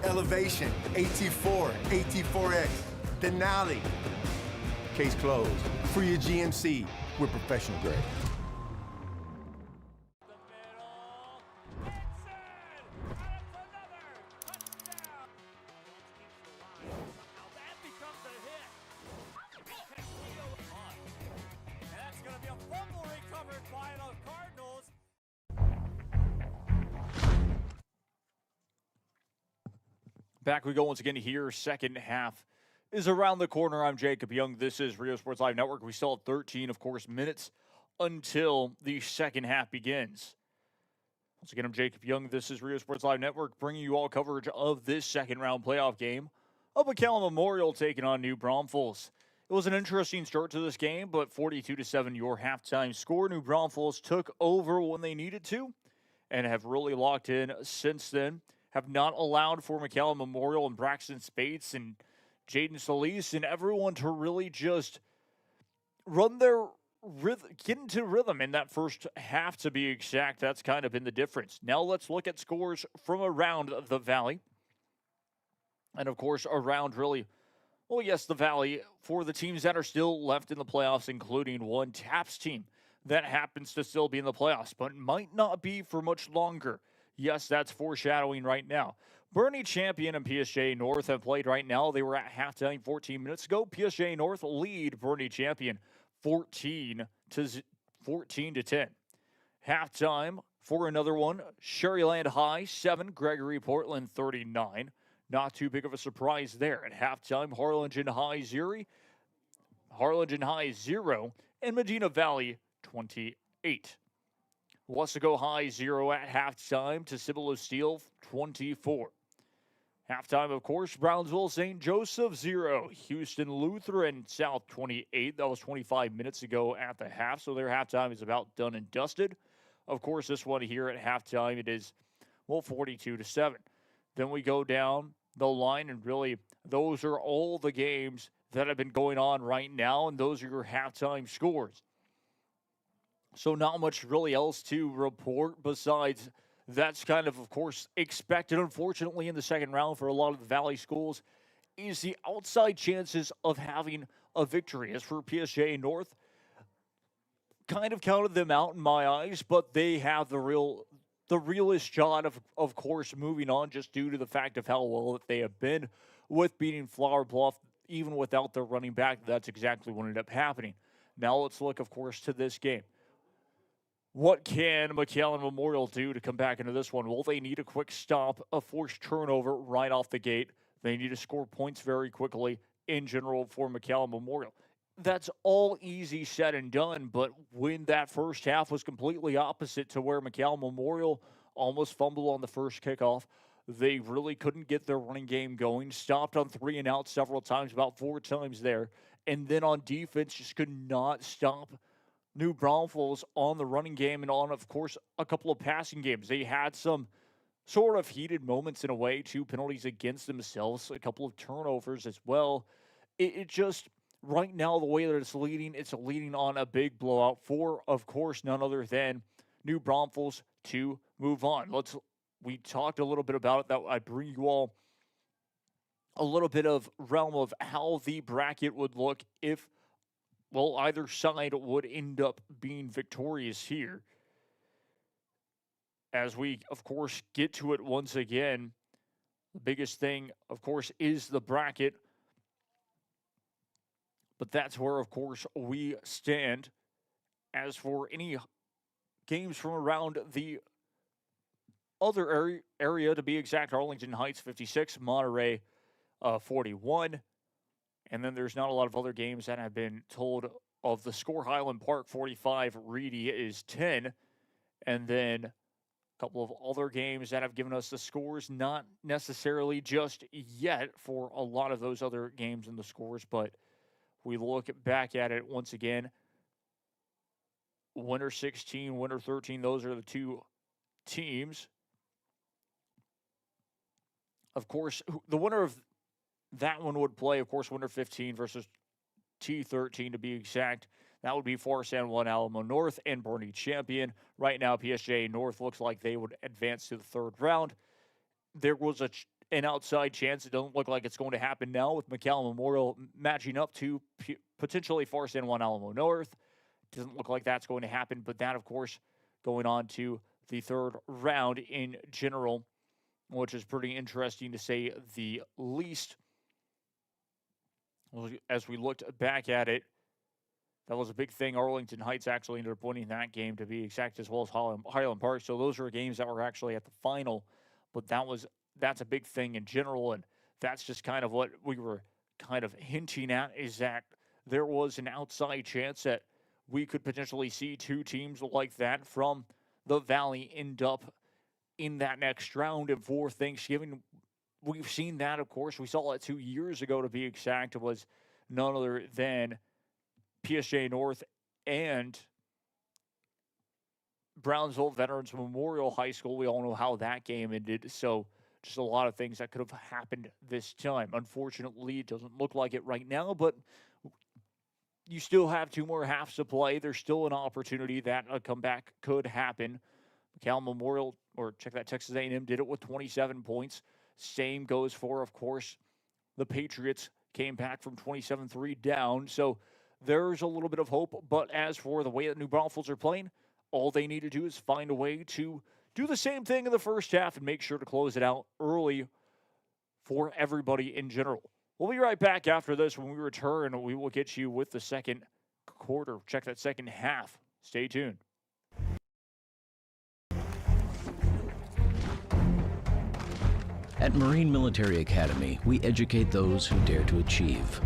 Elevation, AT4, AT4X, Denali. Case closed. For your GMC, we're professional grade. Back we go once again here. Second half is around the corner. I'm Jacob Young. This is Rio Sports Live Network. We still have 13, of course, minutes until the second half begins. Once again, I'm Jacob Young. This is Rio Sports Live Network bringing you all coverage of this second-round playoff game of McAllen Memorial taking on New Braunfels. It was an interesting start to this game, but 42-7 your halftime score. New Braunfels took over when they needed to and have really locked in since then. Have not allowed for McAllen Memorial and Braxton Spates and Jaden Solis and everyone to really just run their get into rhythm in that first half, to be exact. That's kind of been the difference. Now let's look at scores from around the Valley. And, of course, around really, well, yes, the Valley for the teams that are still left in the playoffs, including one TAPS team that happens to still be in the playoffs, but might not be for much longer. Yes, that's foreshadowing right now. Bernie Champion and PSG North have played right now. They were at halftime 14 minutes ago. PSG North lead Bernie Champion 14 to 10. Halftime for another one, Sherryland High 7, Gregory Portland 39. Not too big of a surprise there. At halftime, Harlingen High 0, and Medina Valley 28. Wesco High 0 at halftime to Cibolo Steel 24. Halftime, of course, Brownsville St. Joseph 0. Houston Lutheran South 28. That was 25 minutes ago at the half, so their halftime is about done and dusted. Of course, this one here at halftime, it is, 42-7. Then we go down the line, and really, those are all the games that have been going on right now, and those are your halftime scores. So not much really else to report besides that's kind of course, expected, unfortunately, in the second round for a lot of the Valley schools, is the outside chances of having a victory. As for PSG North, kind of counted them out in my eyes, but they have the realest shot of course, moving on just due to the fact of how well that they have been with beating Flower Bluff, even without their running back. That's exactly what ended up happening. Now let's look, of course, to this game. What can McAllen Memorial do to come back into this one? Well, they need a quick stop, a forced turnover right off the gate. They need to score points very quickly in general for McAllen Memorial. That's all easy said and done, but when that first half was completely opposite to where McAllen Memorial almost fumbled on the first kickoff, they really couldn't get their running game going, stopped on 3 and out several times, about 4 times there, and then on defense just could not stop New Braunfels on the running game and on, of course, a couple of passing games. They had some sort of heated moments in a way, 2 penalties against themselves, a couple of turnovers as well. It just, right now, the way that it's leading on a big blowout for, of course, none other than New Braunfels to move on. We talked a little bit about it, that I bring you all a little bit of realm of how the bracket would look if, well, either side would end up being victorious here. As we, of course, get to it once again, the biggest thing, of course, is the bracket. But that's where, of course, we stand. As for any games from around the other area, to be exact, Arlington Heights 56, Monterey 41. And then there's not a lot of other games that have been told of the score. Highland Park 45, Reedy is 10. And then a couple of other games that have given us the scores, not necessarily just yet for a lot of those other games and the scores, but we look back at it once again. Winner 16, winner 13, those are the 2 teams. Of course, the winner of that one would play, of course, winner 15 versus T13 to be exact. That would be for San Juan Alamo North and Bernie Champion. Right now, PSG North looks like they would advance to the 3rd round. There was an outside chance. It doesn't look like it's going to happen now with McAllen Memorial matching up to potentially for San Juan Alamo North. Doesn't look like that's going to happen, but that, of course, going on to the 3rd round in general, which is pretty interesting to say the least. As we looked back at it, that was a big thing. Arlington Heights actually ended up winning that game, to be exact, as well as Highland Park. So those are games that were actually at the final, but that's a big thing in general, and that's just kind of what we were kind of hinting at, is that there was an outside chance that we could potentially see 2 teams like that from the Valley end up in that next round. And for Thanksgiving, we've seen that, of course. We saw it 2 years ago, to be exact. It was none other than PSJ North and Brownsville Veterans Memorial High School. We all know how that game ended. So just a lot of things that could have happened this time. Unfortunately, it doesn't look like it right now, but you still have 2 more halves to play. There's still an opportunity that a comeback could happen. McAllen Memorial, or check that, Texas A&M did it with 27 points. Same goes for, of course, the Patriots came back from 27-3 down. So there's a little bit of hope. But as for the way that New Braunfels are playing, all they need to do is find a way to do the same thing in the first half and make sure to close it out early for everybody in general. We'll be right back after this. When we return, we will get you with the second quarter. Check that second half. Stay tuned. At Marine Military Academy, we educate those who dare to achieve.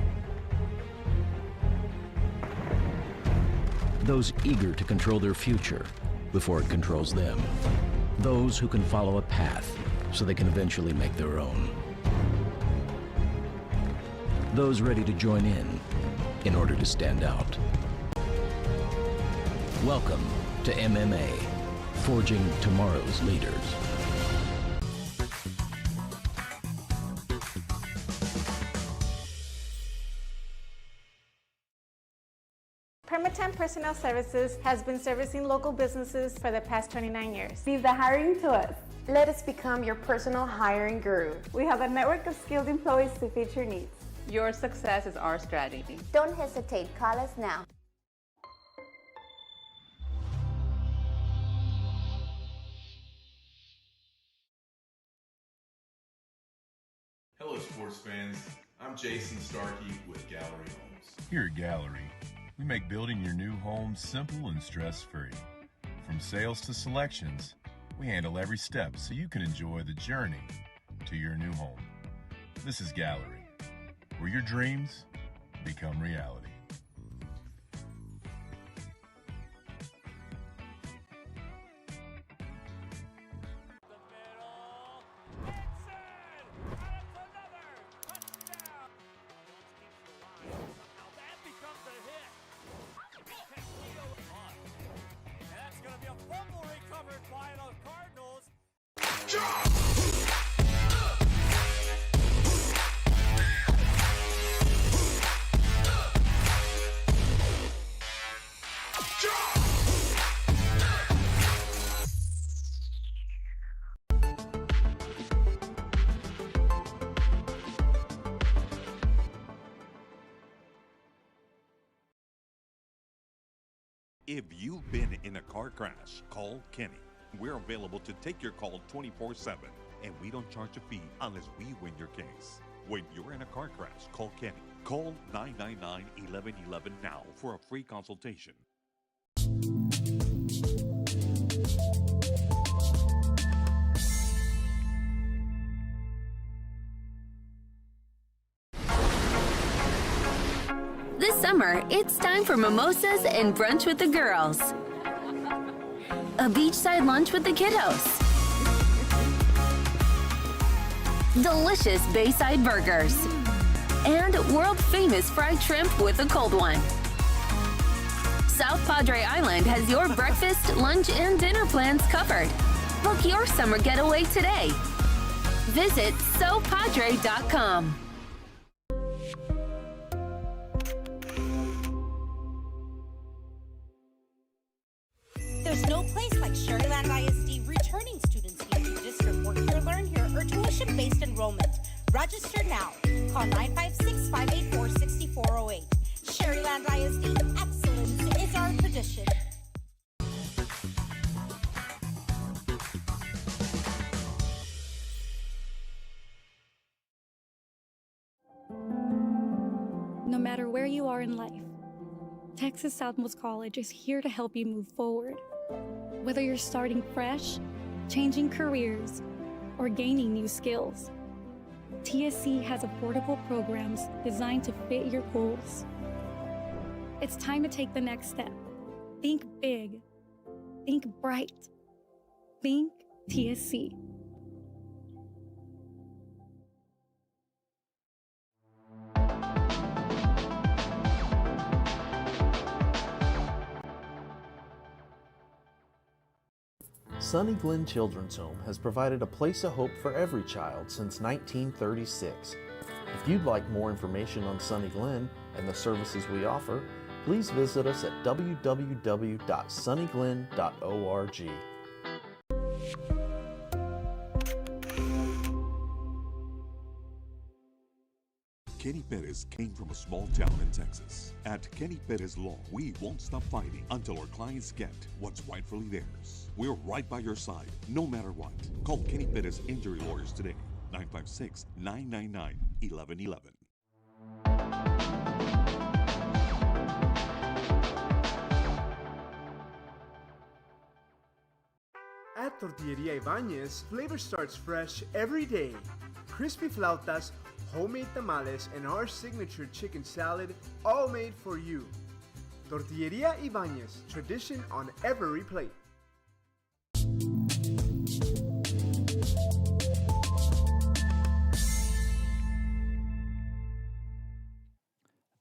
Those eager to control their future before it controls them. Those who can follow a path so they can eventually make their own. Those ready to join in order to stand out. Welcome to MMA, Forging Tomorrow's Leaders. Permatemp Personnel Services has been servicing local businesses for the past 29 years. Leave the hiring to us. Let us become your personal hiring guru. We have a network of skilled employees to fit your needs. Your success is our strategy. Don't hesitate, call us now. Hello, sports fans. I'm Jason Starkey with Gallery Homes. Here at Gallery, we make building your new home simple and stress-free. From sales to selections, we handle every step so you can enjoy the journey to your new home. This is Gallery, where your dreams become reality. If you've been in a car crash, call Kenny. We're available to take your call 24/7, and we don't charge a fee unless we win your case. When you're in a car crash, call Kenny. Call 999-1111 now for a free consultation. This summer, it's time for mimosas and brunch with the girls. A beachside lunch with the kiddos. Delicious Bayside burgers. And world-famous fried shrimp with a cold one. South Padre Island has your breakfast, lunch, and dinner plans covered. Book your summer getaway today. Visit sopadre.com. There's no place like Sharyland ISD returning students need to district work here, learn here, or tuition-based enrollment. Register now. Call 956-584-6408. Sharyland ISD, excellence is our tradition. No matter where you are in life, Texas Southmost College is here to help you move forward. Whether you're starting fresh, changing careers, or gaining new skills, TSC has affordable programs designed to fit your goals. It's time to take the next step. Think big. Think bright. Think TSC. Sunny Glen Children's Home has provided a place of hope for every child since 1936. If you'd like more information on Sunny Glen and the services we offer, please visit us at www.sunnyglen.org. Kenny Perez came from a small town in Texas. At Kenny Perez Law, we won't stop fighting until our clients get what's rightfully theirs. We're right by your side, no matter what. Call Kenny Perez Injury Lawyers today, 956-999-1111. At Tortilleria Ibañez, flavor starts fresh every day. Crispy flautas, homemade tamales, and our signature chicken salad, all made for you. Tortilleria Ibañez, tradition on every plate.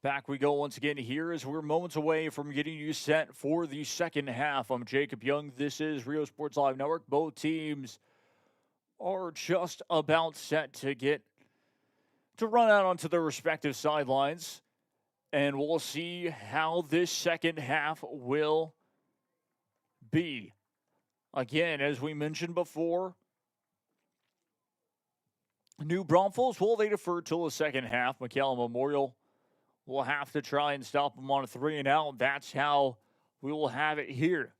Back we go once again here as we're moments away from getting you set for the second half. I'm Jacob Young. This is Rio Sports Live Network. Both teams are just about set to run out onto their respective sidelines. And we'll see how this second half will be. Again, as we mentioned before, New Braunfels, well, they deferred till the second half. McAllen Memorial will have to try and stop them on a 3-and-out. That's how we will have it here.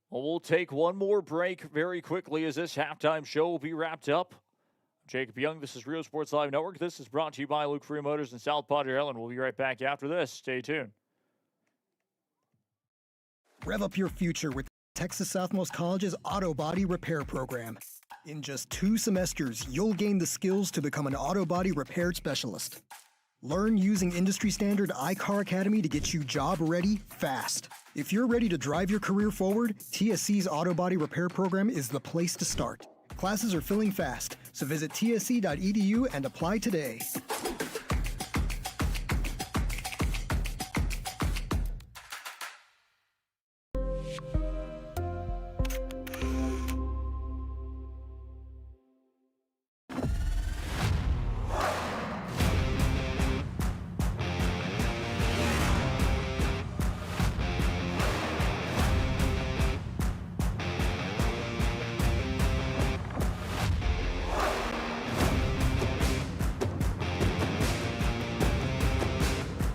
Well, we'll take one more break very quickly as this halftime show will be wrapped up. Jacob Young, this is Rio Sports Live Network. This is brought to you by Luke Free Motors in South Padre Island. We'll be right back after this. Stay tuned. Rev up your future with Texas Southmost College's Auto Body Repair Program. In just 2 semesters, you'll gain the skills to become an auto body repair specialist. Learn using industry standard iCar Academy to get you job ready fast. If you're ready to drive your career forward, TSC's Auto Body Repair Program is the place to start. Classes are filling fast, so visit tsc.edu and apply today.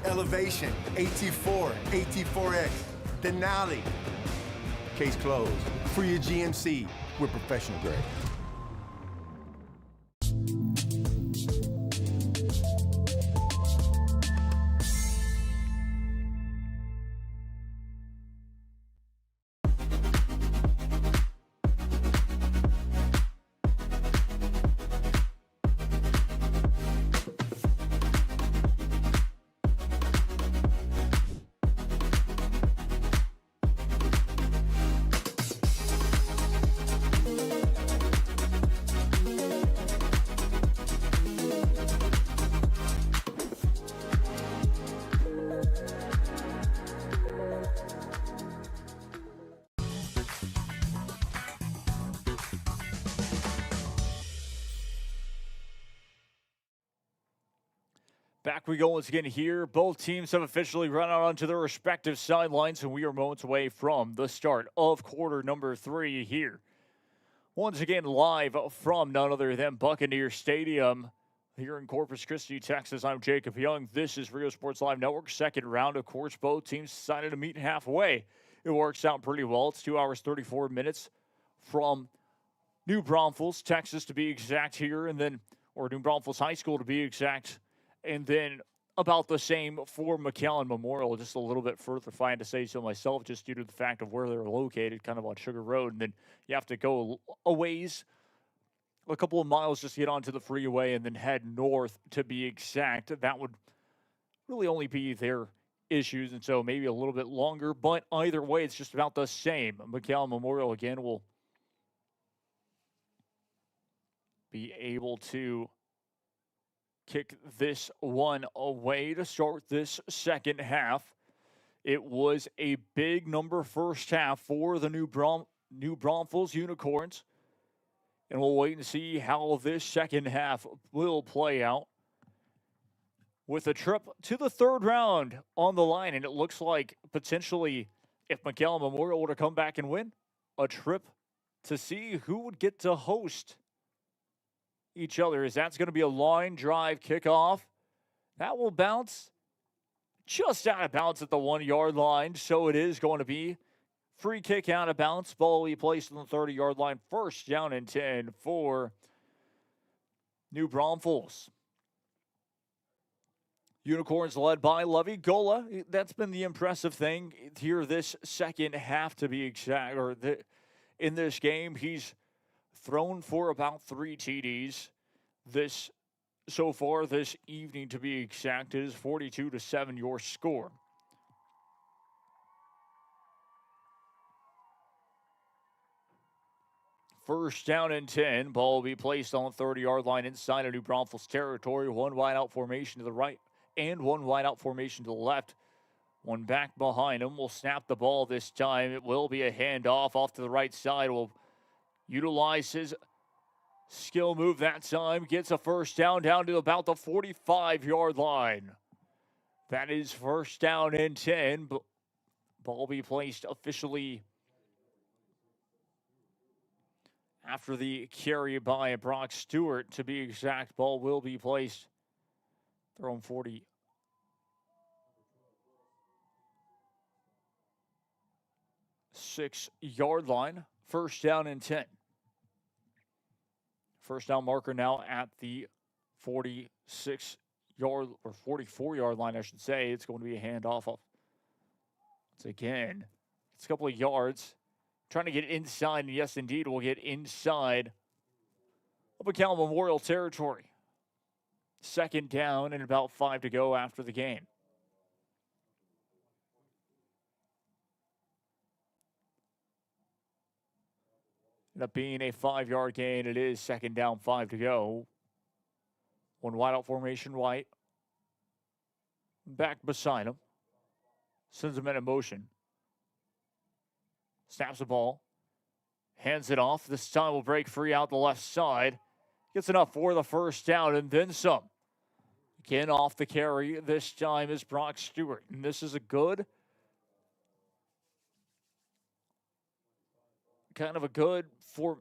Elevation, AT4, AT4X, Denali. Case closed. For your GMC, we're professional grade. Back we go once again here. Both teams have officially run out onto their respective sidelines, and we are moments away from the start of quarter number 3 here. Once again, live from none other than Buccaneer Stadium here in Corpus Christi, Texas. I'm Jacob Young. This is Rio Sports Live Network. Second round, of course, both teams decided to meet halfway. It works out pretty well. It's 2 hours, 34 minutes from New Braunfels, Texas, to be exact here, and then, or New Braunfels High School to be exact. And then about the same for McAllen Memorial, just a little bit further, if I had to say so myself, just due to the fact of where they're located, kind of on Sugar Road. And then you have to go a ways, a couple of miles just to get onto the freeway and then head north to be exact. That would really only be their issues, and so maybe a little bit longer. But either way, it's just about the same. McAllen Memorial, again, will be able to kick this one away to start this second half. It was a big number first half for the New Braunfels Unicorns. And we'll wait and see how this second half will play out. With a trip to the third round on the line, and it looks like potentially, if McAllen Memorial were to come back and win, a trip to see who would get to host each other, as that's going to be a line drive kickoff. That will bounce just out of bounds at the 1 yard line, so it is going to be free kick out of bounds. Ball will be placed on the 30-yard line. First down and 10 for New Braunfels. Unicorns led by Levy Gola. That's been the impressive thing here this second half, to be exact. In this game, he's thrown for about 3 TDs so far this evening, to be exact. It is 42-7 your score. First down and 10. Ball will be placed on the 30-yard line inside of New Braunfels territory. One wide out formation to the right and one wide out formation to the left. One back behind him will snap the ball this time. It will be a handoff off to the right side. Will utilize his skill move that time. Gets a first down to about the 45-yard line. That is first down and 10. Ball be placed officially after the carry by Brock Stewart, to be exact. Ball will be placed thrown 46-yard line. First down and 10. First down marker now at the 46-yard or 44-yard line, I should say. It's going to be a handoff of. It's a couple of yards. Trying to get inside, and yes, indeed, we'll get inside of McAllen Memorial territory. Second down and about 5 to go after the game. End up being a 5-yard gain. It is second down, 5 to go. One wide out formation, White. Back beside him. Sends him in motion. Snaps the ball. Hands it off. This time will break free out the left side. Gets enough for the first down and then some. Again off the carry. This time is Brock Stewart. And this is a good,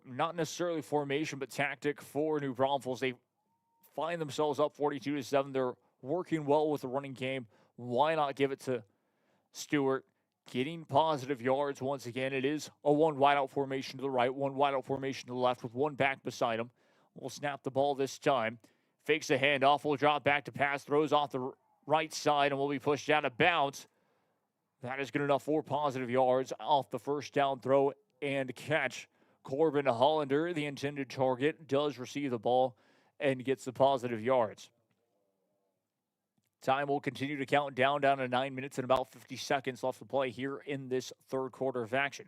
not necessarily formation, but tactic for New Braunfels. They find themselves up 42-7. They're working well with the running game. Why not give it to Stewart? Getting positive yards once again. It is a one wide out formation to the right, one wide out formation to the left with one back beside him. We'll snap the ball this time. Fakes the handoff. Will drop back to pass. Throws off the right side and will be pushed out of bounds. That is good enough for positive yards off the first down throw and catch. Corbin Hollander, the intended target, does receive the ball and gets the positive yards. Time will continue to count down to 9 minutes and about 50 seconds left to play here in this third quarter of action.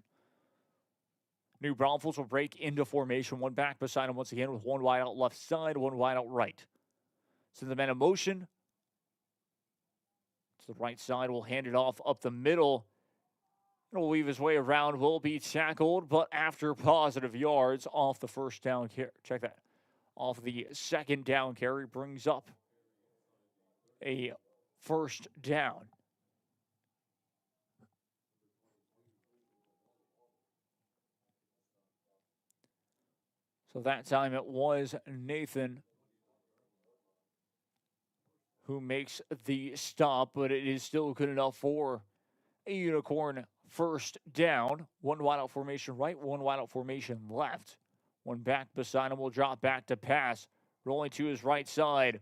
New Braunfels will break into formation. One back beside him once again with one wide out left side, one wide out right. Send the man in motion. To the right side, will hand it off up the middle. He'll weave his way around, will be tackled, but after positive yards off the first down carry. Check that. Off the second down carry, brings up a first down. So that time it was Nathan who makes the stop, but it is still good enough for a Unicorn first down. One wide out formation right, one wide out formation left. One back beside him will drop back to pass. Rolling to his right side.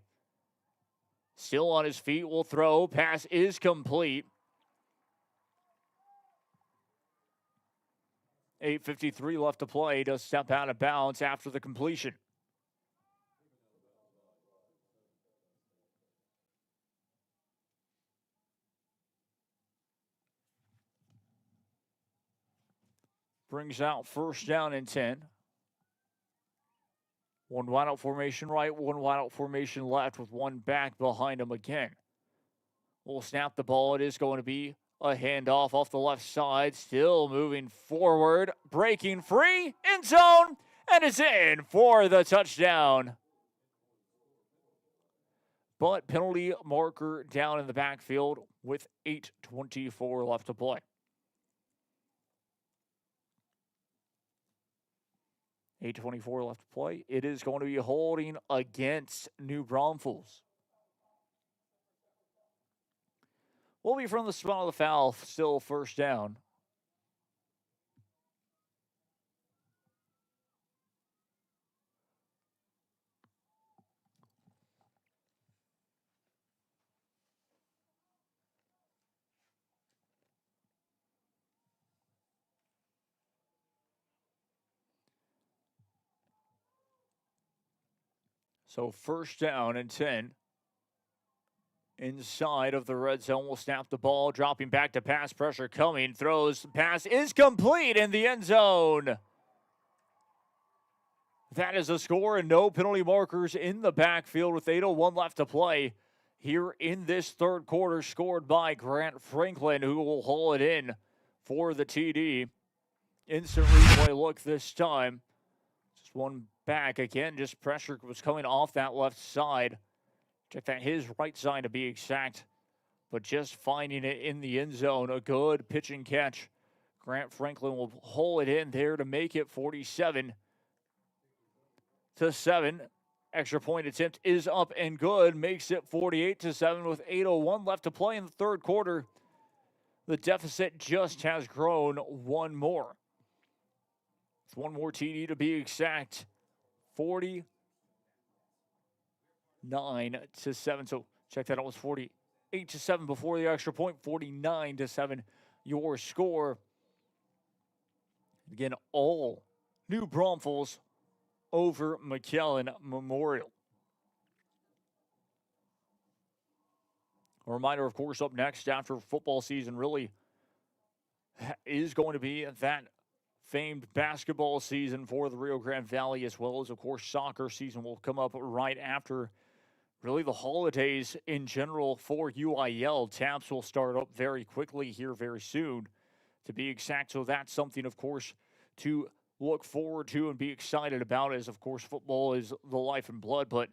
Still on his feet, will throw. Pass is complete. 8:53 left to play. Does step out of bounds after the completion. Brings out first down and 10. One wide out formation right, one wide out formation left with one back behind him again. We'll snap the ball. It is going to be a handoff off the left side. Still moving forward. Breaking free. End zone. And it's in for the touchdown. But penalty marker down in the backfield with 8:24 left to play. 8:24 left to play. It is going to be holding against New Braunfels. Will be from the spot of the foul, still first down. So first down and 10. Inside of the red zone, will snap the ball, dropping back to pass, pressure coming, throws, pass is complete in the end zone. That is a score and no penalty markers in the backfield with 8:01 left to play here in this third quarter, scored by Grant Franklin, who will haul it in for the TD. Instant replay look this time. Just one back again, just pressure was coming off that left side. Check that, his right side to be exact, but just finding it in the end zone. A good pitch and catch. Grant Franklin will haul it in there to make it 47-7. Extra point attempt is up and good, makes it 48-7 with 8:01 left to play in the third quarter. The deficit just has grown one more. It's one more TD to be exact. 49-7. So check that out, it was 48-7 before the extra point. 49-7 your score. Again, all New Braunfels over McAllen Memorial. A reminder, of course, up next after football season really is going to be that famed basketball season for the Rio Grande Valley, as well as, of course, soccer season will come up right after really the holidays in general for UIL. Taps will start up very quickly here very soon, to be exact. So that's something, of course, to look forward to and be excited about, as, of course, football is the life and blood. But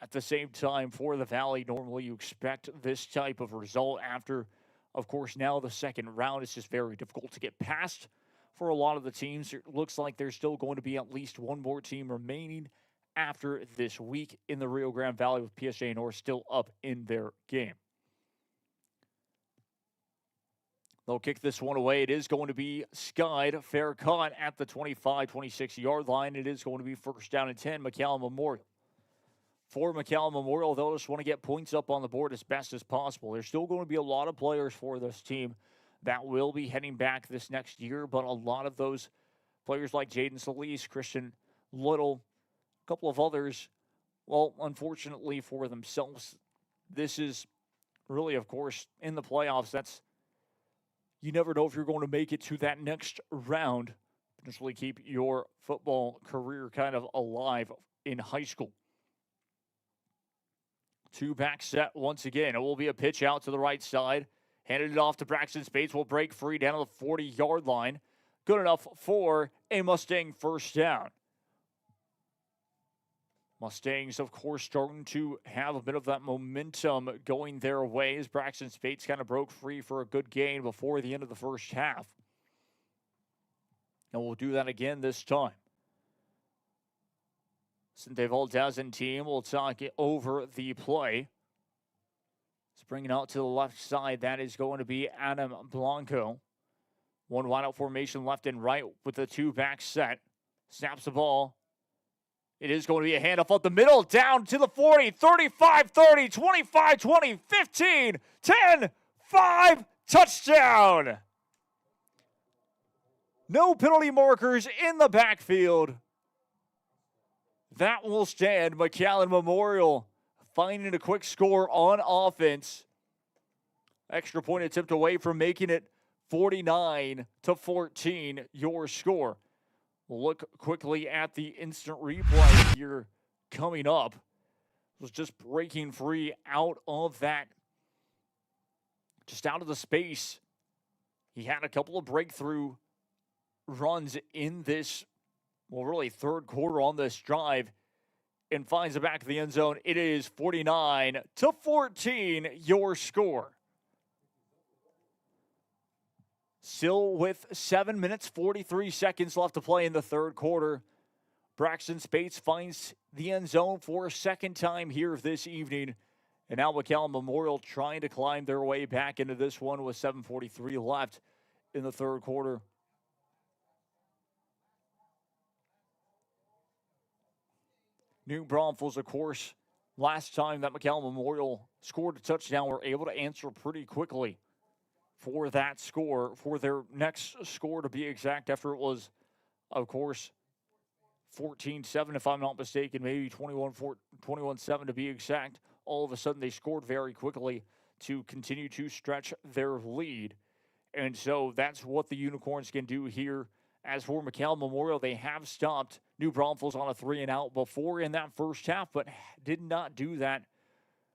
at the same time, for the Valley, normally you expect this type of result after, of course, now the second round. It's just very difficult to get past for a lot of the teams. It looks like there's still going to be at least one more team remaining after this week in the Rio Grande Valley, with PSJ North still up in their game. They'll kick this one away. It is going to be skied. Fair caught at the 25-26-yard line. It is going to be first down and 10, McAllen Memorial. For McAllen Memorial, they'll just want to get points up on the board as best as possible. There's still going to be a lot of players for this team that will be heading back this next year, but a lot of those players like Jaden Solis, Christian Little, a couple of others, well, unfortunately for themselves, this is really, of course, in the playoffs. You never know if you're going to make it to that next round. Potentially keep your football career kind of alive in high school. Two back set once again. It will be a pitch out to the right side. Handed it off to Braxton Spates. Will break free down to the 40-yard line. Good enough for a Mustang first down. Mustangs, of course, starting to have a bit of that momentum going their way as Braxton Spates kind of broke free for a good gain before the end of the first half. And we'll do that again this time. Cinte Valdez and team will talk it over the play. It's bringing out to the left side. That is going to be Adam Blanco. One wide out formation left and right with the two back set. Snaps the ball. It is going to be a handoff up the middle, down to the 40, 35, 30, 25, 20, 15, 10, 5, touchdown. No penalty markers in the backfield. That will stand. McAllen Memorial finding a quick score on offense. Extra point attempt away from making it 49-14, your score. We'll look quickly at the instant replay here coming up. Was just breaking free out of that, just out of the space. He had a couple of breakthrough runs in this, well, really third quarter on this drive, and finds the back of the end zone. It is 49-14, your score. Still with 7 minutes, 43 seconds left to play in the third quarter. Braxton Spates finds the end zone for a second time here this evening. And now McAllen Memorial trying to climb their way back into this one with 7:43 left in the third quarter. New Braunfels, of course, last time that McAllen Memorial scored a touchdown, were able to answer pretty quickly for that score, for their next score to be exact, after it was, of course, 14-7, if I'm not mistaken, maybe 21-7 to be exact. All of a sudden, they scored very quickly to continue to stretch their lead. And so that's what the Unicorns can do here. As for McAllen Memorial, they have stopped New Braunfels on a 3-and-out before in that first half, but did not do that.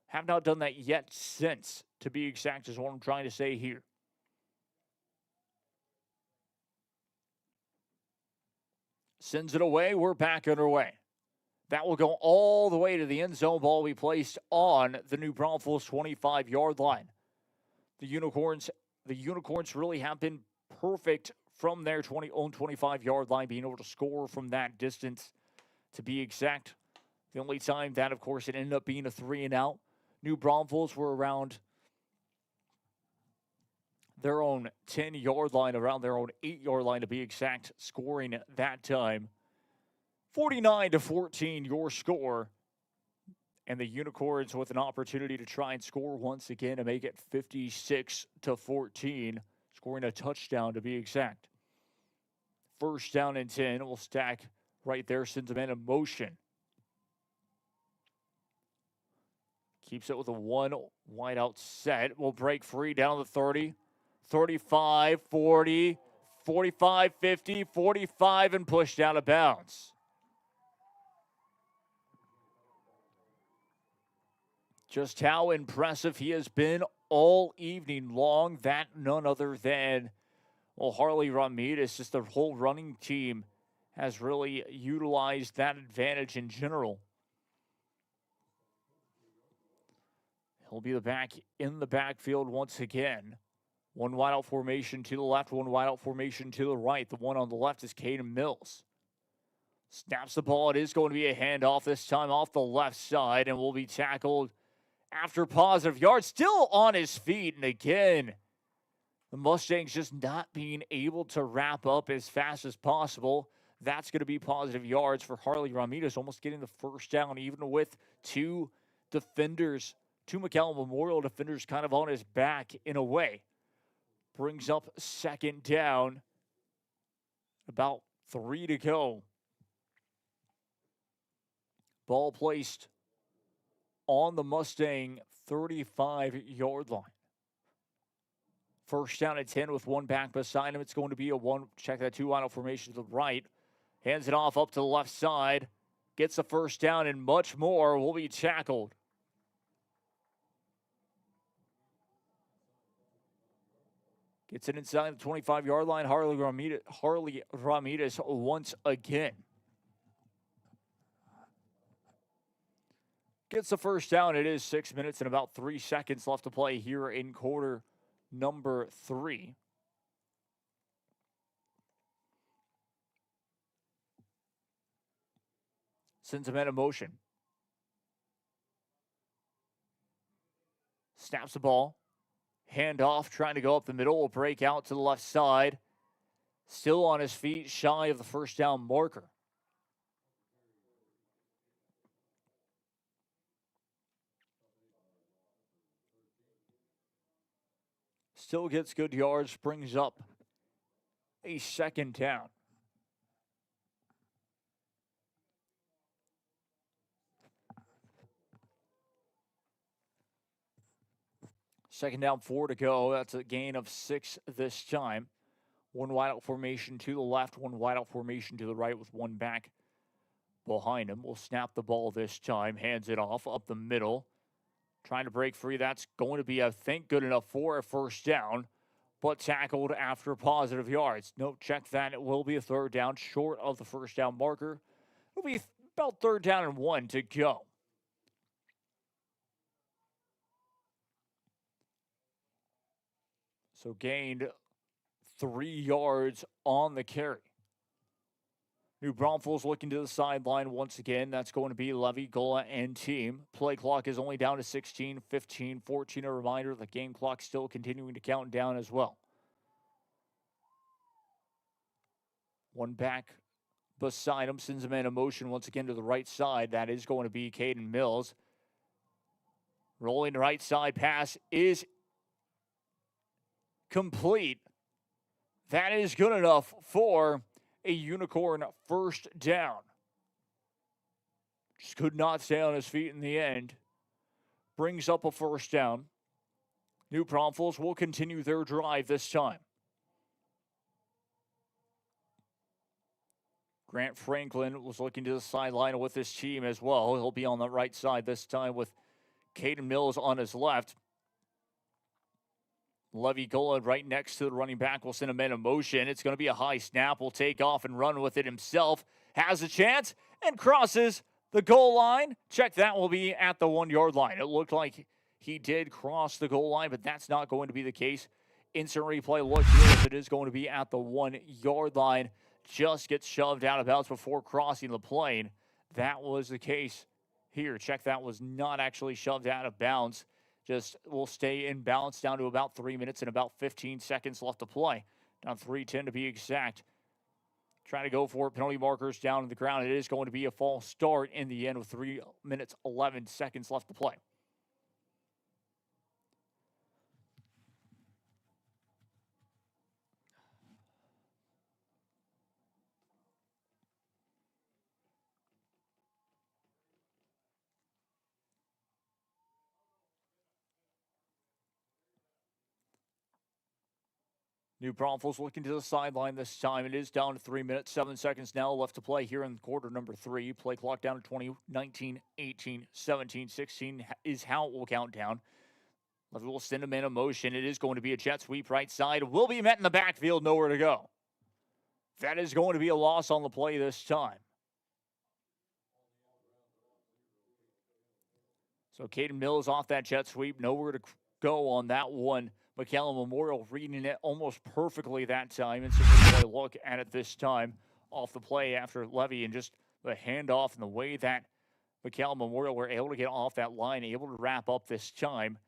Have not done that yet since, to be exact, is what I'm trying to say here. Sends it away. We're back underway. That will go all the way to the end zone. Ball will be placed on the New Braunfels 25-yard line. The Unicorns really have been perfect from their own 25-yard line, being able to score from that distance, to be exact. The only time that, of course, it ended up being a 3-and-out. New Braunfels were around their own 10-yard line, around their own 8-yard line to be exact, scoring that time. 49-14, your score. And the Unicorns with an opportunity to try and score once again to make it 56-14, scoring a touchdown to be exact. First down and 10. We'll stack right there, sends them in motion. Keeps it with a one wide out set. Will break free down the 30. 35, 40, 45, 50, 45, and pushed out of bounds. Just how impressive he has been all evening long. That none other than, well, Harley Ramirez. Just the whole running team has really utilized that advantage in general. He'll be the back in the backfield once again. One wide out formation to the left, one wide out formation to the right. The one on the left is Caden Mills. Snaps the ball. It is going to be a handoff, this time off the left side, and will be tackled after positive yards. Still on his feet, and again, the Mustangs just not being able to wrap up as fast as possible. That's going to be positive yards for Harley Ramirez, almost getting the first down, even with two McAllen Memorial defenders kind of on his back in a way. Brings up second down. About 3 to go. Ball placed on the Mustang 35-yard line. First down at 10 with one back beside him. It's going to be a one. Check that two wide formation to the right. Hands it off up to the left side. Gets the first down and much more will be tackled. Gets it inside the 25-yard line. Harley Ramirez once again. Gets the first down. It is 6 minutes and about 3 seconds left to play here in quarter number 3. Sends him in motion. Snaps the ball. Hand off, trying to go up the middle. Will break out to the left side. Still on his feet, shy of the first down marker. Still gets good yards, brings up a second down. Second down, 4 to go. That's a gain of 6 this time. One wideout formation to the left, one wideout formation to the right with one back behind him. Will snap the ball this time, hands it off up the middle. Trying to break free. That's going to be, I think, good enough for a first down, but tackled after positive yards. No, check that. It will be a third down short of the first down marker. It'll be about third down and 1 to go. So gained 3 yards on the carry. New Braunfels looking to the sideline once again. That's going to be Levy, Gola, and team. Play clock is only down to 16, 15, 14. A reminder, the game clock still continuing to count down as well. One back beside him, sends him in motion once again to the right side. That is going to be Caden Mills. Rolling right side pass is complete. That is good enough for a Unicorn first down. Just could not stay on his feet in the end. Brings up a first down. New Braunfels will continue their drive this time. Grant Franklin was looking to the sideline with his team as well. He'll be on the right side this time with Caden Mills on his left. Levy Gola right next to the running back will send him in motion. It's going to be a high snap. Will take off and run with it himself. Has a chance and crosses the goal line. Check that, will be at the 1 yard line. It looked like he did cross the goal line, but that's not going to be the case. Instant replay look here if it is going to be at the 1 yard line. Just gets shoved out of bounds before crossing the plane. That was the case here. Check, that was not actually shoved out of bounds. Just will stay in balance down to about 3 minutes and about 15 seconds left to play. Down 3:10 to be exact. Trying to go for it. Penalty markers down on the ground. It is going to be a false start in the end with 3 minutes, 11 seconds left to play. New Braunfels looking to the sideline this time. It is down to 3 minutes, 7 seconds now left to play here in quarter number 3. Play clock down to 20, 19, 18, 17, 16 is how it will count down. Levy will send him in motion. It is going to be a jet sweep right side. Will be met in the backfield, nowhere to go. That is going to be a loss on the play this time. So Caden Mills off that jet sweep, nowhere to go on that one. McAllen Memorial reading it almost perfectly that time. And so we look at it this time off the play after Levy and just the handoff and the way that McAllen Memorial were able to get off that line, able to wrap up this time.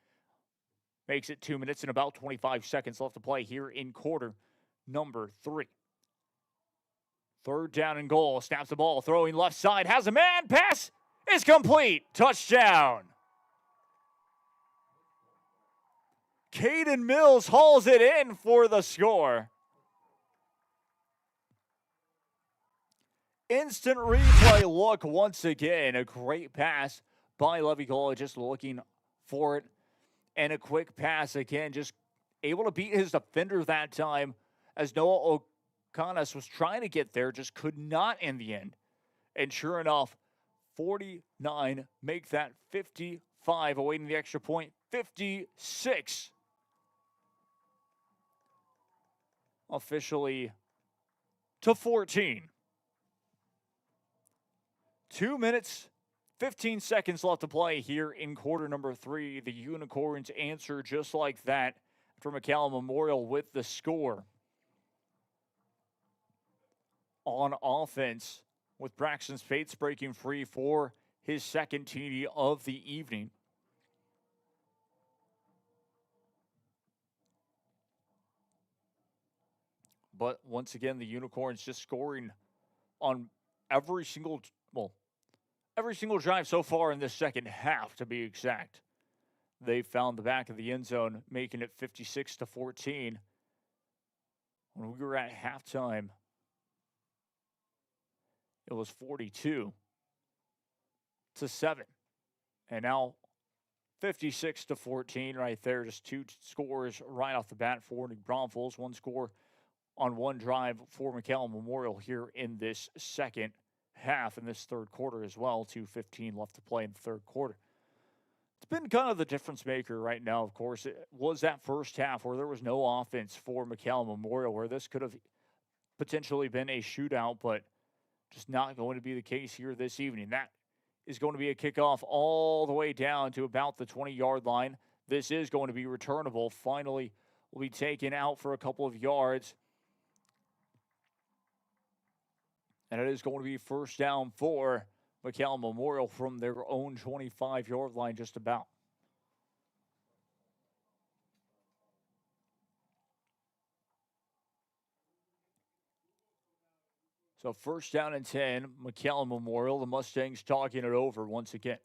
Makes it 2 minutes and about 25 seconds left to play here in quarter number 3. Third down and goal. Snaps the ball, throwing left side. Has a man. Pass is complete. Touchdown. Caden Mills hauls it in for the score. Instant replay look once again. A great pass by Levy Gola, just looking for it. And a quick pass again, just able to beat his defender that time as Noah O'Connor was trying to get there, just could not in the end. And sure enough, 49 make that 55, awaiting the extra point, 56. Officially to 14. 2 minutes, 15 seconds left to play here in quarter number 3. The Unicorns answer just like that for McAllen Memorial with the score. On offense, with Braxton Spates breaking free for his second TD of the evening. But once again, the Unicorns just scoring on every single drive so far in this second half, to be exact. They found the back of the end zone, making it 56-14. When we were at halftime, it was 42-7. And now 56-14 right there. Just two scores right off the bat for New Braunfels. One score on one drive for McAllen Memorial here in this second half, in this third quarter as well. 2:15 left to play in the third quarter. It's been kind of the difference maker right now, of course. It was that first half where there was no offense for McAllen Memorial, where this could have potentially been a shootout, but just not going to be the case here this evening. That is going to be a kickoff all the way down to about the 20-yard line. This is going to be returnable. Finally, will be taken out for a couple of yards. And it is going to be first down for McAllen Memorial from their own 25-yard line just about. So first down and 10, McAllen Memorial. The Mustangs talking it over once again.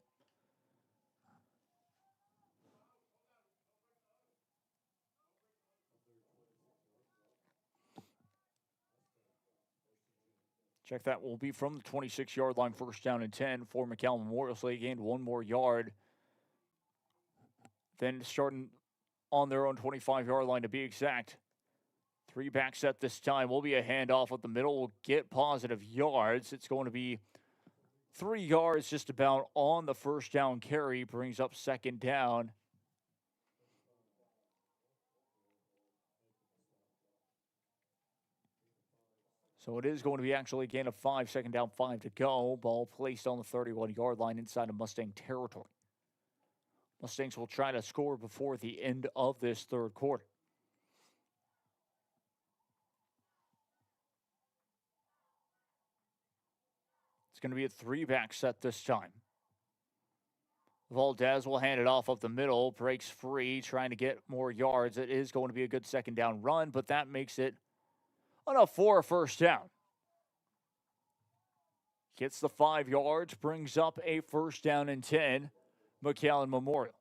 Check that will be from the 26-yard line, first down and 10 for McAllen Memorial. So they gained one more yard. Then starting on their own 25-yard line to be exact. Three-back set this time. Will be a handoff at the middle. Will get positive yards. It's going to be 3 yards just about on the first down carry. Brings up second down. So it is going to be actually a gain of 5, second down, 5 to go. Ball placed on the 31-yard line inside of Mustang territory. Mustangs will try to score before the end of this third quarter. It's going to be a three-back set this time. Valdez will hand it off up the middle, breaks free, trying to get more yards. It is going to be a good second down run, but that makes it enough for a first down. Gets the 5 yards, brings up a first down and 10, McAllen Memorial.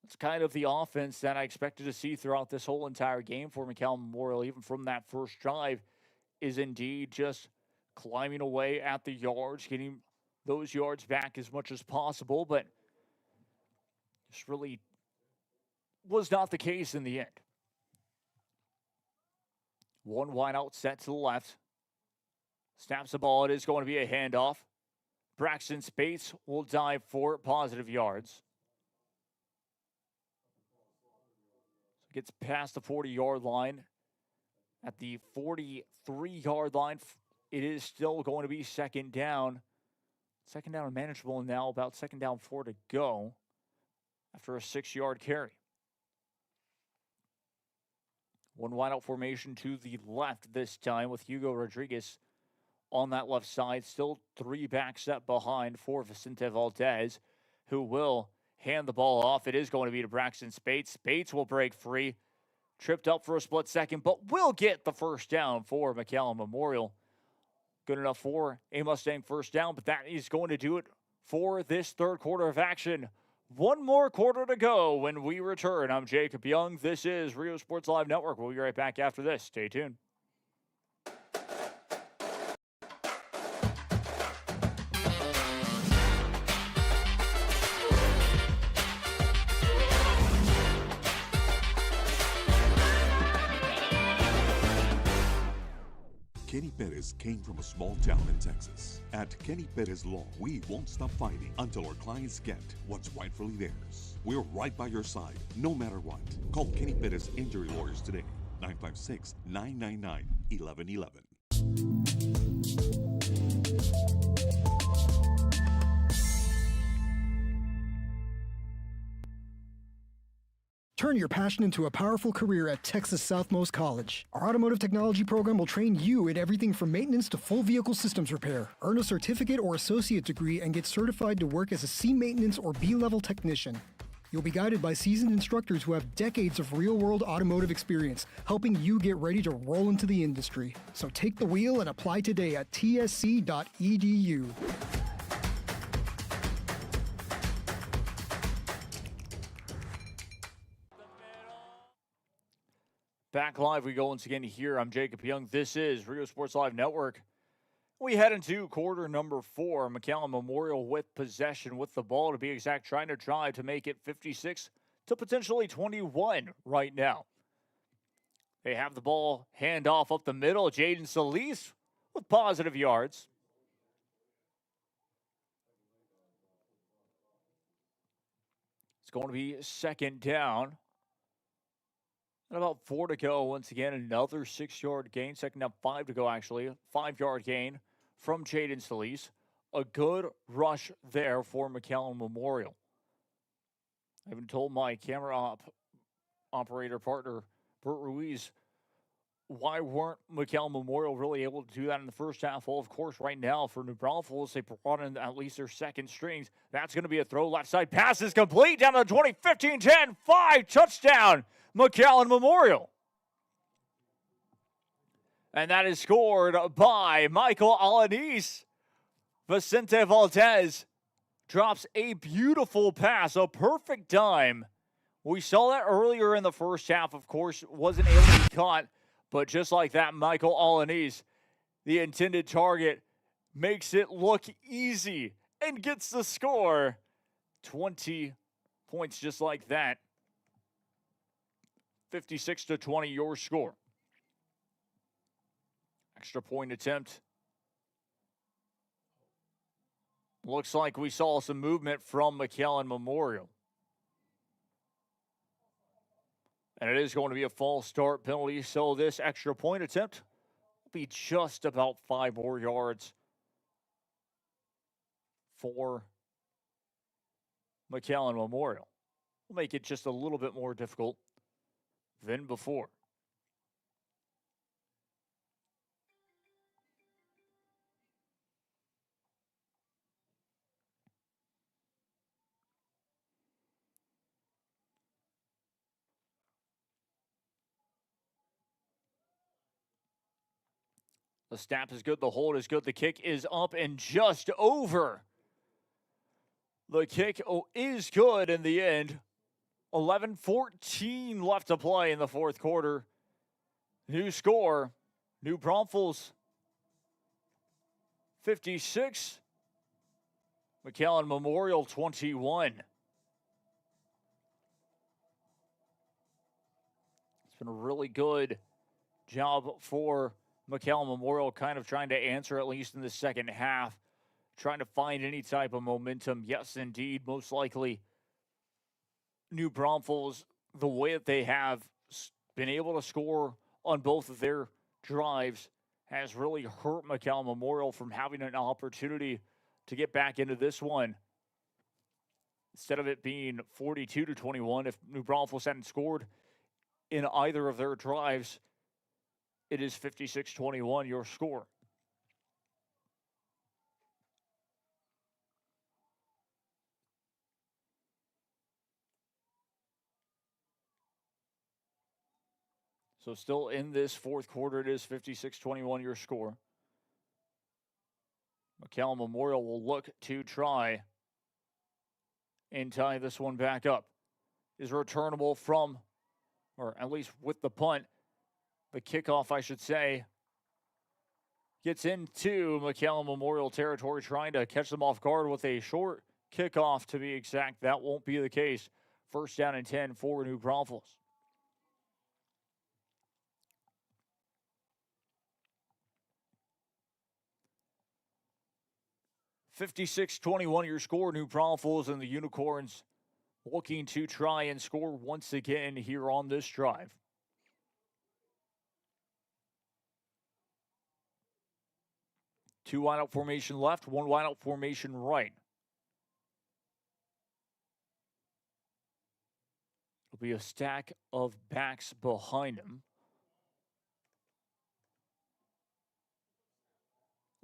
It's kind of the offense that I expected to see throughout this whole entire game for McAllen Memorial, even from that first drive, is indeed just climbing away at the yards, getting those yards back as much as possible, but just really was not the case in the end. One wide out set to the left. Snaps the ball. It is going to be a handoff. Braxton Spates will dive for positive yards. Gets past the 40-yard line. At the 43-yard line, it is still going to be second down. Second down manageable now, about second down 4 to go after a 6-yard carry. One wideout formation to the left this time with Hugo Rodriguez on that left side. Still 3 back set behind for Vicente Valdez, who will hand the ball off. It is going to be to Braxton Spates. Spates will break free. Tripped up for a split second, but will get the first down for McAllen Memorial. Good enough for a Mustang first down, but that is going to do it for this third quarter of action. One more quarter to go when we return. I'm Jacob Young. This is Rio Sports Live Network. We'll be right back after this. Stay tuned. Kenny Perez came from a small town in Texas. At Kenny Perez Law, we won't stop fighting until our clients get what's rightfully theirs. We're right by your side, no matter what. Call Kenny Perez Injury Lawyers today, 956-999-1111. Turn your passion into a powerful career at Texas Southmost College. Our automotive technology program will train you in everything from maintenance to full vehicle systems repair. Earn a certificate or associate degree and get certified to work as a C maintenance or B-level technician. You'll be guided by seasoned instructors who have decades of real-world automotive experience, helping you get ready to roll into the industry. So take the wheel and apply today at tsc.edu. Back live we go once again here. I'm Jacob Young. This is Rio Sports Live Network. We head into quarter number 4. McAllen Memorial with possession with the ball, to be exact, trying to make it 56 to potentially 21 right now. They have the ball, handoff up the middle. Jaden Solis with positive yards. It's going to be second down. And about 4 to go. Once again, another 6-yard gain. Second down, 5 to go, actually. 5-yard gain from Jaden Solis. A good rush there for McAllen Memorial. I even told my camera operator partner, Bert Ruiz, why weren't McAllen Memorial really able to do that in the first half? Well, of course, right now for New Braunfels, they brought in at least their second strings. That's going to be a throw. Left side pass is complete. Down to the 20, 15, 10, 5. Touchdown, McAllen Memorial. And that is scored by Michael Alanis. Vicente Valdez drops a beautiful pass, a perfect dime. We saw that earlier in the first half, of course, wasn't able to be caught. But just like that, Michael Alanis, the intended target, makes it look easy and gets the score. 20 points just like that. 56-20, your score. Extra point attempt. Looks like we saw some movement from McAllen Memorial. And it is going to be a false start penalty, so this extra point attempt will be just about 5 more yards for McAllen Memorial. We'll make it just a little bit more difficult than before. The snap is good. The hold is good. The kick is up and just over. The kick is good in the end. 11-14 left to play in the fourth quarter. New score, New Braunfels 56, McAllen Memorial 21. It's been a really good job for McAllen Memorial, kind of trying to answer, at least in the second half, trying to find any type of momentum. Yes, indeed, most likely New Braunfels, the way that they have been able to score on both of their drives, has really hurt McAllen Memorial from having an opportunity to get back into this one. Instead of it being 42-21, if New Braunfels hadn't scored in either of their drives, it is 56-21, your score. So still in this fourth quarter, it is 56-21, your score. McAllen Memorial will look to try and tie this one back up. Is returnable from, or at least with the punt, the kickoff, I should say, gets into McAllen Memorial territory, trying to catch them off guard with a short kickoff, to be exact. That won't be the case. First down and 10 for New Braunfels. (56-21) your score. New Braunfels and the Unicorns looking to try and score once again here on this drive. Two wideout formation left, one wideout formation right. It'll be a stack of backs behind him.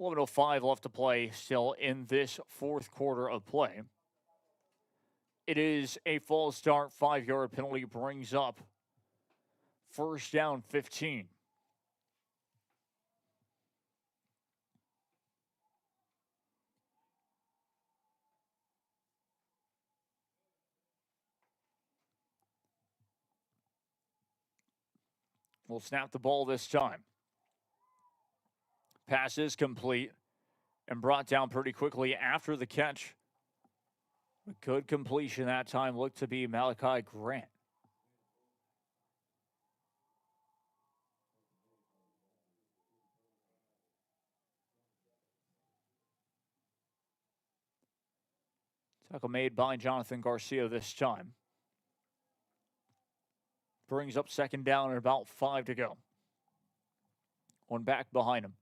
11:05 left to play still in this fourth quarter of play. It is a false start. 5-yard penalty brings up first down 15. We'll snap the ball this time. Pass is complete and brought down pretty quickly after the catch. A good completion that time looked to be Malachi Grant. Tackle made by Jonathan Garcia this time. Brings up second down and about 5 to go. One back behind him.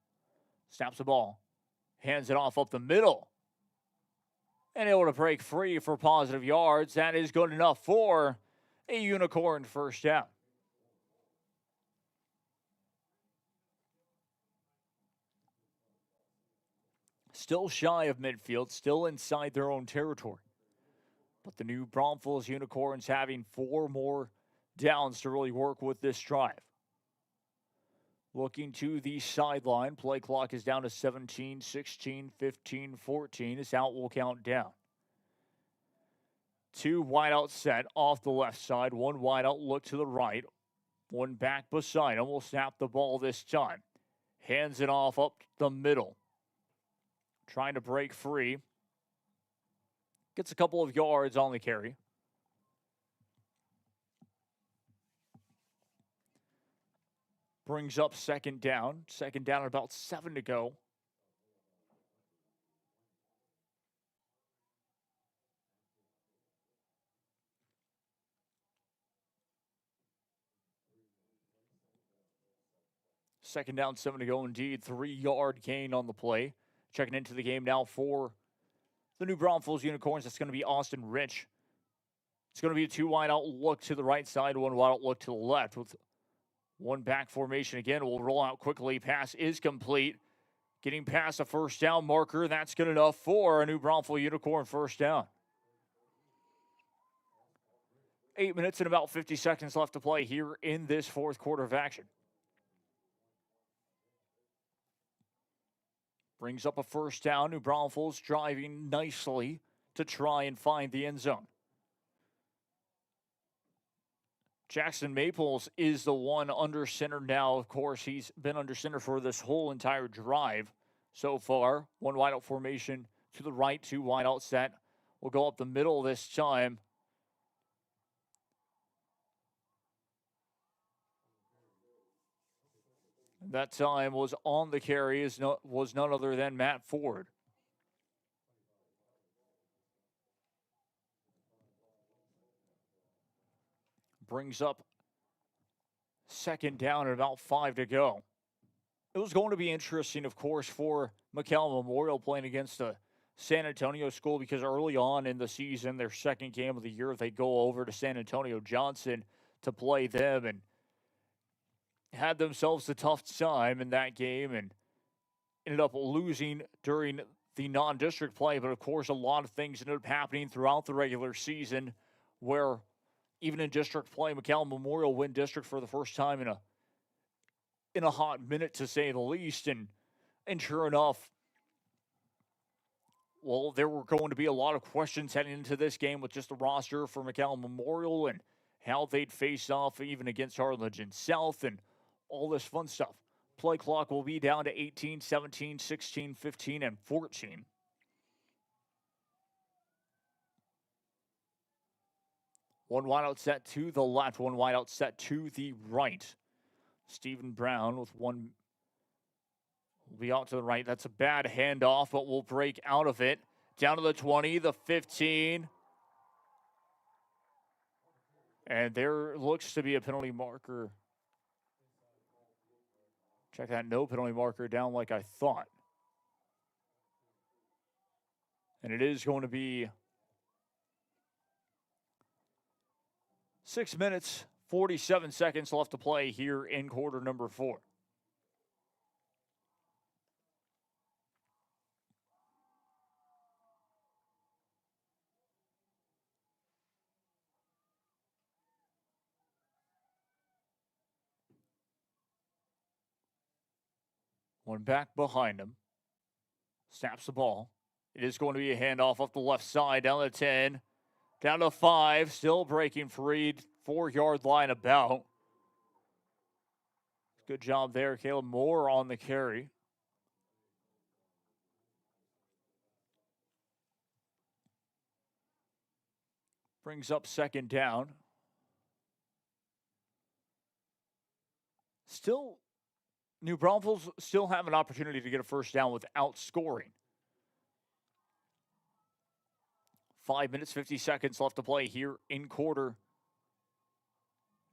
Snaps the ball. Hands it off up the middle. And able to break free for positive yards. That is good enough for a Unicorn first down. Still shy of midfield, still inside their own territory. But the new Braunfels Unicorns having 4 more downs to really work with this drive. Looking to the sideline. Play clock is down to 17, 16, 15, 14. This out will count down. 2 wide out set off the left side. 1 wide out look to the right. 1 back beside him will snap the ball this time. Hands it off up the middle. Trying to break free. Gets a couple of yards on the carry. Brings up second down. Second down at about 7 to go. Second down, 7 to go indeed. 3-yard gain on the play. Checking into the game now for the new Braunfels Unicorns. That's going to be Austin Rich. It's going to be a 2 wide out look to the right side, 1 wide out look to the left with 1 back formation again. Will roll out quickly. Pass is complete. Getting past a first down marker. That's good enough for a new Braunfels Unicorn first down. 8 minutes and about 50 seconds left to play here in this fourth quarter of action. Brings up a first down. New Braunfels driving nicely to try and find the end zone. Jackson Maples is the one under center now. Of course, he's been under center for this whole entire drive so far. 1 wide out formation to the right, 2 wide out set. We'll go up the middle this time. That time was on the carry, was none other than Matt Ford. Brings up second down at about 5 to go. It was going to be interesting, of course, for McAllen Memorial playing against a San Antonio school because early on in the season, their second game of the year, they go over to San Antonio Johnson to play them and had themselves a tough time in that game and ended up losing during the non-district play. But, of course, a lot of things ended up happening throughout the regular season where even in district play, McAllen Memorial win district for the first time in a hot minute, to say the least. And sure enough, well, there were going to be a lot of questions heading into this game with just the roster for McAllen Memorial and how they'd face off even against Harlingen South and all this fun stuff. Play clock will be down to 18, 17, 16, 15, and 14. One wide out set to the left, 1 wide out set to the right. Stephen Brown with 1 will be out to the right. That's a bad handoff, but we'll break out of it. Down to the 20, the 15. And there looks to be a penalty marker. Check that, no penalty marker down like I thought. And it is going to be 6 minutes, 47 seconds left to play here in quarter number 4. One back behind him. Snaps the ball. It is going to be a handoff off the left side, down to 10. Down to 5, still breaking free, 4-yard line about. Good job there, Caleb Moore on the carry. Brings up second down. Still, New Braunfels still have an opportunity to get a first down without scoring. 5 minutes, 50 seconds left to play here in quarter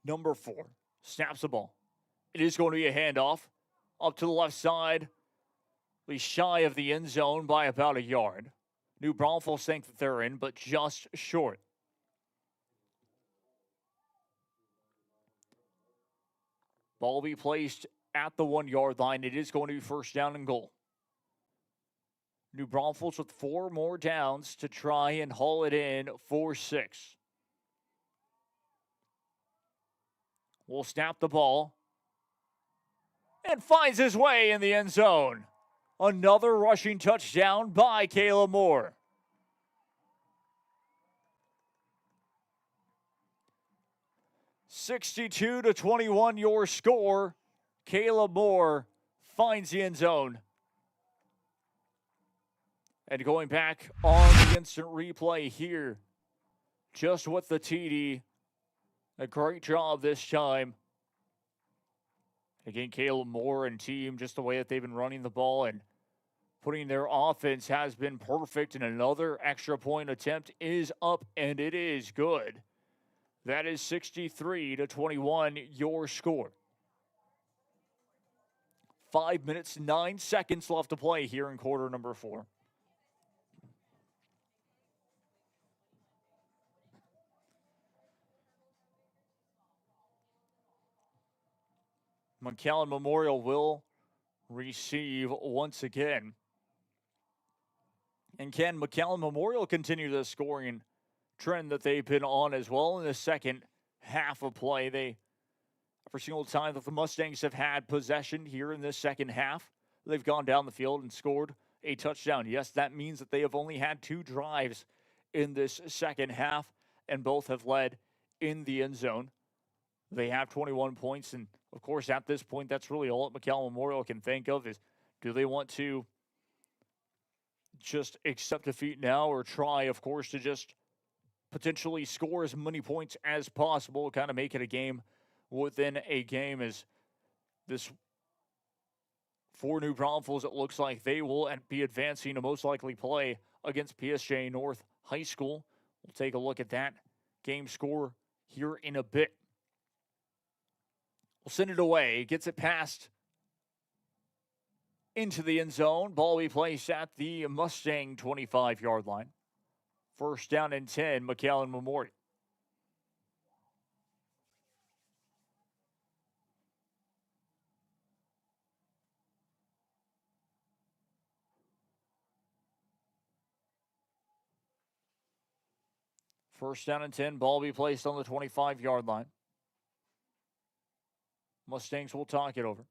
number 4. Snaps the ball. It is going to be a handoff up to the left side. Shy of the end zone by about a yard. New Braunfels think that they're in, but just short. Ball will be placed at the 1-yard line. It is going to be first down and goal. New Braunfels with 4 more downs to try and haul it in for 6. Will snap the ball and finds his way in the end zone. Another rushing touchdown by Caleb Moore. (62-21) your score. Caleb Moore finds the end zone. And going back on the instant replay here, just with the TD. A great job this time. Again, Caleb Moore and team, just the way that they've been running the ball and putting their offense has been perfect. And another extra point attempt is up, and it is good. That is 63-21 your score. 5 minutes, 9 seconds left to play here in quarter number 4. McAllen Memorial will receive once again. And can McAllen Memorial continue the scoring trend that they've been on as well in the second half of play? Every single time that the Mustangs have had possession here in this second half, they've gone down the field and scored a touchdown. Yes, that means that they have only had 2 drives in this second half, and both have led in the end zone. They have 21 points, and of course, at this point, that's really all that McAllen Memorial can think of is, do they want to just accept defeat now or try, of course, to just potentially score as many points as possible, kind of make it a game within a game? As this for New Braunfels, it looks like they will be advancing to most likely play against PSG North High School. We'll take a look at that game score here in a bit. We'll send it away. Gets it past into the end zone. Ball will be placed at the Mustang 25-yard line. First down and 10, McAllen Memorial. First down and 10, ball will be placed on the 25-yard line. Mustangs will talk it over.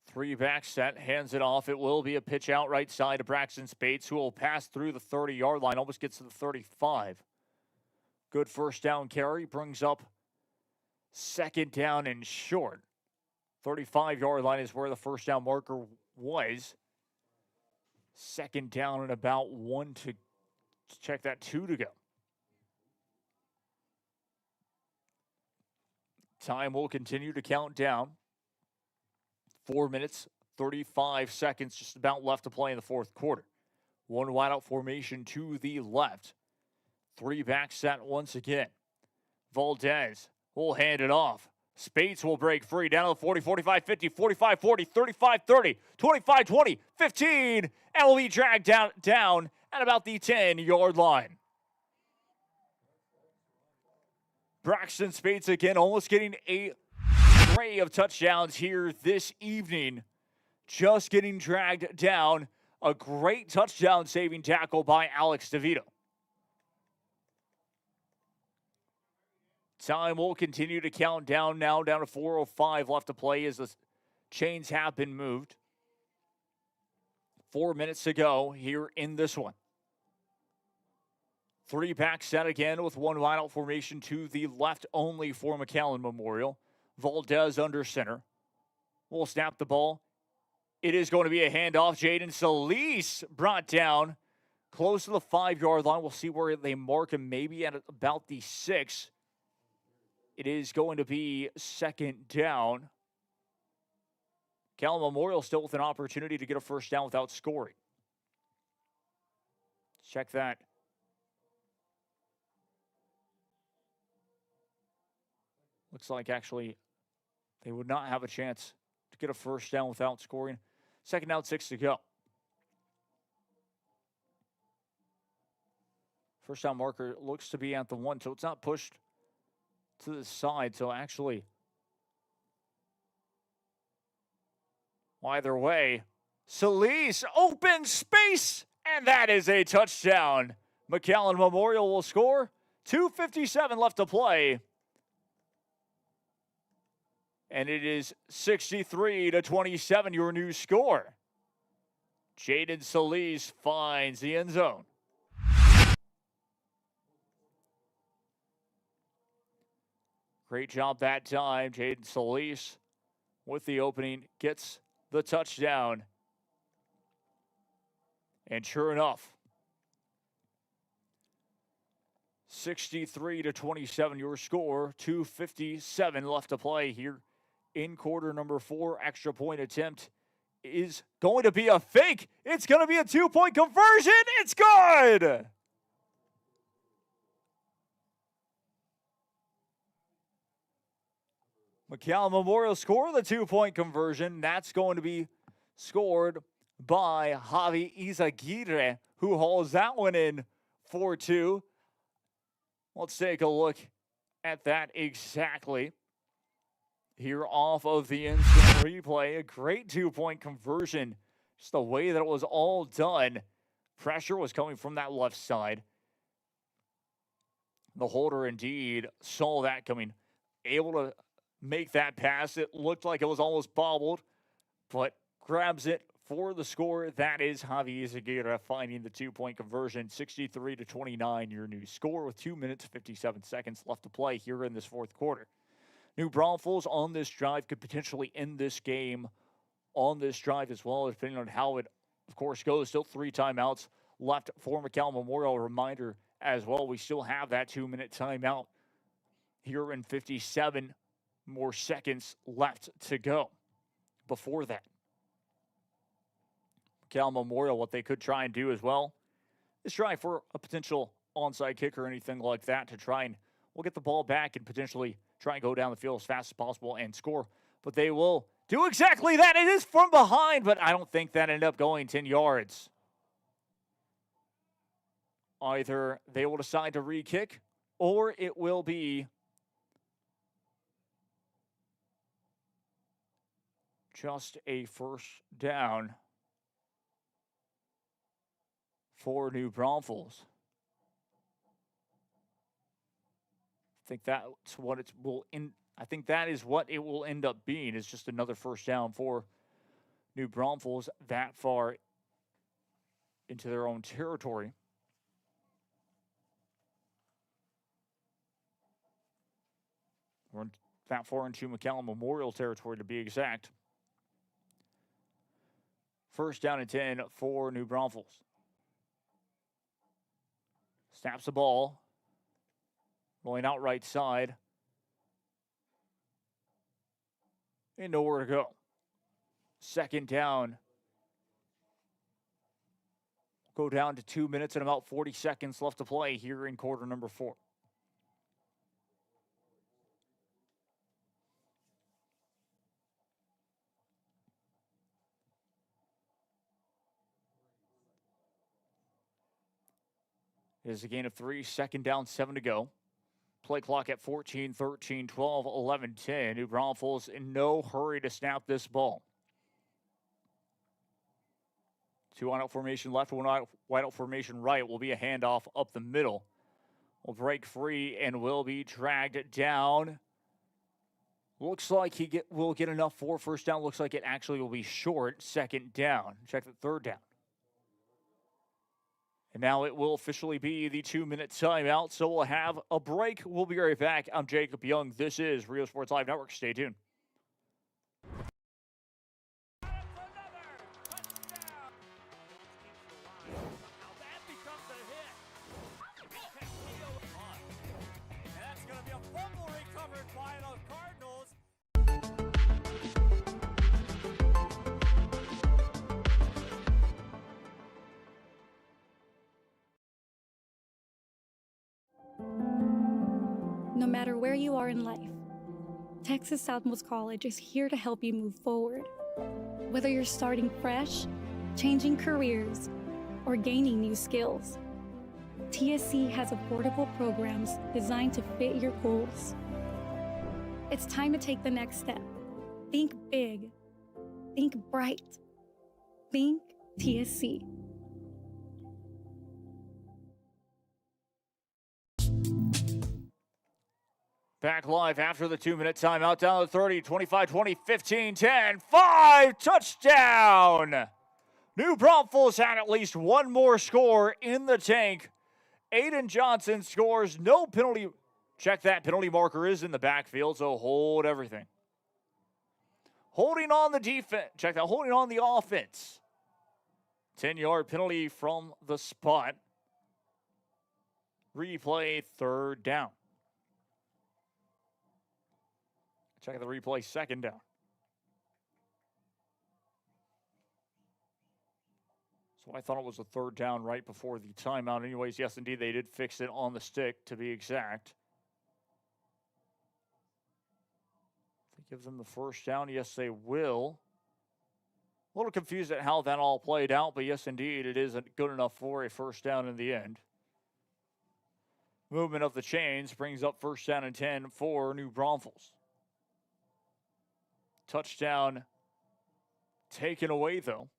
Three back set, hands it off. It will be a pitch out right side to Braxton Spates, who will pass through the 30-yard line, almost gets to the 35. Good first down carry, brings up second down and short. 35-yard line is where the first down marker was. Second down and about 1 to check that, 2 to go. Time will continue to count down. 4 minutes, 35 seconds, just about left to play in the fourth quarter. 1 wideout formation to the left. 3 back set once again. Valdez will hand it off. Spates will break free down to the 40, 45, 50, 45, 40, 35, 30, 25, 20, 15, and will be dragged down at about the 10-yard line. Braxton Spates again, almost getting a array of touchdowns here this evening. Just getting dragged down. A great touchdown saving tackle by Alex DeVito. Time will continue to count down now, down to 4:05 left to play as the chains have been moved. 4 minutes to go here in this one. 3 back set again with 1 wideout formation to the left only for McAllen Memorial. Valdez under center. Will snap the ball. It is going to be a handoff. Jaden Solis brought down close to the 5-yard line. We'll see where they mark him, maybe at about the 6. It is going to be second down. McAllen Memorial still with an opportunity to get a first down without scoring. Check that. Looks like actually they would not have a chance to get a first down without scoring. Second down, 6 to go. First down marker looks to be at the 1, so it's not pushed to the side. So actually, either way, Solis, open space, and that is a touchdown. McAllen Memorial will score. 2:57 left to play. And it is 63-27, your new score. Jaden Solis finds the end zone. Great job that time. Jaden Solis with the opening gets the touchdown. And sure enough, 63-27 your score. 2:57 left to play here in quarter number 4. Extra point attempt is going to be a fake. It's going to be a 2-point conversion. It's good. McAllen Memorial score the 2-point conversion. That's going to be scored by Javi Izaguirre, who hauls that one in for 2. Let's take a look at that exactly here off of the instant replay. A great 2-point conversion. Just the way that it was all done. Pressure was coming from that left side. The holder indeed saw that coming. Able to make that pass. It looked like it was almost bobbled, but grabs it for the score. That is Javi Izaguirre finding the 2-point conversion. 63-29, your new score with 2 minutes, 57 seconds left to play here in this fourth quarter. New Braunfels on this drive could potentially end this game on this drive as well, depending on how it, of course, goes. Still 3 timeouts left for McAllen Memorial. A reminder as well, we still have that 2-minute timeout here in 57 more seconds left to go before that. McAllen Memorial, what they could try and do as well is try for a potential onside kick or anything like that to try and we'll get the ball back and potentially try and go down the field as fast as possible and score. But they will do exactly that. It is from behind, but I don't think that ended up going 10 yards. Either they will decide to re-kick or it will be just a first down for New Braunfels. I think that's what it will end. I think that is what it will end up being. Is just another first down for New Braunfels that far into their own territory. Or that far into McAllen Memorial territory to be exact. First down and 10 for New Braunfels. Snaps the ball. Rolling out right side. And nowhere to go. Second down. Go down to 2 minutes and about 40 seconds left to play here in quarter number 4. It is a gain of 3. Second down, 7 to go. Play clock at 14, 13, 12, 11, 10. New Braunfels in no hurry to snap this ball. 2 wideout formation left, 1 wideout formation right. Will be a handoff up the middle. Will break free and will be dragged down. Looks like he will get enough for first down. Looks like it actually will be short. Second down. Check the third down. And now it will officially be the 2-minute timeout, so we'll have a break. We'll be right back. I'm Jacob Young. This is Rio Sports Live Network. Stay tuned. That's going to be a fumble recovered No matter where you are in life, Texas Southmost College is here to help you move forward. Whether you're starting fresh, changing careers, or gaining new skills, TSC has affordable programs designed to fit your goals. It's time to take the next step. Think big. Think bright. Think TSC. Back live after the 2-minute timeout. Down to 30, 25, 20, 15, 10, 5. Touchdown! New Braunfels had at least one more score in the tank. Aiden Johnson scores. No penalty. Check that. Penalty marker is in the backfield, so hold everything. Holding on the defense. Check that. Holding on the offense. 10-yard penalty from the spot. Replay, third down. Check the replay, second down. So I thought it was a third down right before the timeout. Anyways, yes, indeed, they did fix it on the stick, to be exact. If they give them the first down, yes, they will. A little confused at how that all played out, but yes, indeed, it isn't good enough for a first down in the end. Movement of the chains brings up first down and 10 for New Braunfels. Touchdown taken away, though.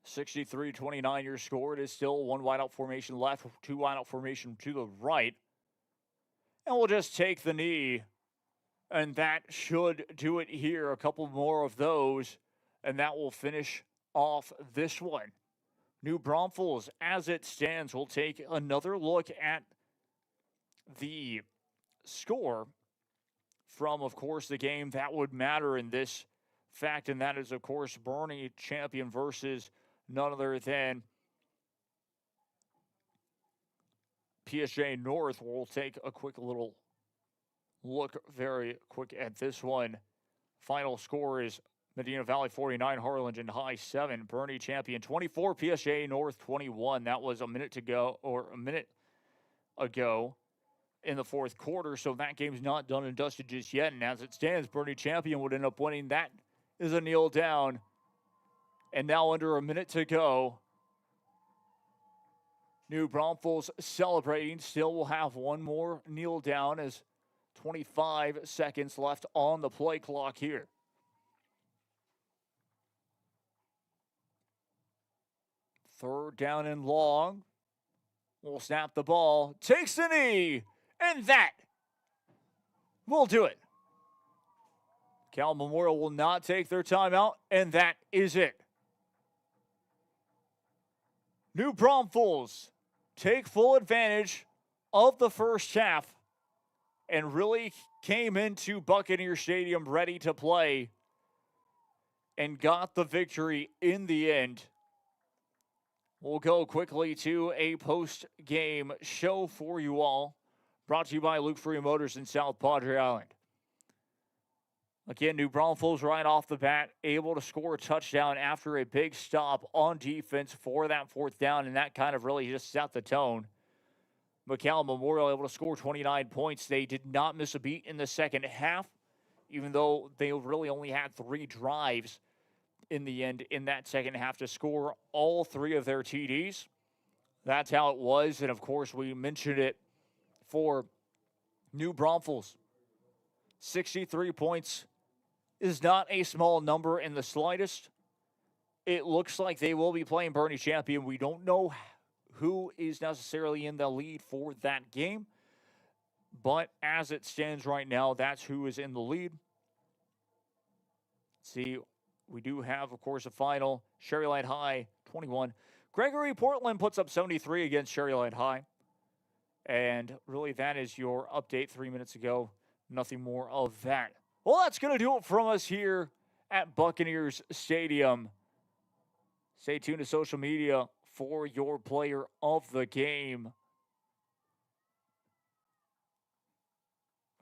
(63-29) your score. It is still one wideout formation left, two wideout formation to the right. And we'll just take the knee, and that should do it here. A couple more of those, and that will finish off this one. New Braunfels, as it stands, will take another look at the score from, of course, the game that would matter in this fact, and that is, of course, Bernie champion versus none other than PSJ North. We'll take a quick little look very quick at this one. Final score is Medina Valley 49, Harlingen High 7. Bernie champion 24, PSJ North 21. That was a minute ago in the fourth quarter, so that game's not done and dusted just yet. And as it stands, Bernie champion would end up winning. That is a kneel down. And now under a minute to go, New Braunfels celebrating. Still will have one more kneel down as 25 seconds left on the play clock here. Third down and long. Will snap the ball. Takes the knee. And that will do it. McAllen Memorial will not take their timeout. And that is it. New Braunfels take full advantage of the first half and really came into Buccaneer Stadium ready to play and got the victory in the end. We'll go quickly to a post-game show for you all, brought to you by Luke Freeman Motors in South Padre Island. Again, New Braunfels right off the bat, able to score a touchdown after a big stop on defense for that fourth down, and that kind of really just set the tone. McAllen Memorial able to score 29 points. They did not miss a beat in the second half, even though they really only had 3 drives in the end in that second half to score all 3 of their TDs. That's how it was, and of course we mentioned it for New Braunfels. 63 points is not a small number in the slightest. It looks like they will be playing Bernie champion. We don't know who is necessarily in the lead for that game, but as it stands right now, that's who is in the lead. See, we do have, of course, a final. Sherryland High, 21. Gregory Portland puts up 73 against Sherryland High. And really, that is your update 3 minutes ago. Nothing more of that. Well, that's going to do it from us here at Buccaneers Stadium. Stay tuned to social media for your player of the game.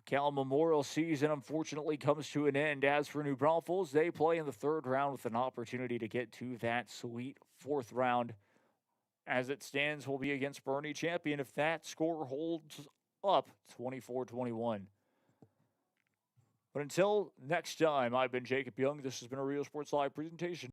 McAllen Memorial season, unfortunately, comes to an end. As for New Braunfels, they play in the third round with an opportunity to get to that sweet fourth round as it stands, will be against Bernie Champion if that score holds up 24-21. But until next time, I've been Jacob Young. This has been a Real Sports Live presentation.